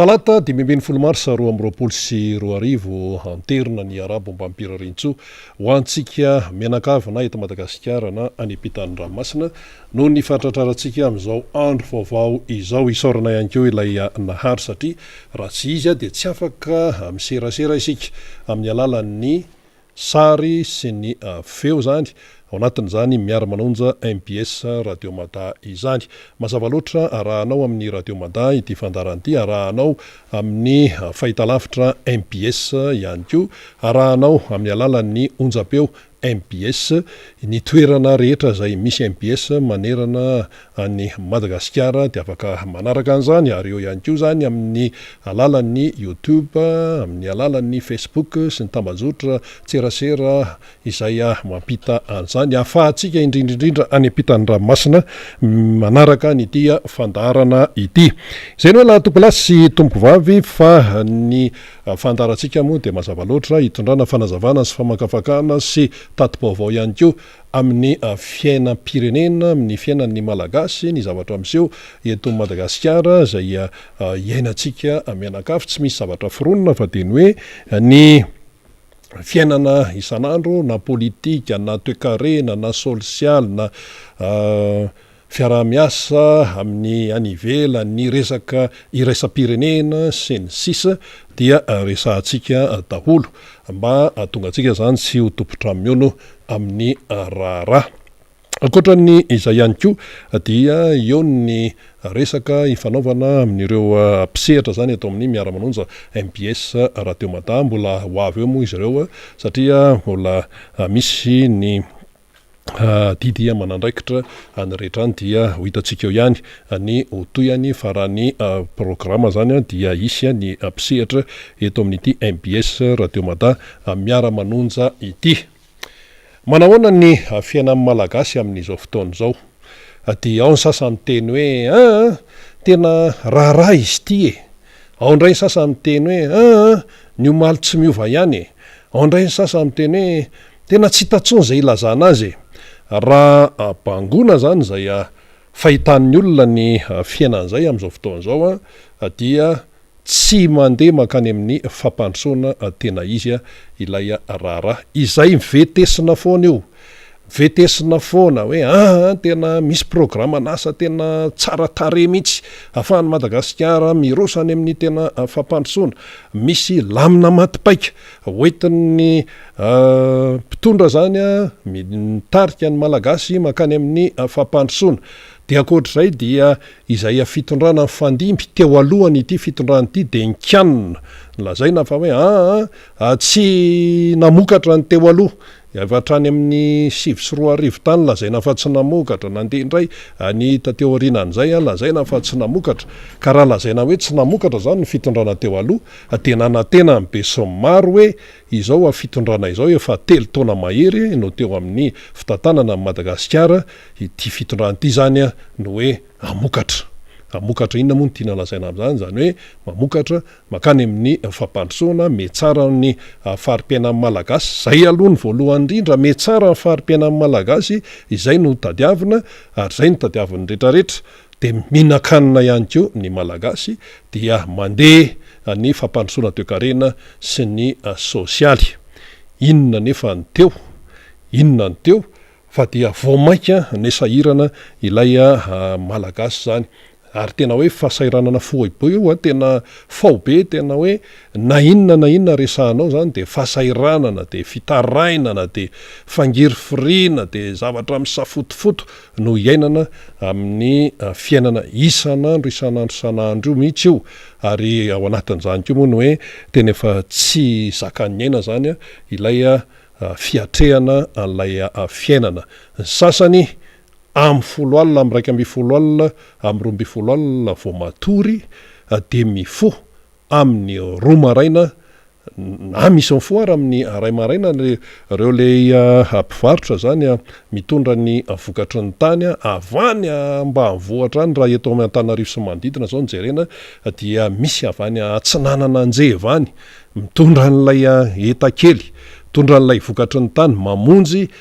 talata 5 mars 2024 anterina ny arabo mba mimpirarintso ho antsika menakavina eto Madagasikara na anipitany ranomasina no ny faratratrarantsika amin'izao andro vaovao izao isaorana ihany keo ilay nahary satria raha tsy izy dia tsy afaka miserasera isika amin'ny alalan'ny sary sy ny feo zany ao anatin'izany miara-manonja MPS Radio Mada izany. Mazava loatra arahanao amin'ny Radio Mada ity fandaran'ity, arahanao amin'ny fahitalavitra MPS ihany koa, arahanao amin'ny alalan'ny onjapeo MPS, ny toerana rehetra izay misy MPS manerana any Madagasikara dia afaka manaraka an'izany, ary eo ihany koa zany amin'ny alalan'ny YouTube, amin'ny alalan'ny Facebook sy ny tambazotra tserasera izay mampita an'izany ahafahantsika indrindrindrindra any ampitany ranomasina manaraka nyity fandarana ity. Izay no laha tompolasy tompo vavy fa ny fandarantsika moa dia mazava loatra hitondrana fanazavana sy famakafakana sy tati-baovao ihany koa amin'ny fiainam-pirenena, amin'ny fiainan'ny malagasy, ny zavatra miseho eto Madagasikara izay iainantsika mianakavy, tsy misy zavatra foronina fa dia ny hoe ny fiainana isan'andro na politika na toe-karena na sosialy na fiaraha-miasa amin'ny anivela ny resaka iraisam-pirenena sy ny sisa dia resahantsika daholo mba tonga antsika zany tsy ho tompotra miono amin'ny raharaha. Ankoatran'ny izay ihany koa dia eo ny resaka ifanaovana amin'ireo mpisehatra zany atao amin'ny miara-manonja MPS Radio Mada, mbola ho avy eo moa izy ireo satria mbola misy ny didy manandraikitra any rehetra any dia ho hitantsika eo ihany ny hotoyany farany programa zany dia isy ny mpisehatra eto amin'ity MPS Radio Mada miara-manonja ity. Manahoana ny fiainan'ny malagasy amin'izao fotoana izao dia ao ny sasany teny hoe tena raharaha izy ity ao indray ny sasany teny hoe ny omaly tsy miova ihany ao indray ny sasany teny hoe tena tsy hitantsony izay ilazana azy raha bangona zany izay fahitan'ny olona ny fiainan'izay amin'izao fotoana izao dia tsy mandeha makany amin'ny fampandrosoana tena izy ilay raharaha izay vetesina foana io, vetesina foana hoe tena misy programa nasa tena tsara tare mihitsy ahafahan'ny Madagasikara mirosany amin'ny tena fampandrosoana, misy lamina matipaika hoentin'ny mpitondra zany mitarika ny malagasy makany amin'ny fampandrosoana. Dia ankoatr'izay dia izay fitondrana fandimby teo alohany ity fitondrana ity dia nikanina lazaina fa hoe tsy namokatra ny teo aloha hatrany amin'ny 7 tany lazaina fa tsy namokatra, nandeha indray ny tateo aorianan'izay lazaina fa tsy namokatra, ka raha lazaina hoe tsy namokatra zany ny fitondrana teo aloha dia nanantena ny be sy maro hoe izao fitondrana izao efa 3 taona mahery no teo amin'ny fitantanana Madagasikara ity fitondrana ity zany no hoe amokatra inona moa ny tiana lazaina amin'izany, zany hoe mamokatra makany amin'ny fampandrosoana, metsara ny fari-piainan'ny malagasy, zay aloha ny voalohany indrindra, metsara ny fari-piainan'ny malagasy, izay no tadiavina ary zay no tadiavin'ny rehetrarehetra, dia mihinan-kanina ihany koa ny malagasy dia mandeha ny fampandrosoana toe-karena sy ny sosialy. Inona nefa ny teo fa dia voamaika ny sahirana ilay malagasy zany, ary tena hoe fahasairanana foibe io tena fao be, tena hoe na inona resahanao zany dia fahasairanana, dia fitarainana, dia fangiry firiana, dia zavatra misafotofoto no iainana amin'ny fiainana isan'andro io mihitsy io, ary ao anatin'izany koa moa no hoe tena efa tsy zakan'ny aina zany ilay fiatrehana an'ilay fiainana. Ny sasany amin'ny 10 alina, amin'ny 12 alina, amin'ny 12 alina vao matory dia mifo amin'ny 2 maraina na misy mifo ary amin'ny 2 maraina reo le mpivarotra zany mitondra ny vokatry ny tany avany mba avohatra any, raha eto amin'ny Antananarivo sy manodidina zao nijerena dia misy avany Atsinanana Anjeva any mitondra n'ilay etakely, mitondra n'ilay vokatry ny tany mamonjy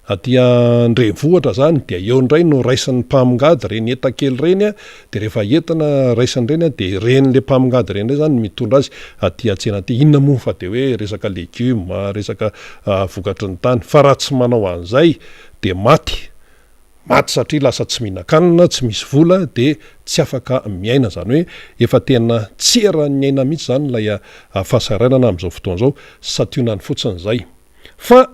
aty Andrenivohitra zany dia eo ndray no raisin'ny mpamongady reny etakely reny de rehefa entina raisin'ireny de renyle mpamongady reny ndray zany mitondra azy aty atsena aty. Inona moa fa de hoe resaka legioma, resaka vokatry ny tany, fa raha tsy manao an'izay de maty satria lasa tsy mihinan-kanina, tsy misy vola de tsy afaka miaina, zany hoe efa tena tserany aina mihitsy zany lay fahasaranana amin'izao fotoana zao, sationany fotsiny zay. Fa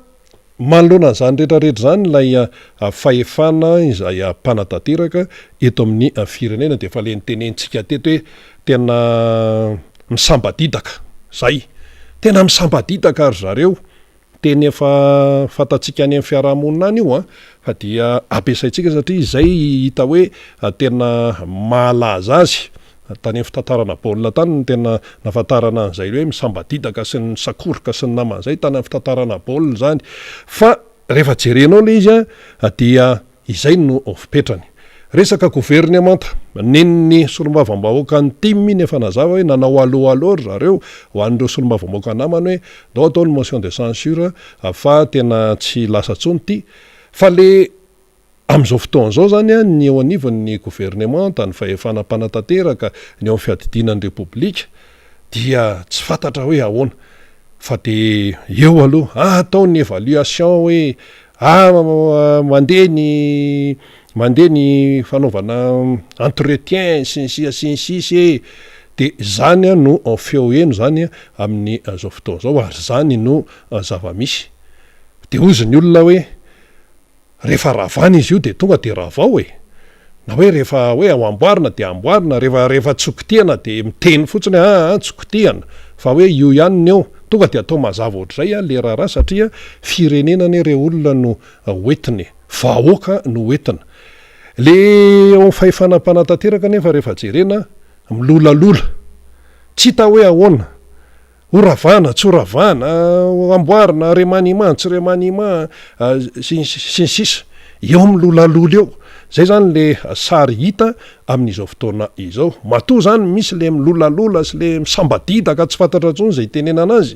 manoloana an'izany rehetrarehetra zany lay fahefana izay mpanantanteraka eto amin'ny firenena de efa le nitenentsika teto hoe tena misambadidaka zay, tena misambadidaka ary zareo, teny efa fatatsika any amin'ny fiarahamonina any io fa dia ampiasaitsika satria izay hita hoe tena mahalaza azy. Tany amin'ny fitantarana baolina tany no tena nafantarana an'izay hoe misambadidaka sy ny sakoroka sy ny naman'izay tany amin'ny fitantarana baolina zany. Fa rehefa jerenao le izy dia izay no fipetrany. Resaka gouvernemanta, nen'ny solombavambahoaka ny timy nefa nazava hoe nanao aloha zareo ho an'ireo solombavambahoaka namany hoe dao atao ny motion de censure fa tena tsy lasa tsony ty. Fa le amin'izao fotoana zao zany ny eo anivon'ny gouvernemanta, ny fahefana mpanantanteraka, ny eo amin'ny fiadidinan'ny repoblika dia tsy fantatra hoe ahoana. Fa de eo aloha atao ny évaluation hoe mandeha ny fanaovana entretien sy ny sisy de zany no feo eno zany amin'ny zao fotoana zao, ary zany no zava-misy. De ozy ny olona hoe rehefa ravana izy io de tonga de ravao na hoe rehefa hoe ao amboarina de amboarina, rehefa tsokitiana de miteny fotsiny tsokitiana, fa hoe io ihany eo tonga de atao mazava ohatr'izay le raharaha satria firenena ireo olona no hoetiny, vahoaka no hoetina. Le eo amin'ny fahefana mpanantanteraka nefa rehefa jerena milolalola, tsy hita hoe ahoana, horavana tsy horavana, amboarina remanima tsy remanima sy ny sisa, eo milolalola eo. Zay zany le sary hita amin'izao fotoana izao. Matoa zany misy le milolalola sy le misambadidaka tsy fantatra tsony zay tenenana azy,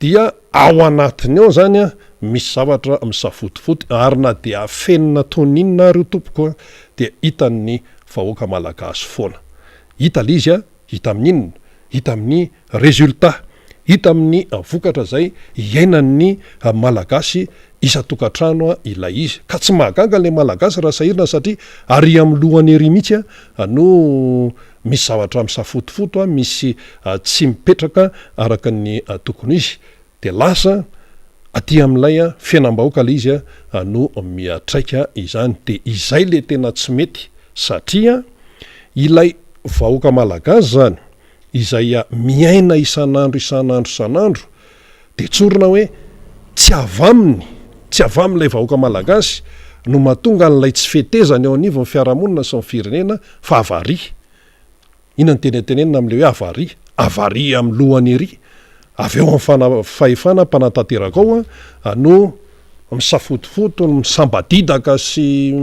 dia ao anatiny eo zany misy zavatra misafotifoty, ary na dia afenina toninina ary tompoko dia hitan'ny vahoaka malagasy foana. Hita le izy hita amin'inona? Hita amin'ny résultat, hita amin'ny vokatra zay iainan'ny malagasy isa-tokantrano ilay izy. Ka tsy mahagaga le malagasy raha sahirana satria ary amin'ny lohany ery mihitsy no misy zavatra misafotifoto, misy tsy mipetraka araka ny tokony izy, de lasa aty amin'ilay fiainam-bahoaka le izy no miatraika izany. De izay le tena tsy mety satria ilay vahoaka malagasy zany izay miaina isan'andro de tsorina hoe tsy avy amin'ilay vahoaka malagasy no mahatonga n'ilay tsy fetezany eo anivon'ny fiarahamonina sy ny firenena fa avary. Inona ny tenenina amin'le hoe avary amin'ny lohany ery, avy eo amin'ny fahefana mpanantanteraka ao no misafotifoto, misambadidaka sy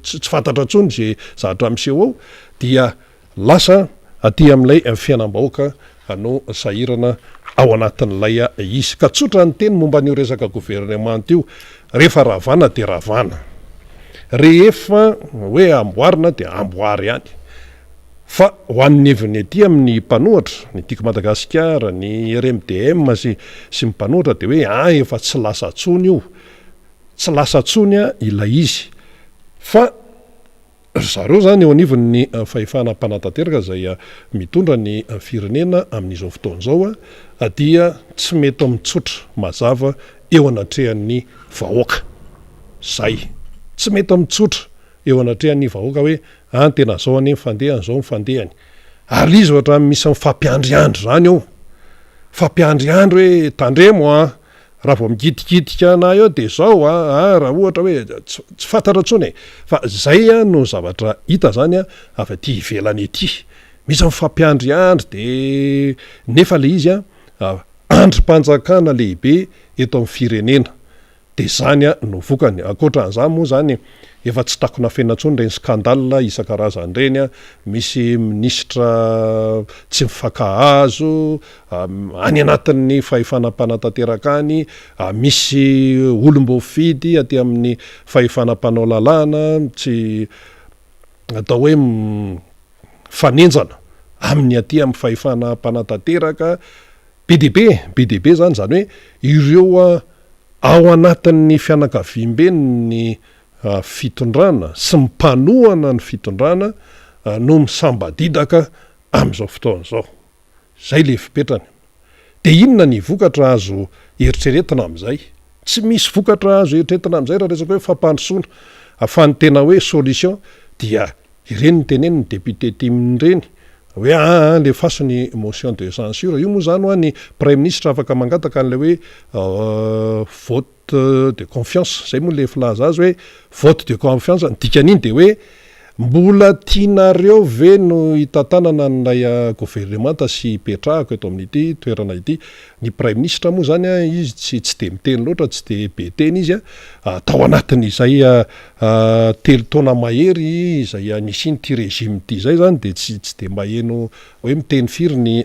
tsy fantatra tsony zay zavatra miseho ao, dia lasa aty amin'ilay fiainam-bahoaka no sahirana ao anatin'ilay izy. Ka tsotra ny teny momba an'io resaka gouvernemanta io, rehefa ravana de ravana, rehefa hoe amboarina de amboary ihany. Fa ho an'ny heviny aty amin'ny mpanohatra, ny tiako Madagasikara, ny RMDM sy ny mpanohatra de hoe efa tsy lasa tsony io, tsy lasa tsony ilay izy. Fa zareo zany eo anivon'ny fahefana mpanantanteraka zay mitondra ny firenena amin'izao fotoana zao dia tsy mety mitsotra mazava eo anatrehan'ny vahoaka. Zay tsy mety mitsotra eo anatrehan'ny vahoaka hoe tena zao any mifandehany, zao mifandehany. Ary izy ohatra misy mifampiandriandro zany eo, fampiandriandro hoe tandremo raha vao migidikitika na eo de zao raha ohatra hoe tsy fantatra tsony fa zay no zavatra hita zany avy aty ivelany ety. Misy mifampiandriandro de nefa le izy androm-panjakana lehibe eto amin'ny firenena. de zany a no vokany. Ankoatran'izany moa zany efa tsy takona fenantsony reny skandala isan-karazany reny a, misy ministra tsy mifankahazo any anatin'ny fahefanam-panatanteraka any, misy olom-boafidy aty amin'ny fahefanam-panao lalàna tsy atao hoe fanenjana amin'ny aty amin'ny fahefanam-panatanteraka be deaibe zany hoe ireo ao anatin'ny fianakaviam-beny ny fitondrana sy mipanohana ny fitondrana no misambadidaka am'izao fotoana zao. Zay le fipetrany. De inona ny vokatra azo eritreretina am'izay? Tsy misy vokatra azo eritreretina am'izay raha resaka hoe fampandrosoana ahafan'ny tena hoe solution dia ireny ny teneniny député timin'ireny hoe le fasiny motion de censure. Io moa zany ho any premier ministre afaka mangataka an'le hoe vote de confiance. Zay moa le filaza azy hoe vote de confiance. Ny dikan'iny de hoe mbola tianareo ve no hitantanana n'ilay gouvernemanta sy hipetrahako eto amin'ity toerana ity. Ny premier ministre moa zany izy tsy de miteny loatra, tsy de be teny izy tao anatin'izay telo taona mahery izay nisy ity régime ity zay zany de tsy de maheno hoe miteny firy ny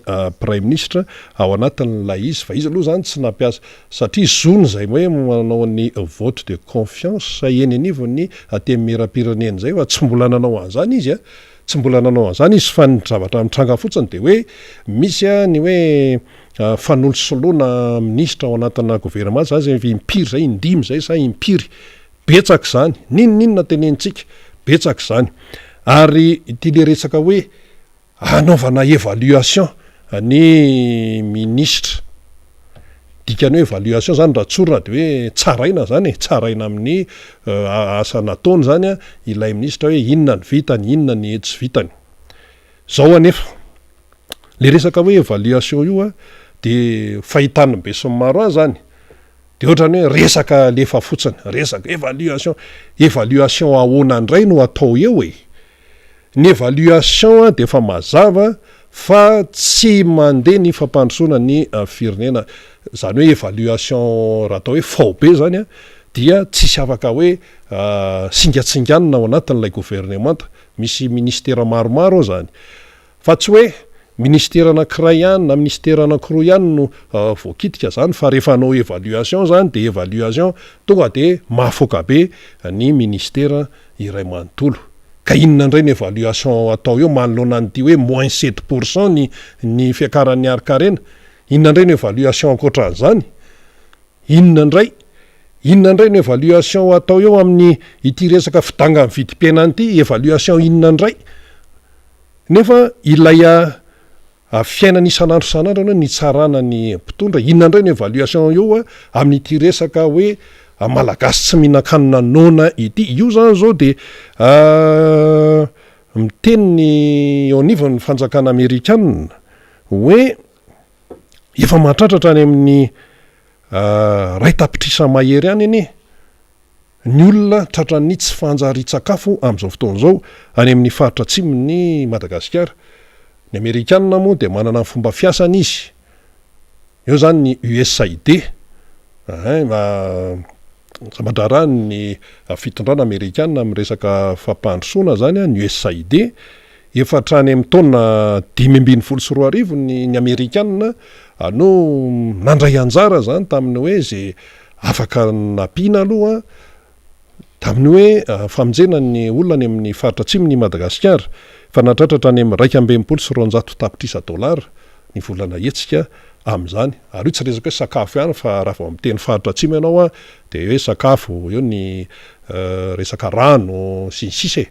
premier ministre ao anatin'ilay izy, fa izy aloha zany tsy nampiasa satria zony zay hoe manao ny vote de confiance eny anivony aty amin'ny mera-pirenena zay fa tsy mbola nanao an'izany izy tsy mbola nanao an'izany izy fa ny zavatra mitranga fotsiny de hoe misy ny hoe fanolosoloana ministra ao anatina gouvernement zay impiry zay indimy zay sa impiry betsaka zany ninona tenentsika betsaka zany ary ity le resaka hoe anaovana évaluation ny ministre dikany hoe évaluation zany raha tsorina de hoe tsaraina zany tsaraina amin'ny asa nataony zany ilay ministra hoe inona ny vitany inona ny tsy vitany zao anefa le resaka hoe évaluation io de fahitany be sy maro azy zany de ohatrany hoe resaka lefa fotsiny resaka évaluation ahoana ndray no atao eo ny évaluation de fa mazava fa tsy mandeha ny fampandrosoana ny firenena zany hoe évaluation raha atao hoe fao be zany dia tsisy afaka hoe singatsinganina ao anatin'ilay gouvernemanta misy ministera maromaro ao zany fa tsy hoe ministera anankiray ihany na ministera anankiroa ihany no voakitika zany fa rehefa anao évaluation zany de évaluation tonga de mahafoka be ny ministera iray manontolo. Ka inona indray ny évaluation atao eo manoloana an'ity hoe moins 7% ny fiakaran'ny ari-karena. Inona indray ny évaluation ankoatran'izany? Inona indray ny évaluation atao eo amin'ny ity resaka fidanga vidim-piainana ity, évaluation inona indray? Nefa ilay fiainana isan'andro san'andro ny tsarana ny mpitondra, inona indray ny évaluation eo amin'ity resaka hoe malagasy tsy mihinan-kanina nona ity. Io zany zao de miteny ny eo anivon'ny fanjakana amerikanina hoe efa mahatratratra any amin'ny ray tapitrisa mahery any anie ny olona tratran'ny tsy fanjary-tsakafo amin'izao fotoana zao any amin'ny faritra atsimon'ny Madagasikara. Ny amerikanina moa de manana ny fomba fiasany izy eo zany ny USAID zamandrarany ny fitondrana amerikanina amin'ny resaka fampandrosoana zany ny USAID efa hatrany amin'ny taona 5.24 ny amerikanina no nandray anjara zany tamin'ny hoe zay afaka napiana aloha tamin'ny hoe famonjena ny olona ny amin'ny faritra atsimon'ny Madagasikara fa natratratra any amin'ny 2.900 tapitrisa $, ny volana hetsika amin'izany. Ary io tsy resaka hoe sakafo ihany fa raha vao miteny faritra atsimo ianao de hoe sakafo eo ny resaka rano sy ny sisa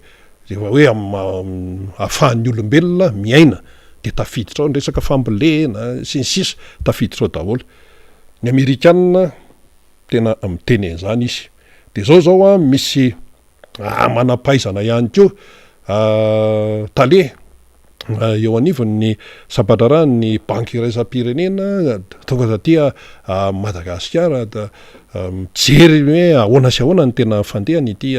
rehefa hoe ahafahan'ny olombelona miaina de tafiditra ao ny resaka fambolena sy ny sisa tafiditra ao daholo. Ny amerikanina tena miteny an'izany izy. De zao misy manampaizana ihany koa tale eo anivon'ny sabadrarany banky iraisam-pirenena tonga taty Madagasikara mijery hoe ahoana sy ahoana ny tena fandehany ity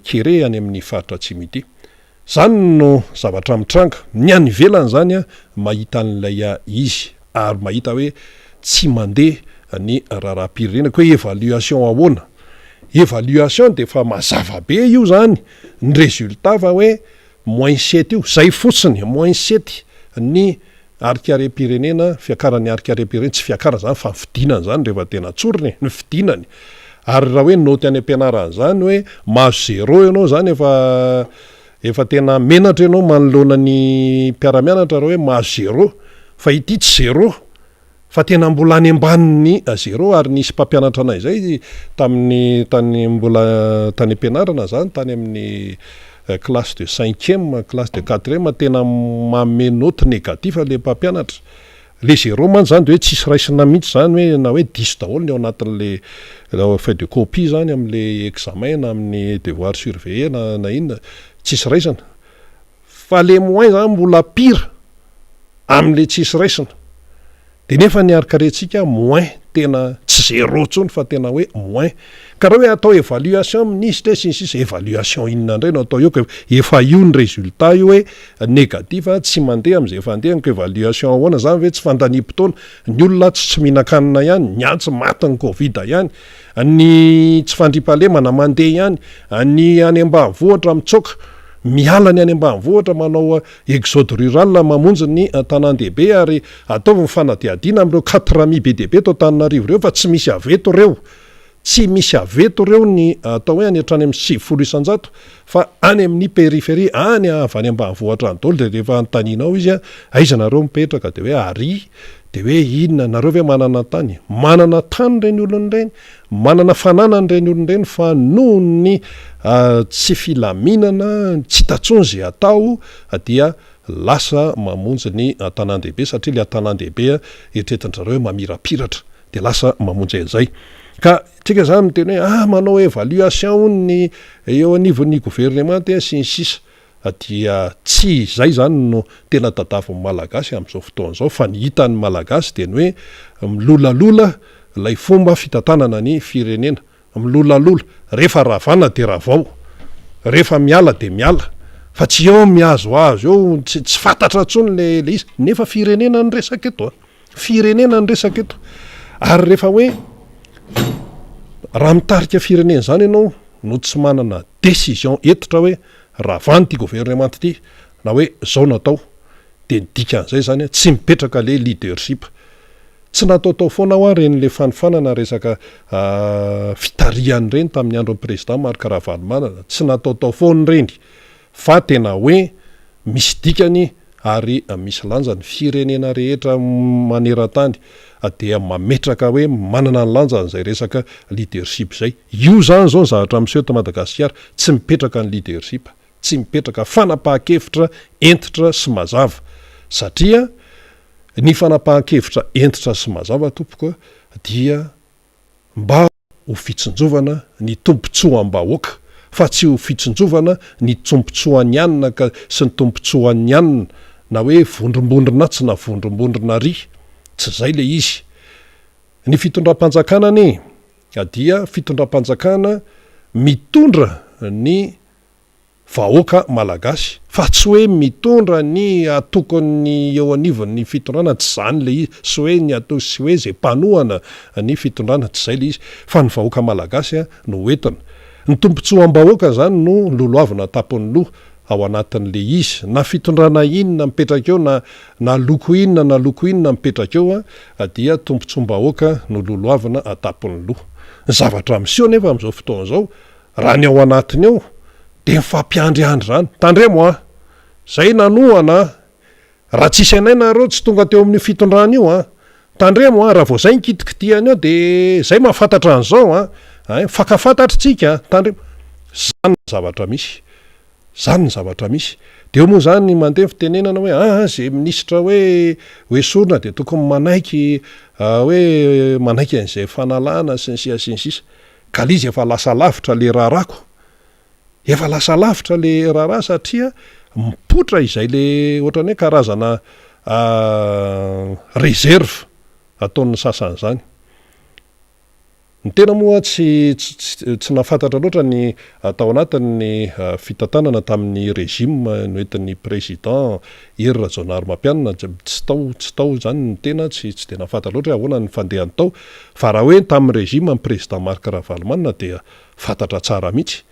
kere any amin'ny faritra atsimo ity. Zany no zavatra mitranga ny any ivelany zany mahita an'ilay izy ary mahita hoe tsy mandeha ny raharaha-pirenena ko hoe évaluation ahoana. Évaluation de fa mazava be io zany ny résultat fa hoe -7 io zay fotsiny -7 ny arikare-pirenena fiakarany arikare-pirenena tsy fiakara zany fa fidinany zany rehefa tena tsoriny ny fidinany ary raha hoe noty any am-pianarany zany hoe mahazo 0 ianao zany efa tena menatra ianao manoloana ny mpiara-mianatra raha hoe mahazo 0 fa ity tsy 0 fa tena mbola any ambaniny 0 ary nisy mpampianatra anay zay tany am-pianarana zany tany amin'ny classe de 5e classe de 4e tena manome note négatif le mpampianatra le 0 man zany de hoe tsisy raisina mihitsy zany hoe na hoe diso daholo ny ao anatin'le fait de copie zany am'le examen na amin'ny devoir surveillé na inona tsisy raisina fa le moins zany mbola pire am'le tsisy raisina de nefa ny arikarentsika moins tena tsy 0 tsony fa tena hoe moins ka raha hoe atao évaluation amin'izy tre sy sisy évaluation inona indray no atao eo ka efa io ny résultat io hoe négatif tsy mandeha am'izay efa andehany ko évaluation ahoana zany hoe tsy fandanimpotoana ny olona tsy mihinan-kanina ihany ny antsy maty ny covid ihany ny tsy fandriampahalemana mandeha ihany ny any ambanivohitra mitsoka miala ny any ambanivohitra manao exode rural mamonjy ny tanan-dehibe ary ataovy fanadiadiana am'ireo 4 be dehibe tao Antananarivo reo fa tsy misy aveto reo tsy misy aveto reo ny atao hoe any hatrany amin'ny 70 isan-jato fa any amin'ny périphérie any avy any ambanivohitra any daholo de rehefa anontanianao izy aiza nareo mipetraka de hoe ary de hoe inona nareo ve manana tany reny olon'ireny manana fananany reny olon'ireny fa noho ny tsy filaminana tsy tatsony zay atao dia lasa mamonjy ny tanan-dehibe satria le tanan-dehibe eritreretin-drareo hoe mamirapiratra de lasa mamonjy an'izay ka tsika zany miteny hoe manao évaluation ny eo anivon'ny gouvernement sy ny sisa dia tsy zay zany no tena tadavin'ny malagasy am'izao fotoan'izao fa ny hitan'ny malagasy de ny hoe milolalola lay fomba fitantanana ny firenena milolalola rehefa ravana de ravao rehefa miala de miala fa tsy eo miazoazo eo tsy fantatra tsony le izy nefa firenena ny resaka eto firenena ny resaka eto ary rehefa hoe raha mitarika firenena zany ianao no tsy manana décision etitra hoe ravany ty gouvernement ty na hoe zao natao de nidikan'izay zany tsy mipetraka le leadership tsy nataotao foana ho reny le fanifanana resaka fitariany reny tamin'ny andron'ny président Marc Ravalomanana tsy nataotao foany reny fa tena hoe misy dikany ary misy lanja ny firenena rehetra maneran-tany dia mametraka hoe manana ny lanja n'izay resaka leadership zay io zany zao zavatra miseho ta Madagasikara tsy mipetraka ny leadership tsy mipetraka fanapahan-kevitra entitra sy mazava satria ny fanapahan-kevitra entitra sy mazava tompoko dia mba ho fitsinjovana ny tompontsoam-bahoaka fa tsy ho fitsinjovana ny tompontsoan'ny anina ka sy ny tompontsoan'ny anina na hoe vondrombondrona tsy na vondrombondrona ry tsy zay le izy ny fitondram-panjakana dia fitondram-panjakana mitondra ny vahoaka malagasy fa tsy hoe mitondra ny atokony eo anivon'ny fitondrana tsy zany le izy sy hoe ny atao sy hoe zay mpanohana ny fitondrana tsy zay le izy fa ny vahoaka malagasy no hoentina ny tompontsoam-bahoaka zany no loloavina tapony loha ao anatin'le izy na fitondrana inona mipetraka eo na loko inona mipetraka eo dia tompontsom-bahoaka no loloavina atapony loha ny zavatra miseho nefa am'izao fotoana zao raha ny ao anatiny eo de mifampiandryandry zany tandremo zay nanohana raha tsisy anay nareo tsy tonga teo amin'ny fitondrana io tandremo raha vao zay nkitikitiany eo de zay mahafantatra an'izao fakafantatra tsika tandremo zany ny zavatra misy de eo moa zany mandeha fitenenana hoe zay minisitra hoe sorona de tokony manaiky hoe manaiky an'izay fanalana sy ny sisa ka lizy efa lasa lavitra le raharako efa lasa lavitra le raharaha satria mipotra izay le ohatrany hoe karazana réserve ataon'ny sasany zany ny tena moa tsy nafantatra loatra ny atao anatin'ny fitantanana tamin'ny régime noentin'ny président Iry Rajaonarimampianina tsy tao zany ny tena tsy de nafantatra loatra ahoana ny fandehany tao fa raha hoe tamin'ny régime amin'ny président Marc Ravalomanina dia fantatra tsara mihitsy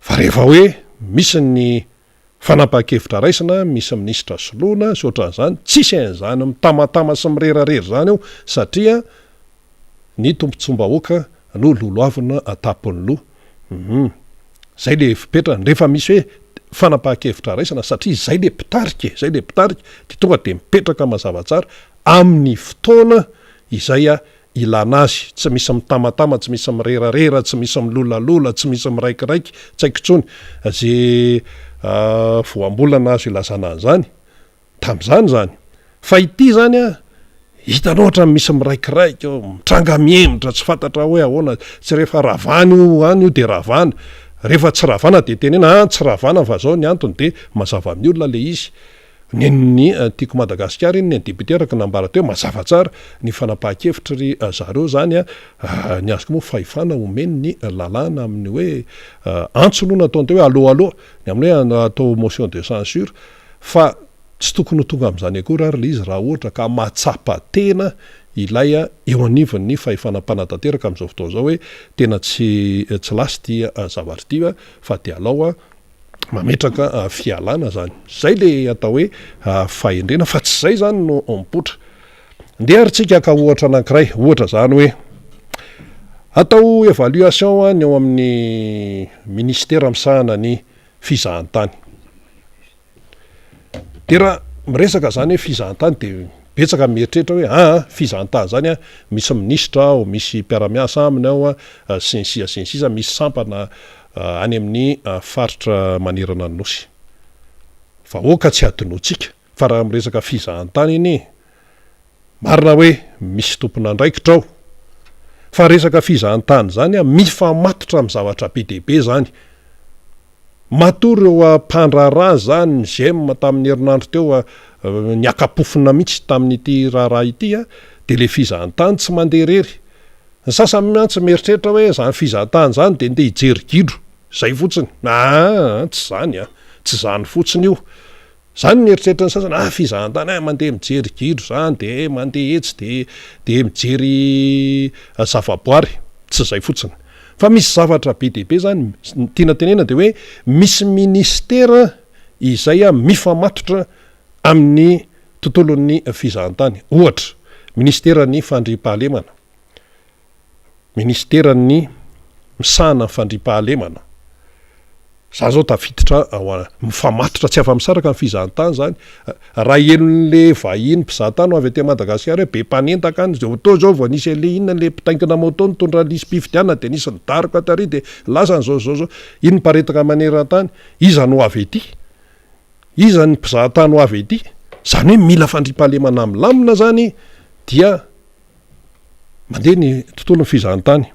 fa rehefa hoe misy ny fanapahan-kevitra raisina misy minisitra soloana sy ohatran'izany tsisy an'izany mitamatama sy mirerarery zany eo satria ny tompontsombahoaka no loloavina atapony loha zay le fipetrany rehefa misy hoe fanapahan-kevitra raisina satria zay le pitarika de tonga de mipetraka mazava tsara amin'ny fotoana izay ilana azy tsy misy mitamatama tsy misy mirerarera tsy misy milolalola tsy misy miraikiraiky tsy haiko tsony zay voambolana azo ilazana an'izany tam'izany zany fa ity zany hitanao ohatra misy miraikiraiky mitranga miemitra tsy fantatra hoe ahoana tsy rehefa ravana io any io de ravana rehefa tsy ravana de tenena tsy ravana fa zao ny antony de mazava amin'ny olona le izy ny tiako Madagasikara iny ny deputera-ka nambara teo mazava tsara ny fanapahan-kevitra ry zareo zany ny azoko moa fahefana omeny ny lalàna amin'ny hoe antsoloana ataony teo hoe aloha ny amin'ny hoe atao motion de censure fa tsy tokony ho tonga amin'izany akory ary le izy raha ohatra ka matsapa tena ilay eo anivon'ny fahefanam-panatanteraka amin'izao fotoana zao hoe tena tsy lasy ty zavatra ty fa de alao mametraka fialana zany zay le atao hoe fahendrena fa tsy zay zany no mipotra nde arytsika ka ohatra anankiray ohatra zany hoe atao évaluation ny eo amin'ny ministera misahana ny fizahantany de raha miresaka zany hoe fizahantany de betsaka mieritreritra hoe fizahantany zany misy ministra ao misy mpiaramiasa aminy ao sensisa misy sampana any amin'ny faritra manerana ny nosy fa oka tsy adinotsika fa raha miresaka fizahantany iny marina hoe misy tompona andraikitra ao fa resaka fizahantany zany mifamatotra amin'ny zavatra be dehibe zany matory eo mpandraraha zany ny gem tamin'ny herinandro teo ny akapofina mihitsy tamin'ity raharaha ity de le fizahantany tsy mandeha rery ny sasany mantsy mieritreritra hoe zany fizahantany zany de ndeha hijery gidro zay fotsiny tsy zany tsy zany fotsiny io zany mieritreritra ny sasany fizahantany mandeha mijery gidro zany de mandeha etsy de mijery zavaboary tsy zay fotsiny fa misy zavatra be dehibe zany tiana tenena de hoe misy ministera izay mifamatotra amin'ny tontolon'ny fizahantany ohatra ministeran'ny fandripahalemana ministeran'ny misahana fandripahalemana za zao tafiditra mifamatotra tsy afa-misaraka ny fizahantany zany raha enon'le vahiny mpizahantany avy aty Madagasikara hoe be mpanentaka any zao to zao vao nisy ale inona le mpitaingina moto nitondra lisy mpifidianana de nisy nidariko atary de lasa zao iny mparetaka maneran-tany iza no avy ety iza ny mpizahantany ho avy ety zany hoe mila fandripahalemana milamina zany dia mandeha ny tontolon'ny fizahantany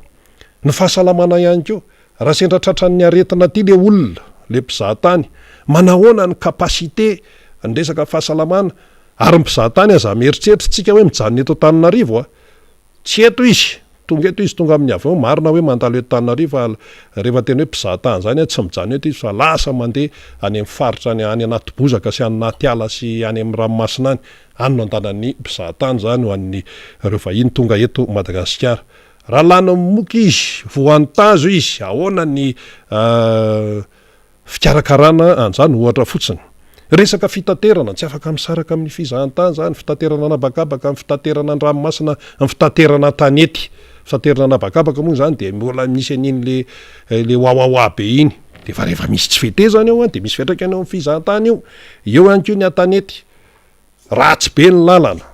ny fahasalamana ihany ko raha sendra tratran'ny aretina ty le olona le mpizahantany manahoana ny kapasité ny resaka fahasalamana ary mpizahantany aza mieritreritra tsika hoe mijanona eto Antananarivo tsy eto izy tonga amin'ny avy eo marina hoe mandalo eto Antananarivo rehefa teny hoe mpizahantany zany tsy mijanona eto izy fa lasa mandeha any amin'ny faritra any anaty bozaka sy anaty ala sy any amin'ny ranomasina any no andanan'ny mpizahantany zany ho an'ny reo vahiny tonga eto Madagasikara raha lana moky izy voantazo izy ahoana ny fikarakarana an'izany ohatra fotsiny resaka fitaterana tsy afaka misaraka amin'ny fizahantany zany fitaterana anabakabaka amin'ny fitaterana an-dranomasina amin'ny fitaterana tanety fitaterana anabakabaka moa zany de mbola misy an'iny le wawawa be iny de fa rehefa misy tsy fetezany ao de misy fiatraikany ao amin'ny fizahantany eo ihany ko ny atanety ratsy be ny lalana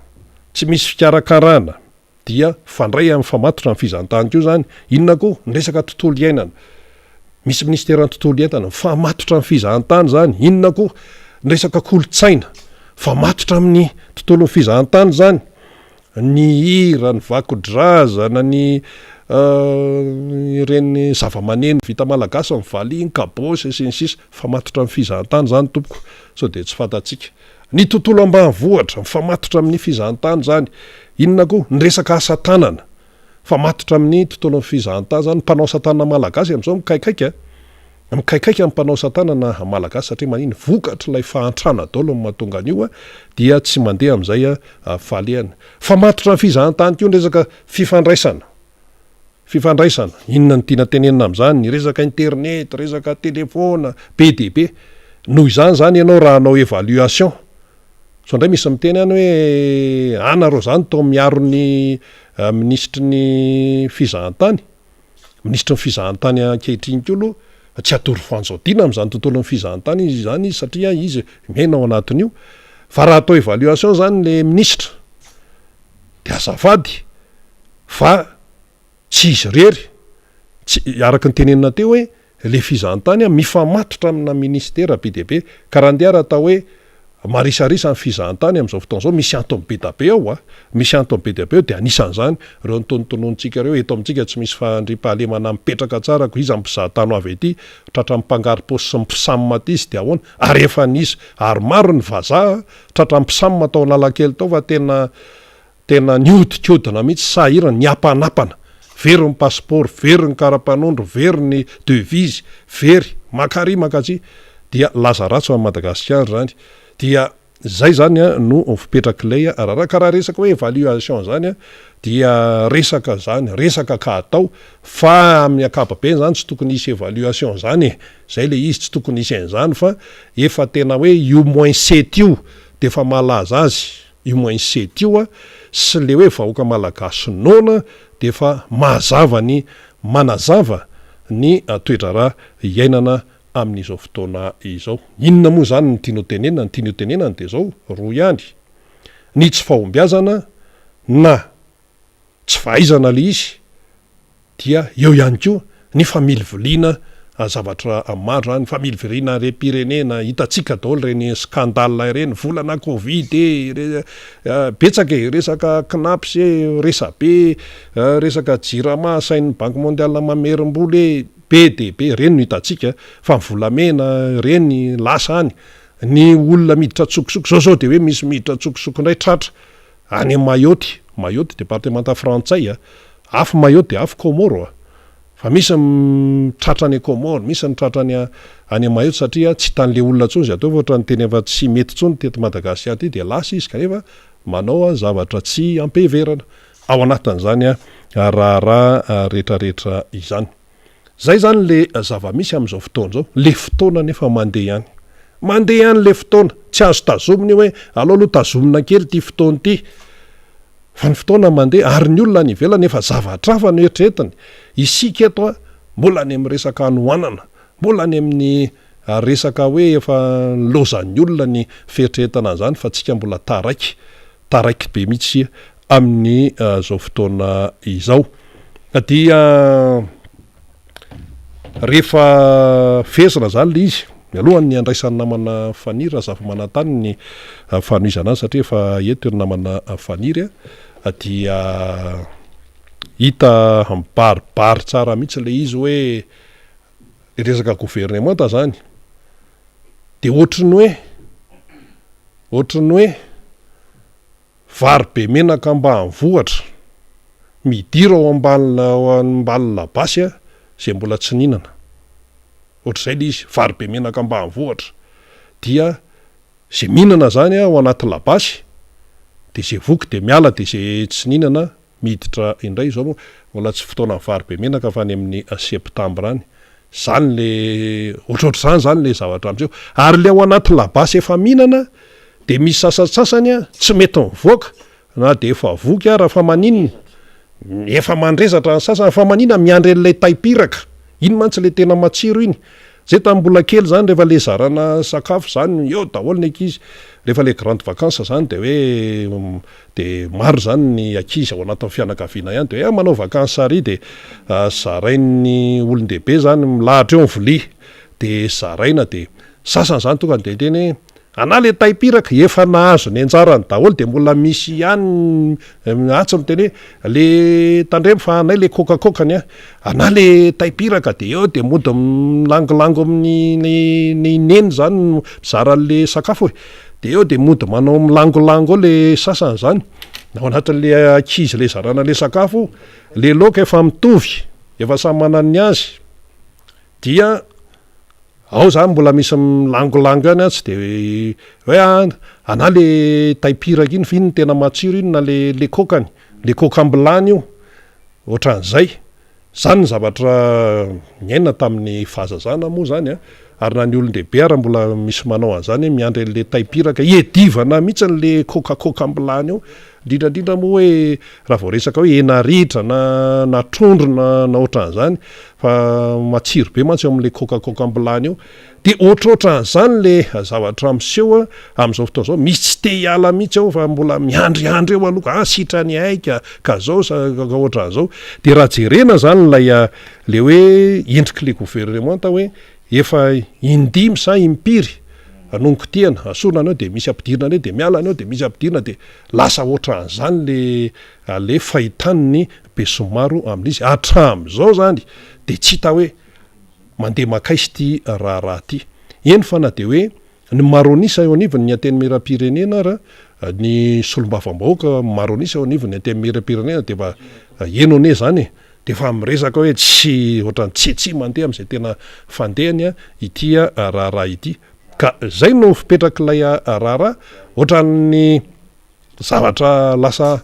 tsy misy fikarakarana dia fandray amin'ny famatotra amin'ny fizahantany ko zany inona koa ny resaka tontolo iainana misy ministeran'ny tontolo iainana famatotra amin'ny fizahantany zany inona koa ny resaka kolotsaina famatotra amin'ny tontolon'ny fizahantany zany ny hira ny vakodrazana ny ireny zava-maneno vita malagasy amin'ny valiany kabosy sy ny sisa famatotra amin'ny fizahantany zany tompoko so de tsy fantatsika ny tontolo ambanivohitra mifamatotra amin'ny fizahantany zany inona koa ny resaka asa tanana fa matotra amin'ny tontolo ny fizahantany zany mpanao satana malagasy am'izao mikaikaika mikaikaika mpanao satana na malagasy satria maniny vokatra ilay fahantrana dolo ny mahatonga an'io a dia tsy mandeha am'izay a falehana fa matotra ny fizahantany keo ny resaka fifandraisana inona ny tiana tenenina am'izany ny resaka internet resaka telefona be de be noho izany zany ianao raha anao évaluation so ndray misy miteny any hoe anareo zany tao miaro ny ministry ny fizahantany ministry ny fizahantany ankehitriny kolo tsy atory fanjaodiana am'izany tontolo ny fizahantany izy zany satria izy miainao anatin'io fa raha atao évaluation zany le ministra de azafady fa tsy izy rery tsy araky ny tenenina teo hoe le fizahantany mifamatotra amina ministera be de be karaha ndeha raha atao hoe marisarisa ny fizahantany am'izao fotoana zao misy antony be dabe ao misy antony be dabe ao de anisan'izany reo nytonontonontsika reo eto amintsika tsy misy fandripahalemana mipetraka tsarako izy ampizahatano avy ety tratra mipangary-paosy sy mpisamma ty izy de ahoana ary efa nisy ary maro ny vazaha tratra mpisamma tao analakely tao fa tena niodikodina mihitsy sahira ny apanapana very ny passeport very ny karapanondro very ny devise very makary makatsy dia laza ratso amin'ny Madagasikara zany dia zay zany no fipetraklay raha resaka hoe évaluation zany dia resaka zany resaka ka atao fa amin'ny akapobe zany tsy tokony isy évaluation zany zay le izy tsy tokony isy an'izany fa efa tena hoe io moins 7 io de fa malaza azy io moins 7 io sy le hoe vahoaka malagasy nona de fa mazava ny manazava ny toetra raha iainana amin'izao fotoana izao inona moa zany ny tianotenenana de zao roa ihany ny tsy fahombiazana na tsy fahaizana le izy dia eo ihany koa ny familiviliana zavatra maro zany familiviliana re-pirenena hitatsika daholo reny scandale ireny volana covid betsaka resaka knaps resabe resaka jirama sain'ny banque mondiale mamerim-boly be de be reny no hitatsika fa volamena reny lasa any ny olona miditra tsokosoko zao de hoe misy miditra tsokosoko ndray tratra any Mayotte département frantsay afo Mayotte afo Comore fa misy tratra any Comore misy ny tratra any Mayotte satria tsy tan'le olona tsony zay atao ohatra ny teny efa tsy mety tsony teto Madagasikara ty de lasa izy kanefa manao zavatra tsy ampeverana ao anatin'izany raha rehetrarehetra izany zay zany le zava-misy am'izao fotoana zao le fotoana nefa mandeha ihany le fotoana tsy azo tazominy hoe aloha tazomina kely ty fotoana ty fa ny fotoana mandeha ary ny olona ny ivelany efa zavatra hafa no eritreretiny isika eto mbola any amin'ny resaka anoanana mbola any amin'ny resaka hoe efa lozan'ny olona ny fieritreretana zany fa tsika mbola taraiky be mihitsy amin'ny zao fotoana izao dia rehefa fezina zany le izy mialohany ny andraisan'ny namana faniry zafa manantany ny fanoizana azy satria efa eto ny namana faniry dia hita mibaribary tsara mihitsy le izy hoe resaka gouvernementa zany de ohatriny hoe vary be menaka mba mivohatra midira ao ambalina basy zay mbola tsy ninana ohatr'izay le izy vary be menaka mba mivohatra dia zay minana zany ao anaty labasy de zay voky de miala de zay tsy ninana miditra indray zao mbola tsy fotoana vary be menaka fa any amin'ny septambra any zany le ohatrohatr'izany zany le zavatra am'izao ary le ao anaty labasy efa minana de misy sasatsasany tsy mety mivoaka na de efa voky raha fa maninina efa mandresatra ny sasany fa manina miandry an'ilay taipiraka iny mantsy le tena matsiro iny zay tambola kely zany rehefa le zarana sakafo zany eo daholo ny ankizy rehefa le grande vacances zany de hoe de maro zany ny ankizy ao anatin'ny fianakaviana ihany de hoe manao vacances ary de zarain'ny olon-dehibe zany milahatra eo ny vilia de zaraina de sasany zany tonga de teny ana le taipiraka efa nahazo ny anjarany daholo de mbola misy ihany atsy miteny hoe le tandremo fa anay le kokakokany ana le taipiraka de eo de mody milangolango amin'ny neny zany mizara le sakafo de eo de mody manao milangolango ao le sasany zany ao anatin'le akizy le zarana le sakafo le loka efa mitovy efa samy manany azy dia ao zany mbola misy milangolango any tsy de hoe ana le taipiraka iny fa iny tena matsiro iny na le kokany le kokambilany io ohatran'izay zany ny zavatra miaina tamin'ny fahazazana moa zany a ary na ny olon-dehibe raha mbola misy manao an'izany miandry an'le taipiraka iedivana mihitsy n'le kokakokambilany io indrindrandrindra moa hoe raha vao resaka hoe hena ritra na trondro na ohatran'izany fa matsiro be mantsy eo amin'le kokakokambilany io de ohatrohatran'izany le zavatra miseho amin'izao fotoana zao misy tsy te hiala mihitsy ao fa mbola miandryandry eo aloha sitra ny aika ka zao ohatran'izao de raha jerena zany lay le hoe endriky le gouvernemanta hoe efa indimy sa impiry anonoko tiana asona anao de misy ampidirina aneo de miala anao de misy ampidirina de lasa ohatran'izany le fahitan'ny be somaro amin'izy atram'izao zany de tsy hita hoe mandeha makaisy ty raha ty eny fa na de hoe ny maronisa eo anivony ny anteny meram-pirenena raha ny solombavambahoaka maronisa eo anivony ny anteny meram-pirenena de fa eno ane zany de fa miresaka hoe tsy ohatrany tsy mandeha am'izay tena fandehany itya raha ity ka zay no fipetrak'ilay raharaha ohatran'ny zavatra lasa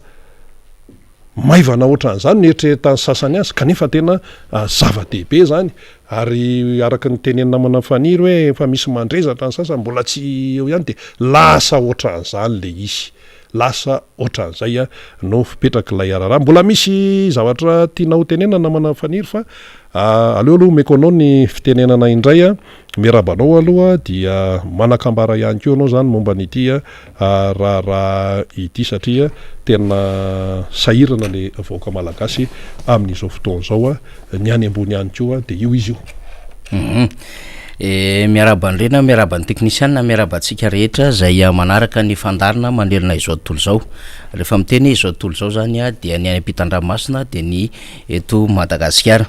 maivana ohatran'izany nieritreretany sasany azy kanefa tena zava-dehibe zany ary araka ny tenenina namana faniry hoe efa misy mandrezatra ny sasany mbola tsy eo ihany de lasa ohatran'izany le izy lasa ohatran'izay no fipetrak'ilay raharaha mbola misy zavatra tiana ho tenena namana faniry fa aleo aloha mekonao ny fitenenana indray miarabanao aloha dia manakambara ihany keo anao zany momba n'ity raha ity satria tena sahirana le vahoaka malagasy amin'izao fotoana zao ny any ambony ihany koa de io izy io miaraban'irena miaraban'ny teknisianna miarabantsika rehetra zay manaraka ny fandarina mandelona izao tontolo zao rehefa miteny izao tontolo zao zany dia ny any ampitan-dranomasina de ny eto Madagasikara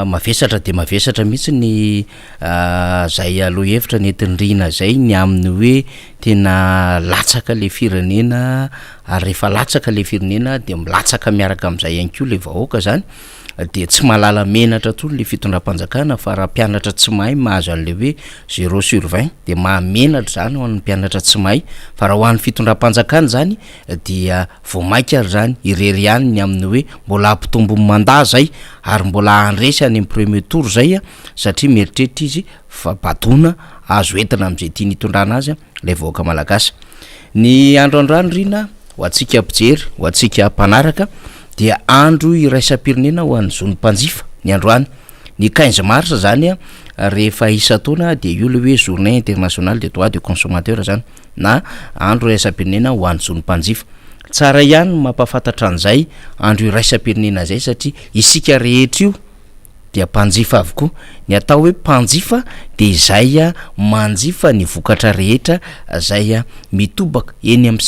mavesatra de mavesatra mihitsy ny zay aloha hevitra netindrina zay ny amin'ny hoe tena latsaka le firenena ary rehefa latsaka le firenena de milatsaka miaraka am'izay ihany koa le vahoaka zany de tsy malala menatra tony le fitondram-panjakana fa raha mpianatra tsy mahay mahazo an'le hoe 0/20 de mahamenatra zany ho an'ny mpianatra tsy mahay fa raha ho an'ny fitondram-panjakana zany dia voamaika ary zany irery ihany ny amin'ny hoe mbola ampitombony manda zay ary mbola andresy any amin'ny premier tour zay satria mieritreritra izy fa batona azo entina am'izay tiany hitondrana azy le vahoaka malagasy ny androandroany rina ho antsika mpijery ho antsika mpanaraka dia andro iraisam-pirenena ho an'ny zonim-panjifa ny androany ny 15 mars zany rehefa isa taona de io le hoe journée internationale des droits de consommateur zany na andro iraisam-pirenena ho an'ny zonim-panjifa tsara ihany mampafantatra an'izay andro iraisam-pirenena zay satria isika rehetra io dia mpanjifa avokoa ny atao hoe mpanjifa de izay manjifa ny vokatra rehetra zay mitobaka eny amin'ny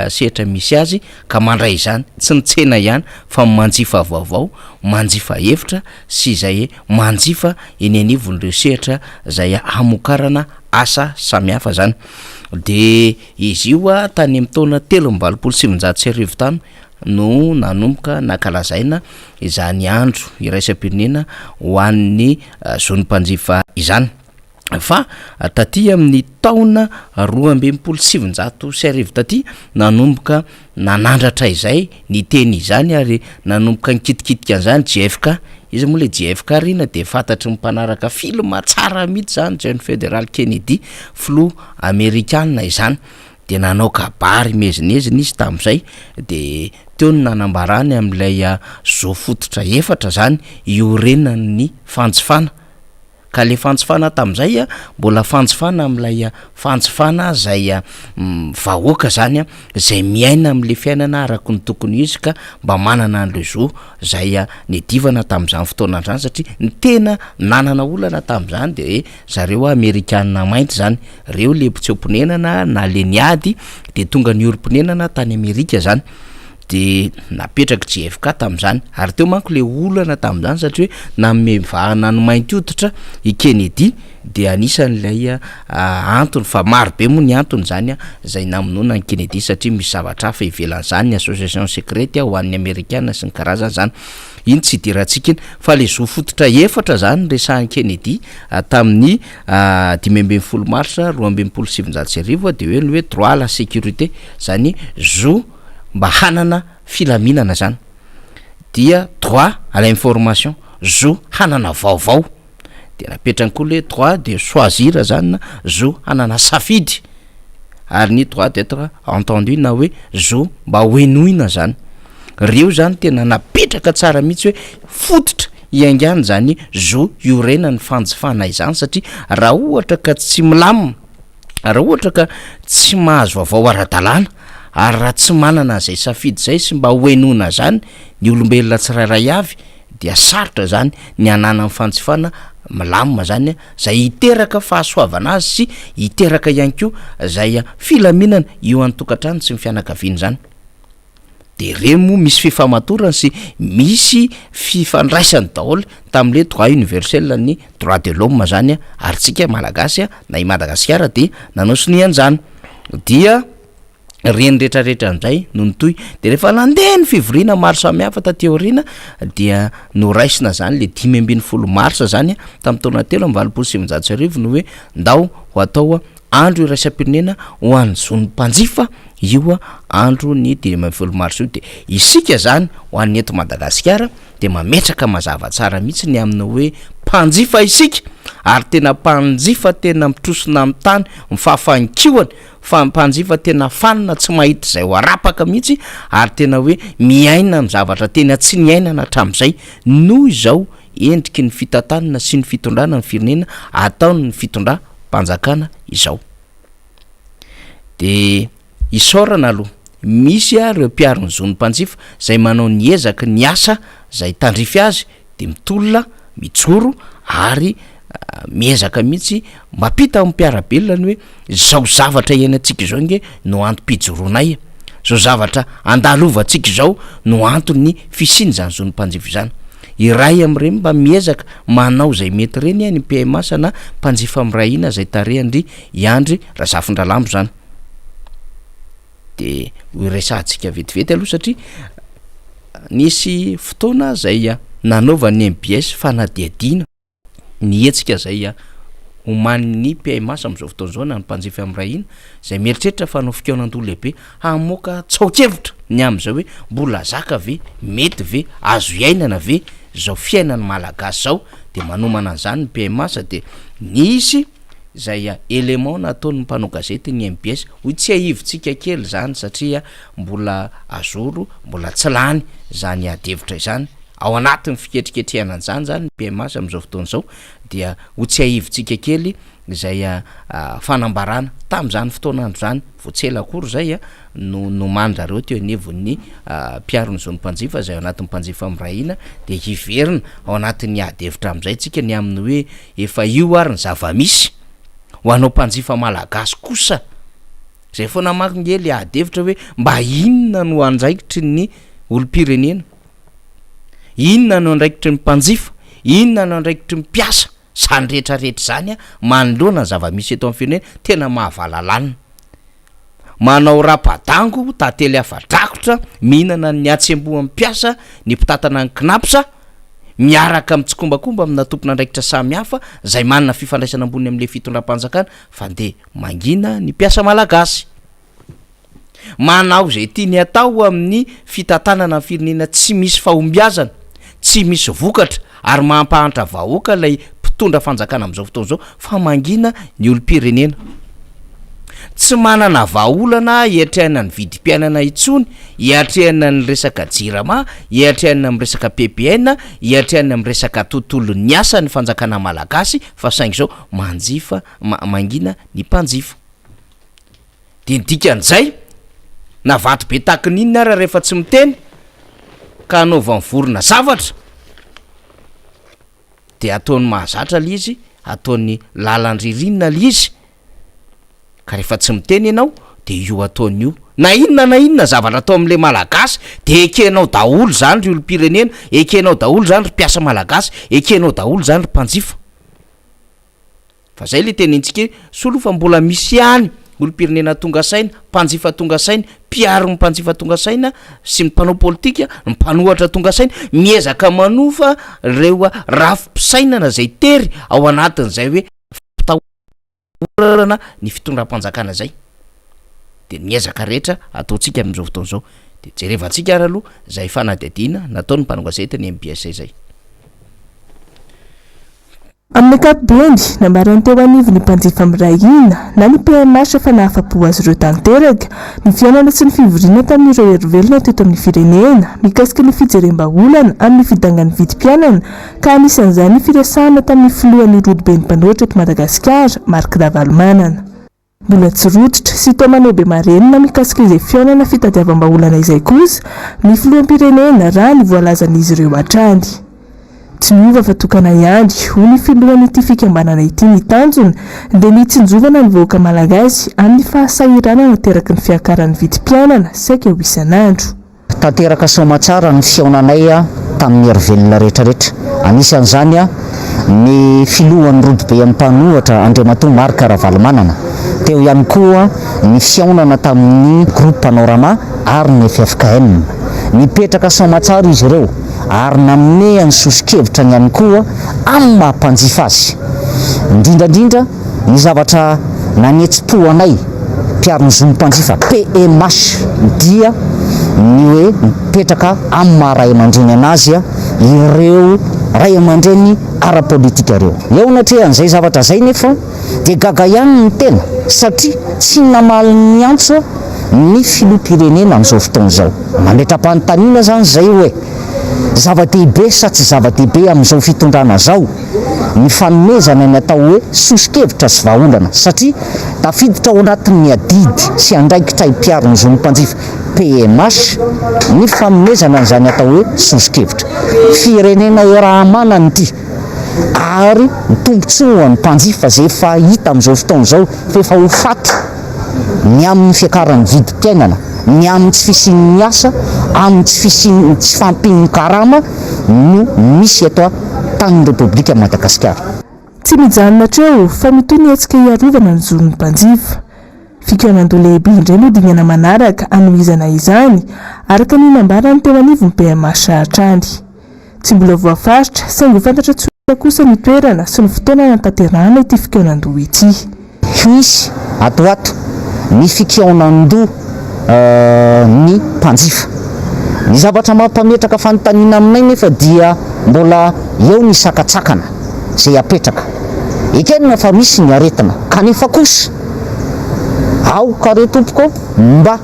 sehatra misy azy ka mandray izany tsy nitsena ihany fa manjifa avao manjifa hevitra sy izay manjifa eny anivon'ireo sehatra zay hamokarana asa samihafa zany de izy io tany amin'ny taona 3,7 tano no nanomboka nakalazaina izany andro iraisam-pirenena ho an'ny zonim-panjifa izany fa taty amin'ny taona 2,7 taty nanomboka nanandratra izay ny teny izany ary nanomboka nikitikitika an'izany JFK izy moa le JFK rina de fantatry ny mpanaraka film tsara mihitsy zany John Federal Kennedy flo amerikanina izany de nanao kabary mezinezina izy tam'izay de teo ny nanambarany am'ilay zo fototra efatra zany iorenany fanjifana ka le fanjifana tam'izay mbola fanjifana am'ilay fanjifana zay vahoaka zany zay miaina am'le fiainana araka ny tokony izy ka mba manana an'le zo zay nedivana tam'izany fotoana zany satria ny tena nanana olana tam'izany de zareo amerikanina mainty zany reo le mpitseomponenana na le niady de tonga ny oromponenana tany Amerika zany de napetraka JFK tam'izany ary teo manko le olana tam'izany satria hoe namevahana ny mainty hoditra i Kennedy de anisan'ilay antony fa marobe moa ny antony zany zay namonoana ny Kennedy satria misy zavatra hafa ivelan'izany ny association secrète ho an'ny Amerikana sy ny karazana zany iny tsy idirantsika iny fa le zo fototra efatra zany resahan'ny Kennedy tamin'ny 15 mars 2017 de hoe ny hoe droit à la sécurité zany zo mba hanana filaminana zany dia droit à l'information zo hanana vaovao de napetrany koa le droit de choisir zany zo hanana safidy ary ny droit d'être entendu na hoe zo mba hoenoina zany reo zany tena napetraka tsara mihitsy hoe fototra iaingany zany zo iorena ny fanjifana izany satria raha ohatra ka tsy milamina raha ohatra ka tsy mahazo vaovao ara-dalàna ary raha tsy manana zay safidy zay sy mba hoenona zany ny olombelona tsirairay avy dia sarotra zany ny anana amin'ny fanjifana milamina zany zay hiteraka fahasoavana azy sy hiteraka ihany koa zay filaminana eo an'ny tokantrano sy ny fianakaviany zany de reny moa misy fifamatorana sy misy fifandraisany daholo tam'le droit universel ny droit de l'homme zany ary tsika malagasy na i Madagasikara de nanao sinian'izany dia reny rehetrarehetra am'izay no nitoy de rehefa nandeha ny fivoriana maro samihafa taty aoriana dia noraisina zany le 15 mars zany tamin'ny taona 3 no hoe ndao ho atao andro iraisam-pirenena ho an'ny zon'ny mpanjifa io andro ny 15 mars io de isika zany ho an'ny eto Madagasikara de mametraka mazava tsara mihitsy ny amina hoe mpanjifa isika ary tena mpanjifa tena mitrosona amin'ny tany mifahafankihoany fa mpanjifa tena fanina tsy mahita zay ho arapaka mihitsy ary tena hoe miaina amin'ny zavatra tena tsy niainana hatramin'izay noho izao endriky ny fitantanana sy ny fitondrana ny firenena ataony ny fitondram-panjakana izao de isorana aloha misy reo mpiarony zon'ny mpanjifa zay manao ny ezaka ny asa zay tandrify azy de mitolona mijoro ary miezaka mihitsy mampita amin'ny mpiarabelona ny hoe zao zavatra iainantsika izao nge no antom-pijoroanay zao zavatra andalovantsika izao no antony fisiny zany zon'ny mpanjifa zany iray am'ireny mba miezaka manao zay mety reny ny PMS na mpanjifa am'rahina zay tarehandry Iandry Razafindralambo zany de horesantsika vetivety aloha satria nisy fotoana zay nanaovan'ny MBS fanadiadina ny etsika zay oman'ny PMS am'izao fotoana zao na ny mpanjifa am'rahina zay mieritreritra fa nofikaonandolo lehibe hamoaka tsaokevitra ny am'izao hoe mbola zaka ve mety ve azo iainana ve zao fiainany malagasy zao de manomana an'izany ny PMS de nisy zay élément nataony mpanao gazety ny MBS ho tsy ahivontsika kely zany satria mbola azoro mbola tsy lany zany adevitra izany ao anatin'ny fiketriketrehana an'izany zany ny PMS am'izao fotoana zao dia ho tsy ahivontsika kely zay fanambarana tam'izany fotoana andro zany voatsela akory zay no mandrareo teo anevon'ny mpiarony zon'ny mpanjifa zay ao anatin'ny mpanjifa am'rahina de hiverina ao anatin'ny adevitra am'izay tsika ny amin'ny hoe efa io ary ny zava-misy ho anao mpanjifa malagasy kosa zay foana makingely adevitra hoe mba inona no andraikitry ny olom-pirenena inona no andraikitry ny mpanjifa inona no andraikitry mpiasa zany rehetrarehetra zany manoloana ny zava-misy eto amin'ny firenena tena mahavalalana manao rapadango tantely hafadrakotra mihinana ny atsemboa mpiasa ny mpitatana ny knaposa miaraka mitsikombakomba amina tompona andraikitra samy hafa zay manana fifandraisana ambony am'le fitondram-panjakana fa de mangina ny mpiasa malagasy manao zay tiany atao amin'ny fitantanana ny firenena tsy misy fahombiazana tsy misy vokatra ary mampahantra vahoaka lay mpitondra fanjakana am'izao fotoana zao fa mangina ny olom-pirenena tsy manana vahaolana hiatrehana ny vidim-piainana itsony hiatrehana ny resaka jirama hiatrehana amin'ny resaka PPN hiatrehana amin'ny resaka tontolo ny asa ny fanjakana malagasy fa saingy zao manjifa mangina ny mpanjifa de ndikan'izay na vato be takininny ara rehefa tsy miteny ka anaova mivorona zavatra de ataony mahazatra le izy ataony lalandririnina le izy ka rehefa tsy miteny ianao de io ataon'io na inona zavatra atao am'le malagasy de ekenao daholo zany ry olo-pirenena, ekenao daholo zany ry mpiasa malagasy, ekenao daholo zany ry mpanjifa. Fa zay le tenentsika solofa mbola misy ihany olo-pirenena tonga saina, mpanjifa tonga saina, mpiaro ny mpanjifa tonga saina sy ny mpanao politika, ny mpanohatra tonga saina, miezaka manofa reo rafim-pisainana zay tery ao anatin'izay hoe fitaorana ny fitondram-panjakana zay. De miezaka rehetra ataontsika amin'izao fotoana zao. De jerevantsika ary aloha zay fanadihadiana nataony mpanongasetany MBS zay. Amin'ny ankapobeny nambarany teo anivy ny mpanjifa mirahina na ny PMH fa nahafapo azy ireo tanteraka ny fiainana sy ny fivoriana tamin'ireo herovelona teto amin'ny firenena mikasika ny fijerem-baolana amin'ny fidangan'ny vidim-pianana ka anisan'izany ny firesahana tamin'ny filohan'ny rodiben'ny mpanohitra eto Madagasikara Marc Ravalomanana. Mbola tsy rototra sy toa manao be marenina mikasika izay fiainana fitadiavam-baolana izay kosa ny filoham-pirenena raha ny voalazan'izy ireo hatrany. Tsy miova fa tokana ihany ho ny filohan'ity fikambanana ity ny tanjona dia nitsinjovana ny vahoaka malagasy amin'ny fahasahirana nateraky ny fiakaran'ny vidim-pianana saika ho isan'andro. Tanteraka soamatsara ny fiaonanay tamin'ny herovelona rehetrarehetra. Anisan'izany ny filohan'ny rodibe amin'ny mpanohatra Andriamatoa Marc Ravalomanana. Teo ihany koa ny fiaonana tamin'ny groupe Panorama ary ny FFKM. Nipetraka soamatsara izy ireo ary namne ny sosikevitra ny ihany koa amin'ny mahampanjifa azy. Indrindrandrindra ny zavatra nanetsi-po anay mpiaro-ny zomim-panjifa PMH dia ny hoe mipetraka amin'ny maharay aman-dreny anazy ireo ray aman-dreny ara-politika ireo. Eo natrehan'izay zavatra zay nefa dia gaga ihany ny tena satria tsy namaly ny antso ny filoham-pirenena amin'izao fotoana izao. Mandretra-panontaniana zany zay hoe zava-dehibe sa tsy zava-dehibe amin'izao fitondrana zao ny fanomezana ny atao hoe sosikevitra sy vahaolana satria tafiditra ao anatin'ny adidy sy andraikitra mpiaro ny zomim-panjifa PMH ny fanomezana n'izany atao hoe sosikevitra. Firenena raha manana ity ary ny tombontsoa ny mpanjifa zay efa hita amin'izao fotoana izao fa efa ho faty ny amin'ny fiakaran'ny vidim-piainana, ny amin'ny tsy fisian'ny asa, amin'ny tsy fisian'ny tsy fampin'ny karama no misy eto tamin'ny Repoblika Madagasikara. Tsy mijanona treo fa mitoy ny hetsika iarovana ny zon'ny mpanjifa. Fikianan-doha lehibe indray no dingana manaraka anohizana izany araka ny nambarany teo anivon'ny PMH hatrany. Tsy mbola voafaritra saingy fantatra tsara kosa ny toerana sy ny fotoana natanterahana ity fikianan-doha ity. Misy atoato ny fikianan-doha ny mpanjifa. Ny zavatra mampametraka fanontaniana aminay nefa dia mbola eo ny sakatsakana zay apetraka. Ekenina fa misy ny aretina kanefa kosa ao kare tompoko mba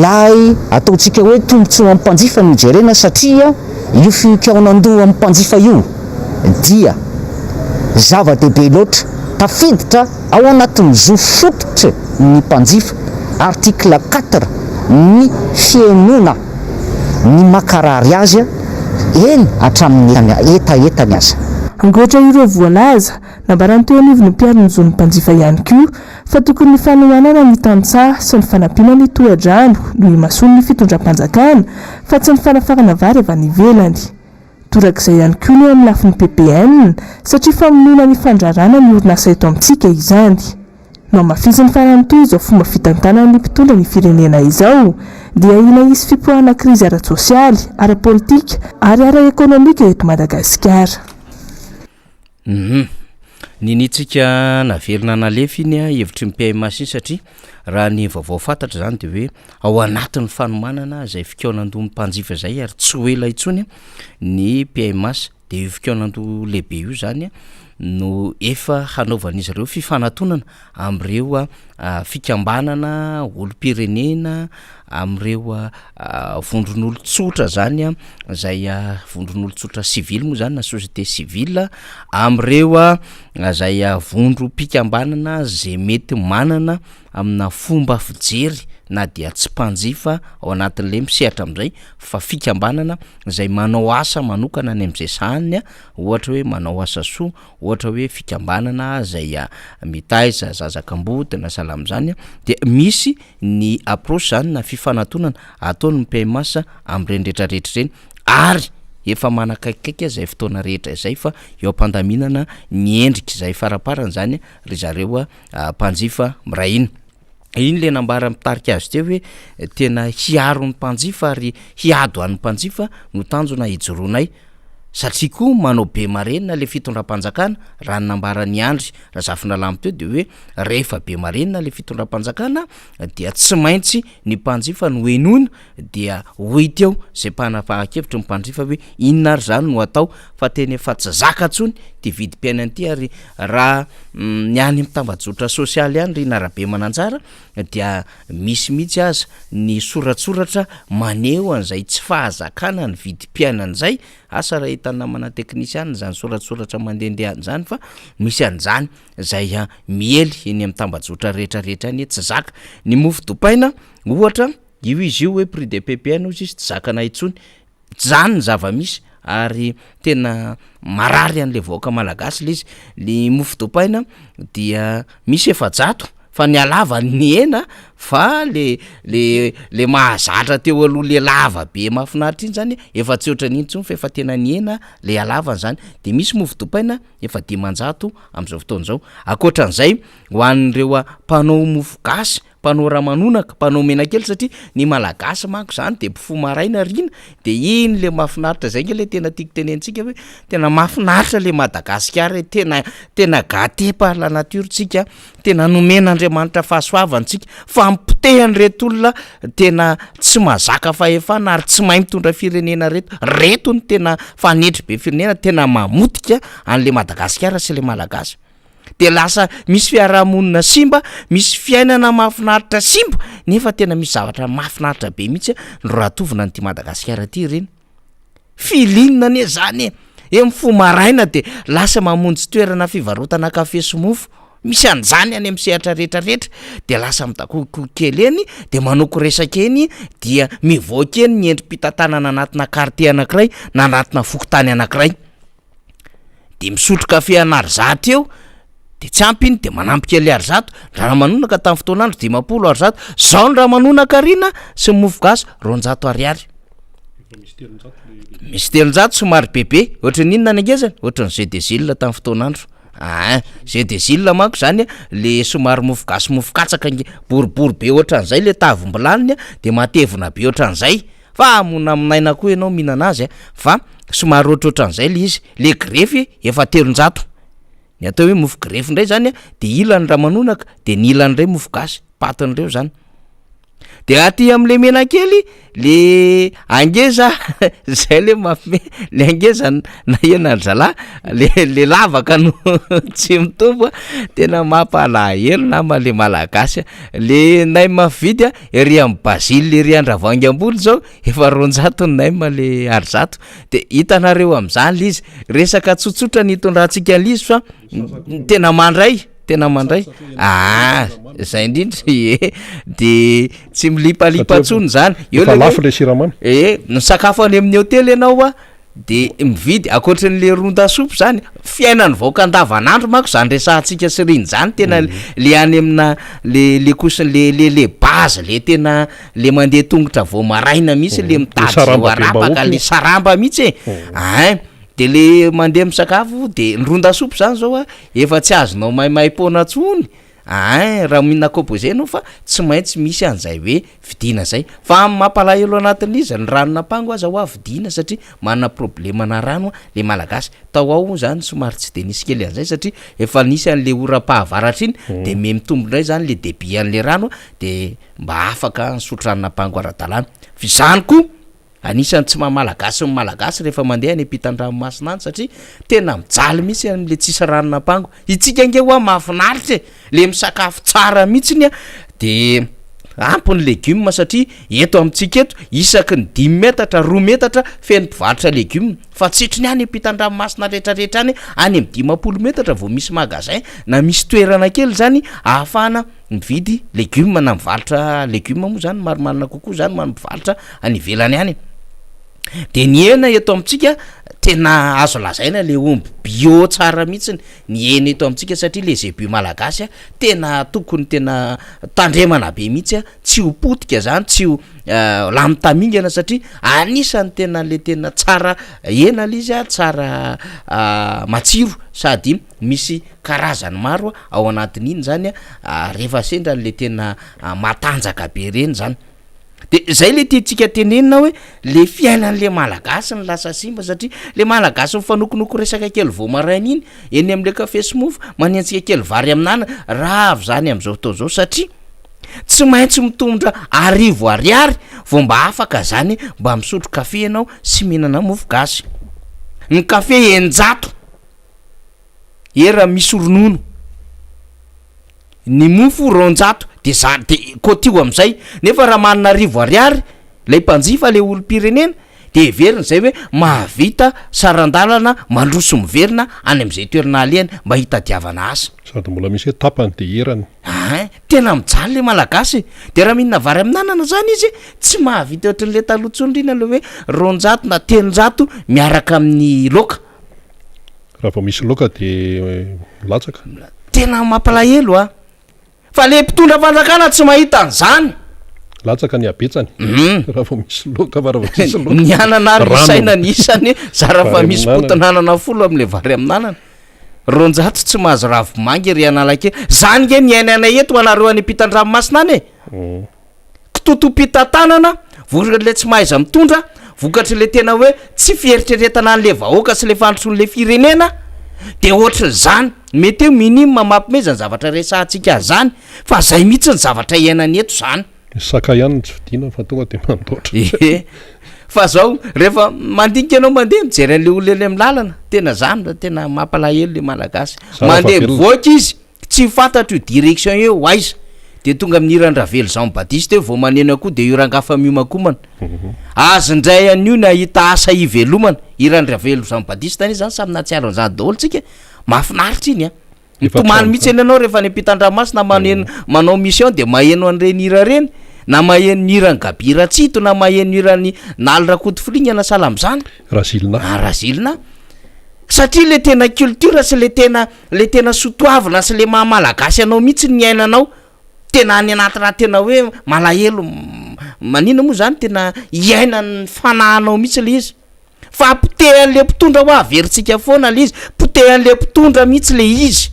lay ataontsika hoe tombontsoa amin'ny mpanjifa no jerena satria io fikianan-doha amin'ny mpanjifa io dia zava-dehibe loatra tafiditra ao anatin'ny zo fototra ny mpanjifa artikla 4 ny fiainoana ny makarary azy eny hatramin'ny etaetany aza. Angoatra ireo voalaza nambarany teo anivon'ny mpiaro-ny zon'ny mpanjifa ihany koa fa tokony ny fanohanana ny tantsaha sy ny fanampiana ny tohadrano no himasony ny fitondram-panjakana fa tsy ny fanafarana vary avy any ivelany. Torak'izay ihany koa ny amin'ny lafin'ny PPN satria famonoana ny fandrarana ny orinasa eto amintsika izany. No mafiziny farany toy izao fomba fitantanan'ny mpitondra ny firenena izao dia ina isy fipoahana krizy ara-tsosialy, ara-politika ary ara-ekonomika eto Madagasikara. Ninitsika naverina nalefa iny hevitry ny PMH iny satria raha ny vaovao fantatra zany de hoe ao anatin'ny fanomanana zay fikianan-doha mpanjifa zay ary tsy ho ela intsony ny PMH de io fikianan-doha lehibe io zany no efa hanaovan'izy ireo fifanantonana am'ireo fikambanana olo-pirenena am'ireo vondron'olon-tsotra zany zay vondron'olon-tsotra civile moa zany na société civile am'ireo zay vondrom-pikambanana zay mety manana amina fomba fijery na dia tsy mpanjifa ao anatin'le misehatra am'izay fa fikambanana zay manao asa manokana ny am'izay sahaniny ohatra hoe manao asa soa ohatra hoe fikambanana zay mitaiza zazakambody na salam'zany de misy ny approche zany na fifanantonana ataony PMS am'ireny rehetrarehetra reny ary efa manakaikaiky zay fotoana rehetra izay fa eo am-pandaminana ny endriky zay faraparany zany ry zareo mpanjifa mirahina. Iny le nambara mitarika azy teo hoe tena hiaro ny mpanjifa ary hiado an'ny mpanjifa no tanjona hijoroanay satria koa manao be marenina le fitondram-panjakana raha ny nambarany Andry Razafina Lamy teo de hoe rehefa be marenina le fitondram-panjakana dia tsy maintsy ny mpanjifa no henona dia hoy teo zay mpanapahan-kevitra ny mpanjifa hoe inona ary zany no atao fa teny efa tsy zaka ntsony de vidim-piainany ty ary raha ny any mitambajotra sosialy ihany ry narabe mananjara dia misy mihitsy aza ny soratsoratra maneho an'izay tsy fahazakana ny vidim-piainany zay asa raha hitana mana teknisiana zany soratsoratra mandehandeha zany fa misy an'zany zay miely eny amin'ny tambajotra rehetrarehetra any tsy zaka ny mofo dopaina ohatra io izy io hoe prix de PPN izy tsy zakana itsony zany ny zava-misy ary tena marary an'le vahoaka malagasy le izy ny mofo dopaina dia misy efajato fa ny alava ny hena fa le mahazatra teo aloha le lava be mahafinaritra iny zany efa tsy ohatran'iny ntsony fa efa tena ny hena le alavany zany de misy mofo dopaina efa 500 am'izao fotoana zao akoatran'izay ho an'ireo mpanao mofo gasy mpanao ramanonaka mpanao menakely satria ny malagasy manko zany de mpifoha maraina rina de iny le mahafinaritra zay nge le tena tiako tenentsika hoe tena mahafinaritra le Madagasikara tena gâté par la nature tsika tena nomena Andriamanitra fahasoavantsika fa ampitehany reto olona tena tsy mazaka fahefana ary tsy mahay mitondra firenena reto ny tena fanetry be firenena tena mamotika an'le Madagasikara sy le malagasy de lasa misy fiarahamonina simba misy fiainana mahafinaritra simba nefa tena misy zavatra mahafinaritra be mihitsy no ratovina nyty Madagasikara ty reny filinina ne zany mifoha maraina de lasa mamonjy toerana fivarotana kafe sy mofo misy an'zany any am'sehatra rehetrarehetra de lasa mitakoko kely eny de manoko resaka eny dia mivoaka eny ny endrim-pitantanana anatina quartier anankiray na anatina fokotany anankiray de misotro kafe anarizatra eo de tsy ampy iny de manampy kely arizato raha manonaka tamin'ny fotoanandro 500 arizato zao ny raha manonaka rina sy mofo gasy 200 ariary misy 300 somary bebe ohatran'inona ny angezany ohatran'ny GDZIL tamin'ny fotoanandro GDZIL manko zany le somary mofo gasy mofo katsaka boribory be ohatran'izay le tavombolaniny de matevina be ohatran'izay fa mona aminaina koa ianao mihinana azy fa somary ohatran'izay le izy le grefy efa 300 ny atao hoe mofo grefy ndray zany de ilany raha manonaka de ny ilany ray mofo gasy patin'ireo zany de aty am'le menakely le angeza zay le le angeza na iana zala le lavaka no tsy mitombo tena mampalahelo nama le malagasy le nay mafidy ery am Bazily ery Andravoahangy ambony zao efa 200 nay ma le arizato de hitanareo am'zany le izy resaka tsotsotra ny itondrantsika lizy fa tena mandray zay indrindra de tsy milipalipa tsony zany eo le siramamy ny sakafo any amin'ny hôtely ianao de mividy akoatran'le ron-dasopy zany fiainany vaoka andavanandro manko zany resahantsika sy riny zany tena le any amina le kosiny le base le tena le mandeha tongotra vao maraina mihitsy le mitady zao arapaka le saramba mihitsy de le mandeha misakafo de ny ron-dasopy zany zao efa tsy azonao maimai-pona tsony raha mihina composé anao fa tsy maintsy misy an'izay hoe vidina zay fa mampalahelo anatin'izy ny ranonampango aza ho avidina satria manana problema na rano le malagasy tao ao zany somary tsy de nisy kely an'izay satria efa nisy an'le ora-pahavaratra iny de me mitombo indray zany le débit an'le rano de mba afaka nisotro ranonampango ara-dalàna fi zany koa anisan'ny tsy mamalagasy ny malagasy rehefa mandeha any ampitan-dranomasina any satria tena mijaly mihitsy am'le tsisy ranonampango itsika nge hoa mahafinaritra le misakafo tsara mihitsiny de ampy ny legioma satria eto amintsika eto isaky ny 5 metatra 2 metatra feno mpivarotra legioma fa tsitry ny any ampitan-dranomasina rehetrarehetra any amin'ny 500 metatra vao misy magasin na misy toerana kely zany ahafahana mividy legioma na mivarotra legioma moa zany marimarina kokoa zany mivarotra any ivelany any. De ny hena eto amintsika tena azo lazaina le omby bio tsara mihitsiny ny hena eto amintsika satria le zebu malagasy tena tokony tena tandremana be mihitsy tsy ho potika zany tsy ho lamitamingana satria anisany tena le tena tsara hena le izy tsara matsiro sady misy karazany maro ao anatin'iny zany rehefa sendra le tena matanjaka be reny zany. De zay le tiatsika tenenina hoe le fiainan'le malagasy ny lasa simba satria le malagasy mifanokonoko resaka kely vomaraina iny eny am'le kafe smooth manentsika kely vary aminana ravo zany am'izao fotoana zao satria tsy maintsy mitondra 10 ariary vao mba afaka zany mba misotro kafe ianao sy mihinana mofo gasy. Ny kafe 100 era misy ronono, ny mofo 200 de zany de kotio am'izay nefa raha manana 10 ariary lay mpanjifa le olom-pirenena de everina zay hoe mahavita sarandalana mandroso miverina any am'izay toerana alehany mba hitadiavana azy sady mbola misy hoe tapany de erany. Tena mijaly le malagasy de raha mihinana vary amin'anana zany izy tsy mahavita ohatran'le talotsondrina le hoe 200 na 300 miaraka amin'ny loka. Raha vao misy loka de latsaka. Tena mampalahelo fa le mpitondra fanjakana tsy mahita an'izany. Latsaka ny abetsany. Raha vao misy loka fa raha vao misy loka. Ny anana ary saina ny isany zara fa misy potinanana folo am'le vary amin'anana. 200 tsy mahazo ravomangy ry analake. Zany nge ny ainanay eto anareo any ampitan-dranomasina any kitotom-pitantanana vokatra le tsy mahaiza mitondra vokatra le tena hoe tsy fieritreretana an'le vahoaka sy le fandrotson'le firenena de ohatra zany mety eo minimum mampimezany zavatra resantsika zany fa zay mihitsy ny zavatra iainany eto zany. Saka ihany tsy vidina fa tonga de mandoatra. Fa zao rehefa mandinika anao mandeha mijery an'le olona eny amin'ny lalana tena zany tena mampalahelo le malagasy mandeha mivoaka izy tsy fantatro direction eo aiza de tonga amin'ny Irandravelo Jean Baptiste eo vao maneno koa de Irangafa miomakomana azondray an'io nahita asa ivelomana Irandravelo Jean Baptiste any zany samy natsiaro an'izany daholo tsika mahafinaritra iny mitomany mihitsy eny anao rehefa any ampitan-dranomasina manao mission de maheno an'ireny hira reny na maheno ny hirany Gabiratsito na maheno hirany Nalirakotofilinga na salam'izany Razilina satria le tena culture sy le tena sotoavina sy le mahamalagasy anao mihitsy ny ainanao tena any anaty raha tena hoe malahelo manina moa zany tena iainany fanahanao mihitsy le izy fa potehan'le mpitondra ho averintsika foana le izy potehan'le mpitondra mihitsy le izy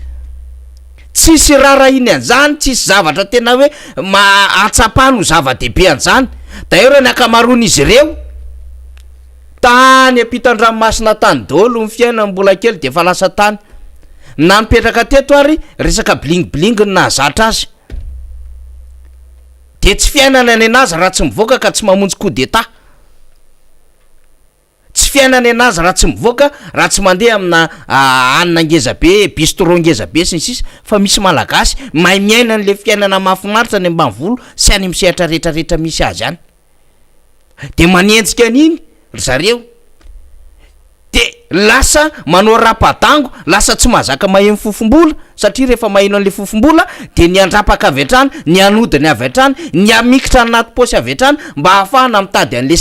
tsisy rara iny an'izany tsisy zavatra tena hoe atsapany ho zava-dehibe an'izany d'ailleurs ny akamaroan'izy ireo tany ampitan-dranomasina tany daholo ny fiainany mbola kely de fa lasa tany na mipetraka teto ary resaka bling ny nahazatra azy de tsy fiainana any anazy raha tsy mivoaka ka tsy mamonjy coup d'état tsy fiainana anazy raha tsy mivoaka raha tsy mandeha amina anina ngezabe bistro ngezabe sy ny sisa fa misy malagasy mahay miaina an'le fiainana mahafinaritra any ambanivolo sy any misehatra rehetrarehetra misy azy any de manenjika an'iny zareo de lasa manao rapa-dango lasa tsy mahazaka maheno fofombola satria rehefa maheno an'le fofombola de ny andrapaka avy hatrany ny anodiny avy hatrany ny amikitra anaty posy avy hatrany mba ahafahana mitady an'le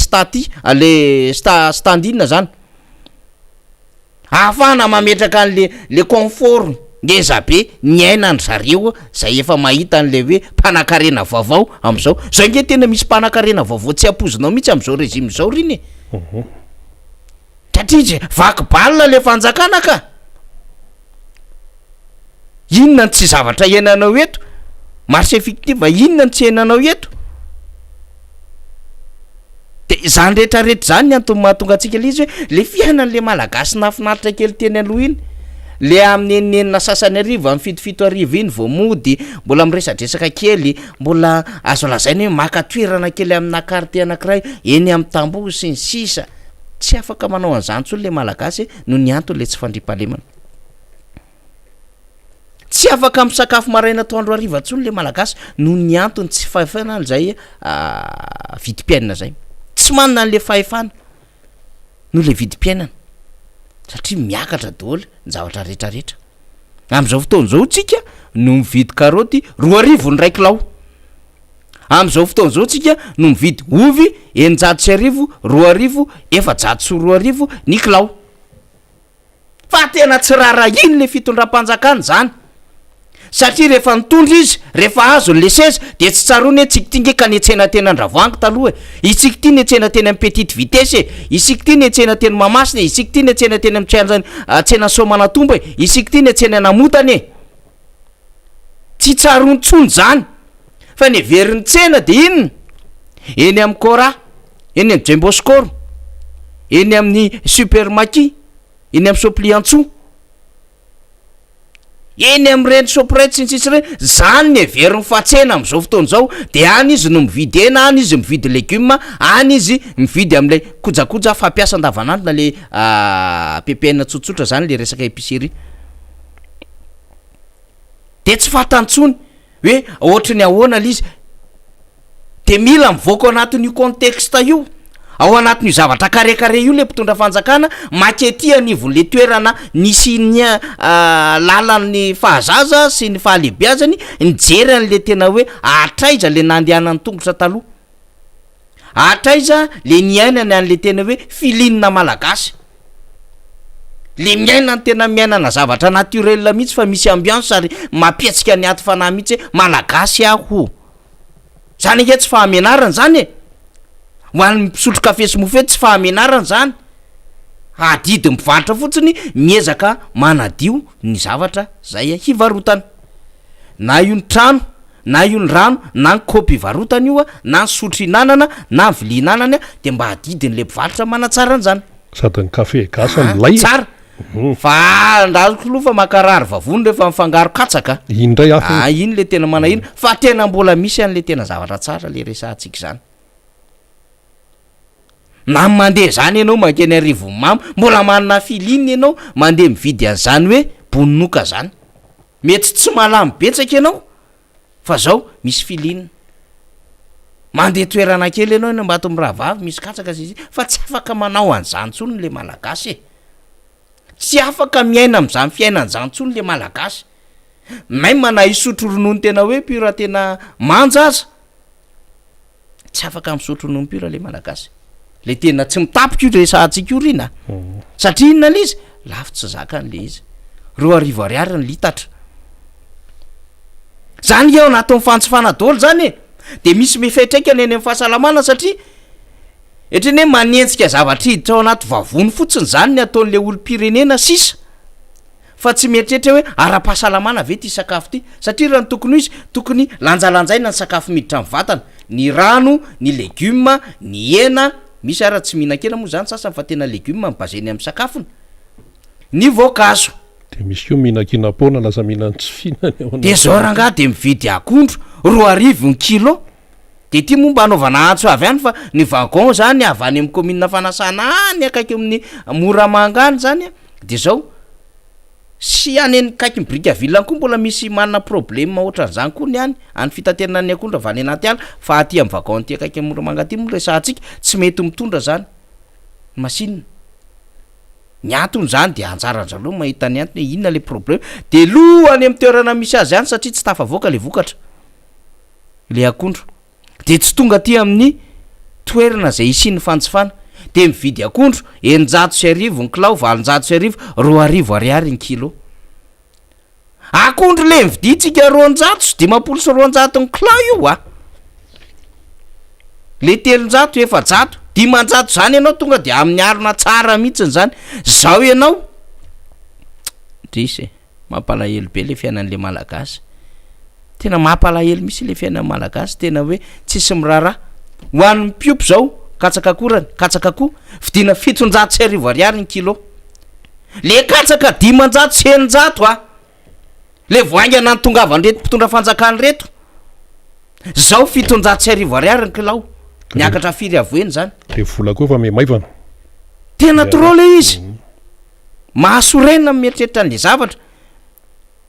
le standina zany ahafahana mametraka an'le confort ngezabe ny ainany zareo zay efa mahita an'le hoe mpanakarena vaovao am'izao zao nge tena misy mpanakarena vaovao tsy ampozinao mihitsy am'izao régime zao riny satria vaky balina le fanjakana ka inona ny tsy zavatra iainanao eto marché fictif inona ny tsy iainanao eto de zany rehetrarehetra zany ny antony mahatonga atsika le izy hoe le fiainan'le malagasy nafinaritra kely teny aloha iny le amin'ny enina sasany arivo amin'ny fitofito arivo iny vao mody mbola miresadresaka kely mbola azo lazainy hoe maka toerana kely amina quartier anankiray eny amin'ny tamboho sy ny sisa tsy afaka manao an'izany tsony le malagasy no ny antony le tsy fandripahalemana tsy afaka misakafo maraina toandro ariva tsony le malagasy no ny antony tsy fahefana an'izay vidim-piainana zay tsy manana an'le fahefana no le vidim-piainana satria miakatra daholo ny zavatra rehetrarehetra am'izao fotoan'izao tsika no mividy karoty 2 ny ray kilao, am'izao fotoan'izao tsika no mividy ovy 900 2 ny kilao. Fa tena tsy rara iny le fitondram-panjakana zany, satria rehefa nitondra izy rehefa azo le seza de tsy tsarony hoe tsika ty nge ka niantsena teny Andravoahangy taloha isika ty niantsena teny amin'ny petite vitesse isika ty niantsena teny Mahamasina isika ty niantsena teny amin'ny tsena Soamanatomba isika ty niantsena Namotany tsy tsarony tsony zany, fa ny veriny tsena de inona eny amin'ny Cora, eny amin'ny Jemboscor, eny amin'ny Supermaki, eny amin'ny Sopliantso, eny am'ireny Shoprite sy ny sisa reny, zany ny everiny fatsena am'izao fotoan'izao, de any izy no mividy hena, any izy mividy legioma, any izy mividy am'le kojakoja fampiasa andavanandro na le PPN tsotsotra zany le resaka épicerie. De tsy fatantsony hoe ohatrany ahoana l'izy, de mila mivoaka ao anatin'io contexte io, ao anatin'io zavatra karekare io le mpitondra fanjakana makety anivon'le toerana nisy ny lalan'ny fahazaza sy ny fahalebiazany nijery an'le tena hoe atraiza le nandehanany tongotra taloha, atraiza le niainany an'le tena hoe filinina malagasy, le miainany tena miainana zavatra naturel mihitsy fa misy ambiance ary mapiatsika ny aty fanahy mihitsy hoe malagasy aho, zany ake tsy fahamenarana zany ho an'ny mpisotro kafe sy mofety tsy fahamenarana zany, adidy mivarotra fotsiny miezaka manadio ny zavatra zay hivarotana, na io ny trano na io ny rano na ny kaopy varotany io na ny sotro hinanana na ny vilia hinanana de mba adidin'le mpivarotra manatsara an'izany sady ny kafe gasy lay tsara. Fa ndazoko aloha fa makarary vavony rehefa mifangaro katsaka indray hafa iny le tena manahina, fa tena mbola misy an'le tena zavatra tsara le resantsika zany. Na mandeha zany ianao mankeny Arivomamo mbola manana filinina ianao mandeha mividy an'izany hoe boninoka zany, mety tsy malamy betsaka ianao fa zao misy filinina, mandeha toerana kely ianao eny Ambato Miravavy misy katsaka izy fa tsy afaka manao an'izany tsony le malagasy tsy afaka miaina am'izany fiainan'izany tsony le malagasy, même na isotro ronono tena hoe pura tena manja aza tsy afaka misotro ronono pura le malagasy, le tena tsy mitapika io resantsika io rina satria inona le izy lavitsy zakany le izy 2 ariary ny litatra zany eo anatin'ny fantsifana daholo zany de misy mifetraikany eny amin'ny fahasalamana satria etrany hoe manentsika zavatra hiditra ao anaty vavony fotsiny zany ny ataon'le olom-pirenena sisa, fa tsy mieritreritra hoe ara-pahasalamana ve ty sakafo ty, satria raha ny tokony izy tokony lanjalanjaina ny sakafo miditra amin'ny vatana, ny rano, ny legioma, ny hena, misy ara tsy mihinan-kena moa zany sasany fa tena legioma mibazeny amin'ny sakafony, ny voankazo de misy ko mihinan-kinapona lasa mihinany tsy fihinany de zao rangaha de mividy akondro 2 ny kilo, de ty momba anaovana antso avy any fa ny wagon zany avy any amin'ny commune fanasana any akaiky amin'ny Moramanga any zany de zao sy any any kaiky Brickaville koa mbola misy manana problème ohatran'izany koa ny any fitaterana ny akondro avy any anaty ala, fa aty amin'ny wagon ty akaiky amin'ny Moramanga ty moa resantsika tsy mety mitondra zany machine, ny antony zany de anjaranjalo mahita ny antony hoe inona le problème de lohany amin'ny toerana misy azy any satria tsy tafavoaka le vokatra le akondro, de tsy tonga ty amin'ny toerana zay isiany fantsifana de mividy akondro 900 ny kilao, 700 2 ariary ny kilo, akondro le mividitsika 200 dimapolo sy 200 ny kilao io le 300 400 500 zany ianao tonga de amin'ny arona tsara mihitsiny zany, zao ianao trisy mampalahelo be le fiainan'le malagasy, tena mampalahelo misy le fiainan'ny malagasy, tena hoe tsisy mirara ho an'ny piopy zao katsaka akorany katsaka koa vidina 700 ariary ny kilo, le katsaka 500 sy 600 le voaingana ny tongavany reto mpitondra fanjakany reto zao 700 ariary ny kilao niakatra firy avoeny zany de vola koa fa memaivana tena trop le izy mahasorena mieritreritra an'le zavatra,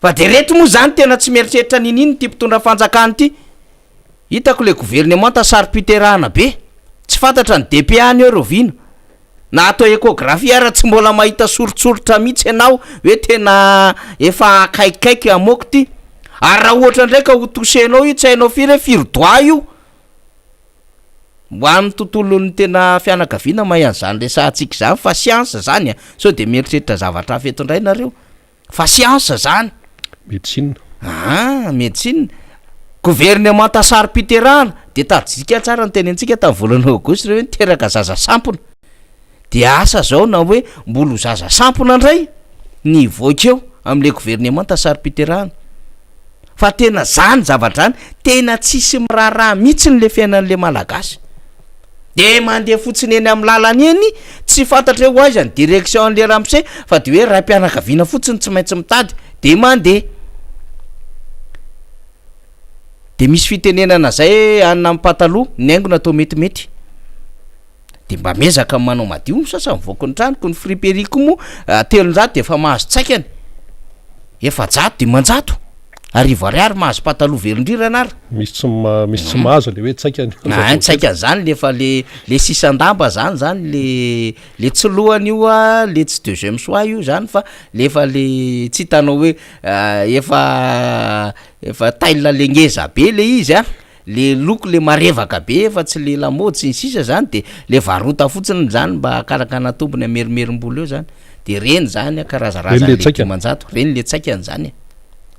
fa de reto moa zany tena tsy mieritreritra nininy ty mpitondra fanjakany ty, hitako le gouvernement tasary-piterahana be tsy fantatra ny DPA ny Eurovino na atao ekografia raha tsy mbola mahita sorotsorotra mihitsy ianao hoe tena efa akaikikaiky amoko ty ary raha ohatra ndraika ho tosenao io tsy hainao firy hoe firodoa io hoan'ny tontolon'ny tena fianakaviana mahay an'izany resantsika zany fa siansa zany a sao de mieritreritra zavatra feto indray nareo fa siansa zany médecine médecine gouvernement tasary-piterahana de tadika tsara ny tenentsika tamin'ny volana aogositra hoe niteraka zaza sampona de asa zao na hoe mbolo zaza sampona indray ny voakeo am'le gouvernement tasary-piterahana fa tena zany zavatra any tena tsisy miraharaha mihitsy n'le fiainan'le malagasy de mandeha fotsiny eny amin'ny lalany eny tsy fantatra hoe hoaiza ny direction an'le ramose fa de hoe raim-pianakaviana fotsiny tsy maintsy mitady de mandeha de misy fitenenana zay anina mipataloha ny aingona atao metimety de mba mezaka manao madio misasa mivoaka ny tranoko ny friperiko moa telonjato de efa mahazo tsaikany efa-jato de manjato arivo ariary mahazo pataloha velondrirana ary misy tsy mahazo le hoe tsaikany tsaikany zany lefa le sisandamba zany le tsy lohany io a le tsy deuxième soir io zany fa lefa le tsy hitanao hoe efa taille le ngeza be le izy a le loko le marevaka be efa tsy le lamody sy ny sisa zany de le varota fotsiny zany mba karakana tombony amerimerim-bolo eo zany de reny zany a karazarazany le manjato reny le tsaikany zany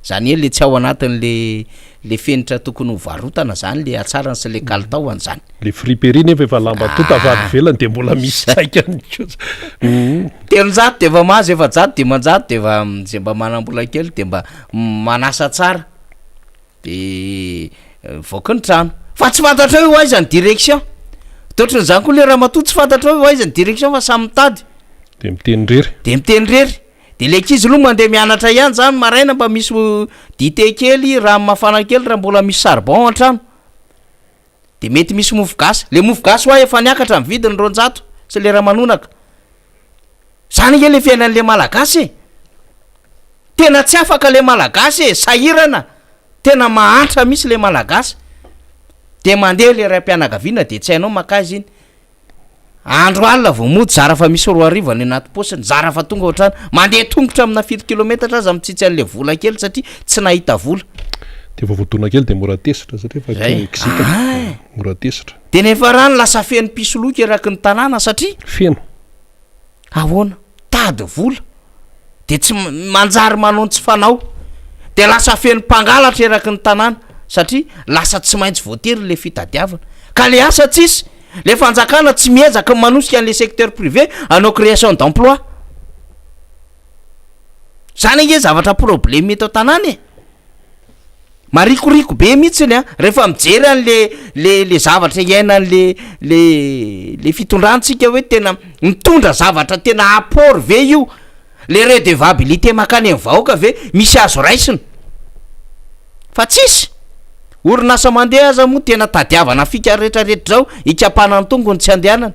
zany e le tsy ao anatin'le fenitra tokony ho varotana zany le atsarany sy le kalitaoany zany le friperie nefa efa lamba tota avady velany de mbola misy tsaikany telonjato de efa mahazo efa-jato de manjato de efa zay mba manam-bola kely de mba manasa tsara de voaka ny trano fa tsy fantatra hoe hoaiza ny direction toatran'izany koa le raha matoa tsy fantatra hoe hoaiza ny direction fa samy mitady de miteny rery de le kizy loha mandeha mianatra ihany zany maraina mba misy dite kely raha mafana kely raha mbola misy charbon an-trano de mety misy mofogasy le mofogasy hoa efa niakatra ny vidiny ronjato sy le raha manonaka zany nge le fiainan'le malagasy tena tsy afaka le malagasy sahirana tena mahantra misy le malagasy de mandeha le raim-pianakaviana de tsy hainao makazy iny andro alina vao mody zara fa misy roa arivo any anaty posiny zara fa tonga ohatrany mandeha tongotra amina 7 kilometatra aza mitsitsy an'le vola kely satria tsy nahita vola de vavotona kely de mora tesitra satria fa mora tesitra de nefa rano lasa feno pisoloky eraky ny tanàna satria feno ahoana tady vola de tsy manjary manao tsy fanao de lasa feno mpangalatra eraky ny tanàna satria lasa tsy maintsy voatery le fitadiavana ka le asa tsisy le fanjakana tsy miezaka manosika an'le secteur privé anao création d'emploi zany nge zavatra problème eto tanàna e marikoriko be mihitsiny a rehefa mijery an'le le zavatra iainan'le le fitondrantsika hoe tena mitondra zavatra tena apport ve io le redevabilité makany amin'ny vahoaka ve misy azo raisiny fa tsisy orinasa mandeha aza moa tena tadiavana fika rehetrarehetra zao ikapana ny tongony tsy andehanana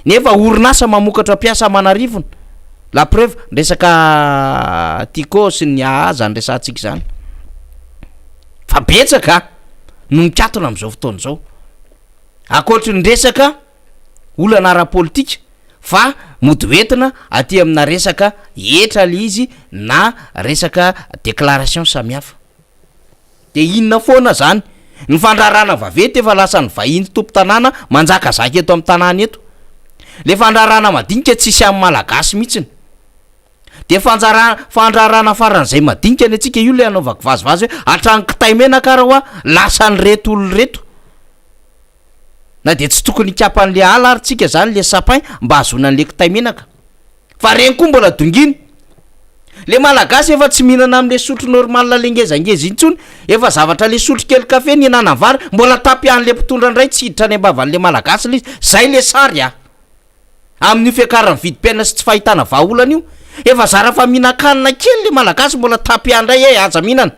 nefa orinasa mamokatra piasa manarivona la preuve resaka tiko sy ny ahaza ny resantsika zany fa betsaka no mikatona am'izao fotoana zao akoatry ny resaka olana ara-politika fa mody hoentina aty amina resaka etra le izy na resaka déclaration samihafa de inona foana zany ny fandrarana vavety efa lasa ny vahiny tompo tanàna manjaka zaka eto amin'ny tanàna eto le fandrarana madinika tsisy amin'ny malagasy mihitsiny de fandrarana faran'izay madinika ny atsika io le anaovako vazivazy hoe atrano kitay menaka raha hoa lasa ny reto olo reto na de tsy tokony ikapan'le ala ary tsika zany le sapin mba hazona an'le kitay menaka fa reny koa mbola donginy le malagasy efa tsy mihinana am'le sotro normal le ngezangeza intsony efa zavatra le sotro kely kafe ny enana vary mbola tapy an'le mpitondra ndray tsy hiditra any ambavan'le malagasy le izy zay le sary a amin'ny fiakarany vidim-piaina sy tsy fahitana vahaolana io efa zara fa mihinan-kanina kely le malagasy mbola tapy andray aza mihinana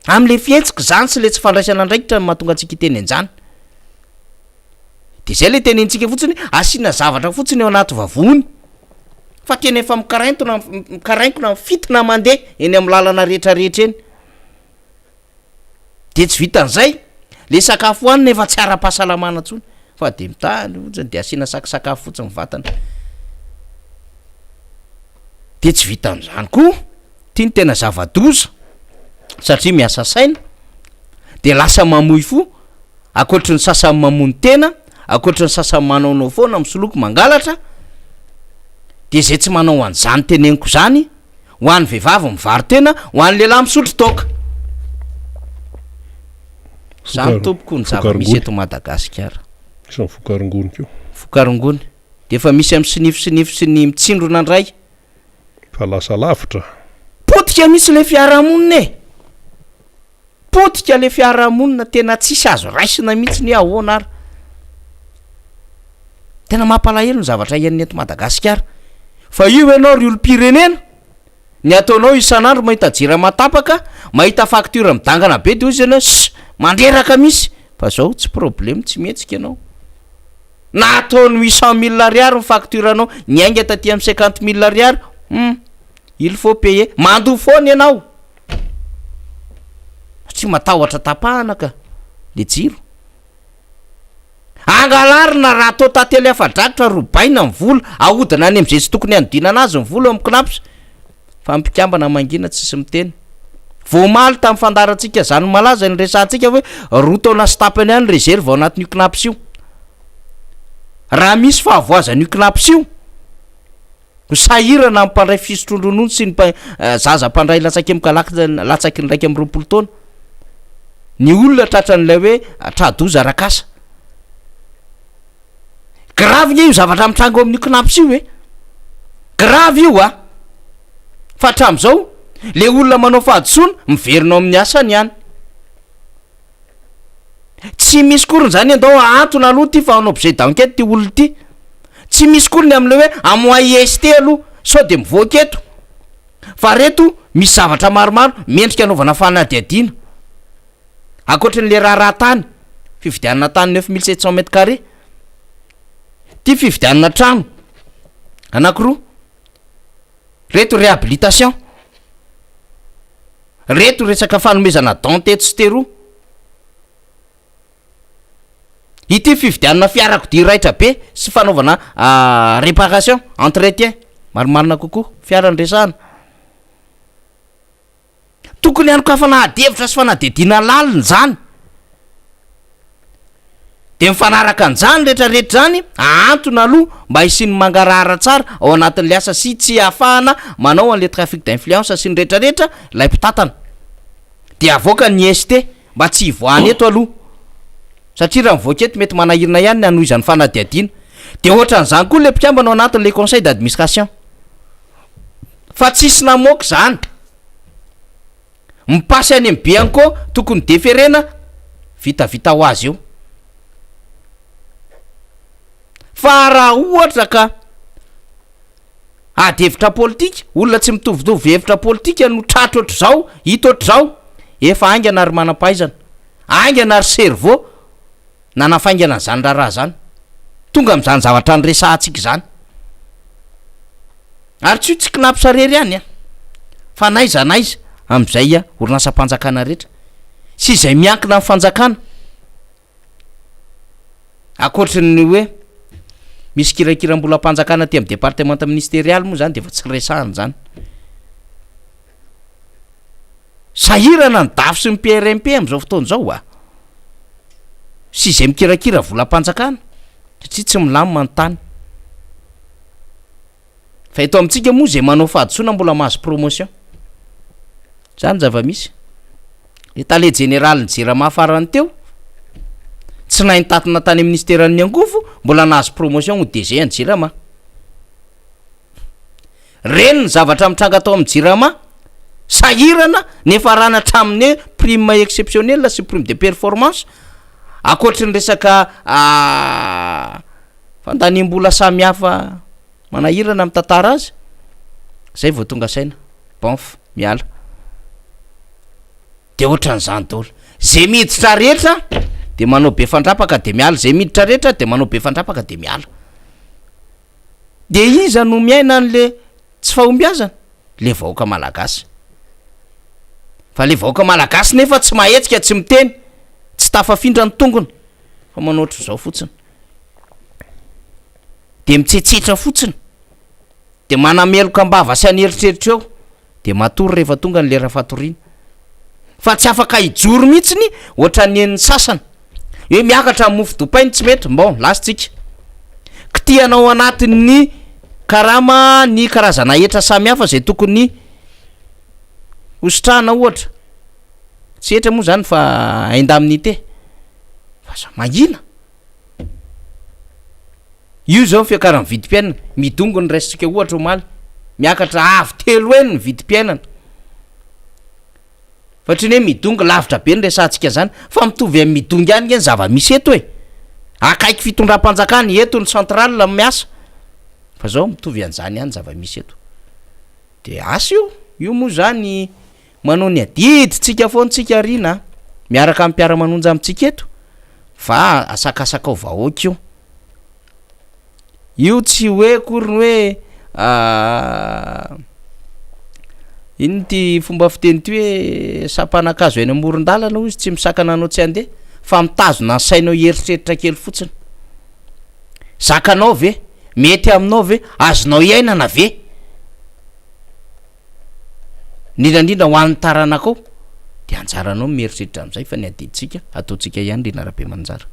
am'le fietsika zany sy le tsy fandraisana ndraikitra mahatonga antsika iteny anjany de zay le tenentsika fotsiny asiana zavatra fotsiny eo anaty vavony fa tena efa mikaraintona fitina mandeha eny amin'ny lalana rehetrarehetra eny de tsy vitan'izay le sakafo hoanina efa tsy ara-pahasalamana ntsony fa de mitany otsany de asiana sakasakafo fotsiny vatana de tsy vita am'izany koa tia ny tena zava-doza satria miasa saina de lasa mamoy fo akoatry ny sasany mamony tena akoatry ny sasany manaonao foana misoloko mangalatra de zay tsy manao an'izany teneniko zany ho an'ny vehivavy mivary tena ho an'ny lehilahy misotro toka zany tompoko ny zava-misy eto Madagasikara isan'ny fokarongony keo fokarongony de efa misy am sinify sy ny mitsindrona ndray fa lasa lavitra potika misy le fiarahamonina potika le fiarahamonina tena tsisy azo raisina mihitsy ny ahoana ary tena mampalahelo ny zavatra iain'ny eto Madagasikara fa io ianao ry olom-pirenena ny ataonao isan'andro mahita jira matapaka mahita facture midangana be de izy ianao mandreraka misy fa zao tsy problème tsy mihetsika ianao na ataony 800 000 ariary ny facture anao ny ainga taty am 50 000 ariary il faut payer mando foana ianao satria matahotra tapahana ka le jiro angalarina raha atao tately afadragitra robaina ny vola ahodina any am'izay tsy tokony anodina anazy ny vola am'knaps fa mpikambana mangina tsisy miteny vomaly tamin'ny fandarantsika zany malaza ny resantsika hoe roa taona sy tapany any reserve ao anatin'io knaps io raha misy fahavoazan'io knaps io sahirana mpandray fisotrondronono sy ny zaza mpandray latsaky latsaky ny raiky am'roapolo taona ny olona tratran'ilay hoe tradoza rakasa gravy io zavatra mitrango amin'io knaps io gravy io fa hatram'izao le olona manao fahadisoana miverinao amin'ny asany ihany tsy misy koriny zany andao antony aloha ty fa anao objet d'enquête ty olona ty tsy misy koriny am'le hoe amoa IST aloha sao de mivoaka eto fa reto misy zavatra maromaro mendrika anaovana fanadiadiana akoatrin'le raha tany fividianana tany 9700 mètres carrés ty fividianana trano anankiroa reto réhabilitation reto resaka fanomezana dentete sy teroa ity fividianana fiarakodia raitra be sy fanaovana réparation entretien marimarina kokoa fiarandresana tokony anoko fanahadevitra sy fanadidina laliny zany de mifanaraka an'izany rehetrarehetra zany antona aloha mba hisiny mangarahara tsara ao anatin'le asa sy tsy ahafahana manao an'le trafic d'influence sy ny rehetrarehetra lay mpitatana de avoaka ny ST mba tsy hivoahany eto aloha satria raha mivoaka eto mety manahirina ihany ny anoho izany fanadiadiana de ohatran'izany koa le mpikambana ao anatin'le conseil d'administration fa tsisy namoaka zany mipasy any am'be any koa tokony deferena vitavita ho azy eo fa raha ohatra ka adevitra politika olona tsy mitovitovy hevitra politika no tratra ohatr' zao hita ohatr' zao efa aingana ary manam-pahaizana aingana ary cerveau nanafaingana an'izany raha zany tonga am'izany zavatra ny resahantsika zany ary tsy tsy kinampisarery any fa naiza am'izay orinasa-panjakana rehetra sy izay miankina amin'ny fanjakana akoatriny hoe misy kirakiram-bola mpanjakana ty amin'ny département ministérial moa zany de efa tsy resahany zany sahirana ny dafy sy ny PRMP am'izao fotoan'izao sy izay mikirakira vola mpanjakana satria tsy milamina ny tany fa eto amintsika moa zay manao fahadisoana mbola mahazo promotion zany zava-misy le tale général ny Jirama farany teo tsy nainy tatina tany amin'ny ministéran'ny Angofo mbola nahazo promotion ho DG ny Jirama reny ny zavatra mitranga tao amin'ny Jirama sahirana nefa rana hatramin'ny prime exceptionnel sy prime de performance akoatry ny resaka fandaniam-bola samy hafa manahirana amin'ny tantara azy zay vao tonga saina bonf miala de ohatran'izany daholo zay miditra rehetra de manao be fandrapaka de miala zay miditra rehetra de manao be fandrapaka de miala de iza no miaina an'le tsy fahombiazana le vahoaka malagasy fa le vahoaka malagasy nefa tsy mahetsika tsy miteny tsy tafafindra ny tongony fa manao ohatr' zao fotsiny de mitsetsetra fotsiny de manameloka mbava sy aneritreritra eo de matory rehefa tonga ny lera fatoriana fa tsy afaka ijoro mihitsiny ohatra nen'ny sasany hoe miakatra amin'ny mofo dopainy tsy mety bon lasitsika kitianao anatin'ny karama ny karazana etra samy hafa zay tokony hosotrahana ohatra tsy etra moa zany fa ainda amin'ny te fa sa mangina io zao fiakaran'ny vidim-piainana midongo ny raisitsika ohatra omaly miakatra avy telo eny ny vidim-piainana fa triny hoe midongo lavitra be ny resantsika zany fa mitovy amin'ny midongy ihany ny zava-misy eto e akaiky fitondram-panjakany eto ny central miasa fa zao mitovy an'izany ihany zava-misy eto de asa io moa zany manao ny adiditsika foantsika rina miaraka amin'ny mpiara-manonja amintsika eto fa asakasaka ao vahoaka io tsy hoe koriny hoe iny ty fomba fiteny ty hoe sampanakazo eny amoron-dalana izy tsy misakana anao tsy andeha fa mitazona ny sainao eritreritra kely fotsiny zakanao ve mety aminao ve azonao iainana ve indrindrandrindra ho an'ny taranakao de anjaranao mieritreritra amin'izay fa ny adiditsika ataotsika ihany rena rabe manjara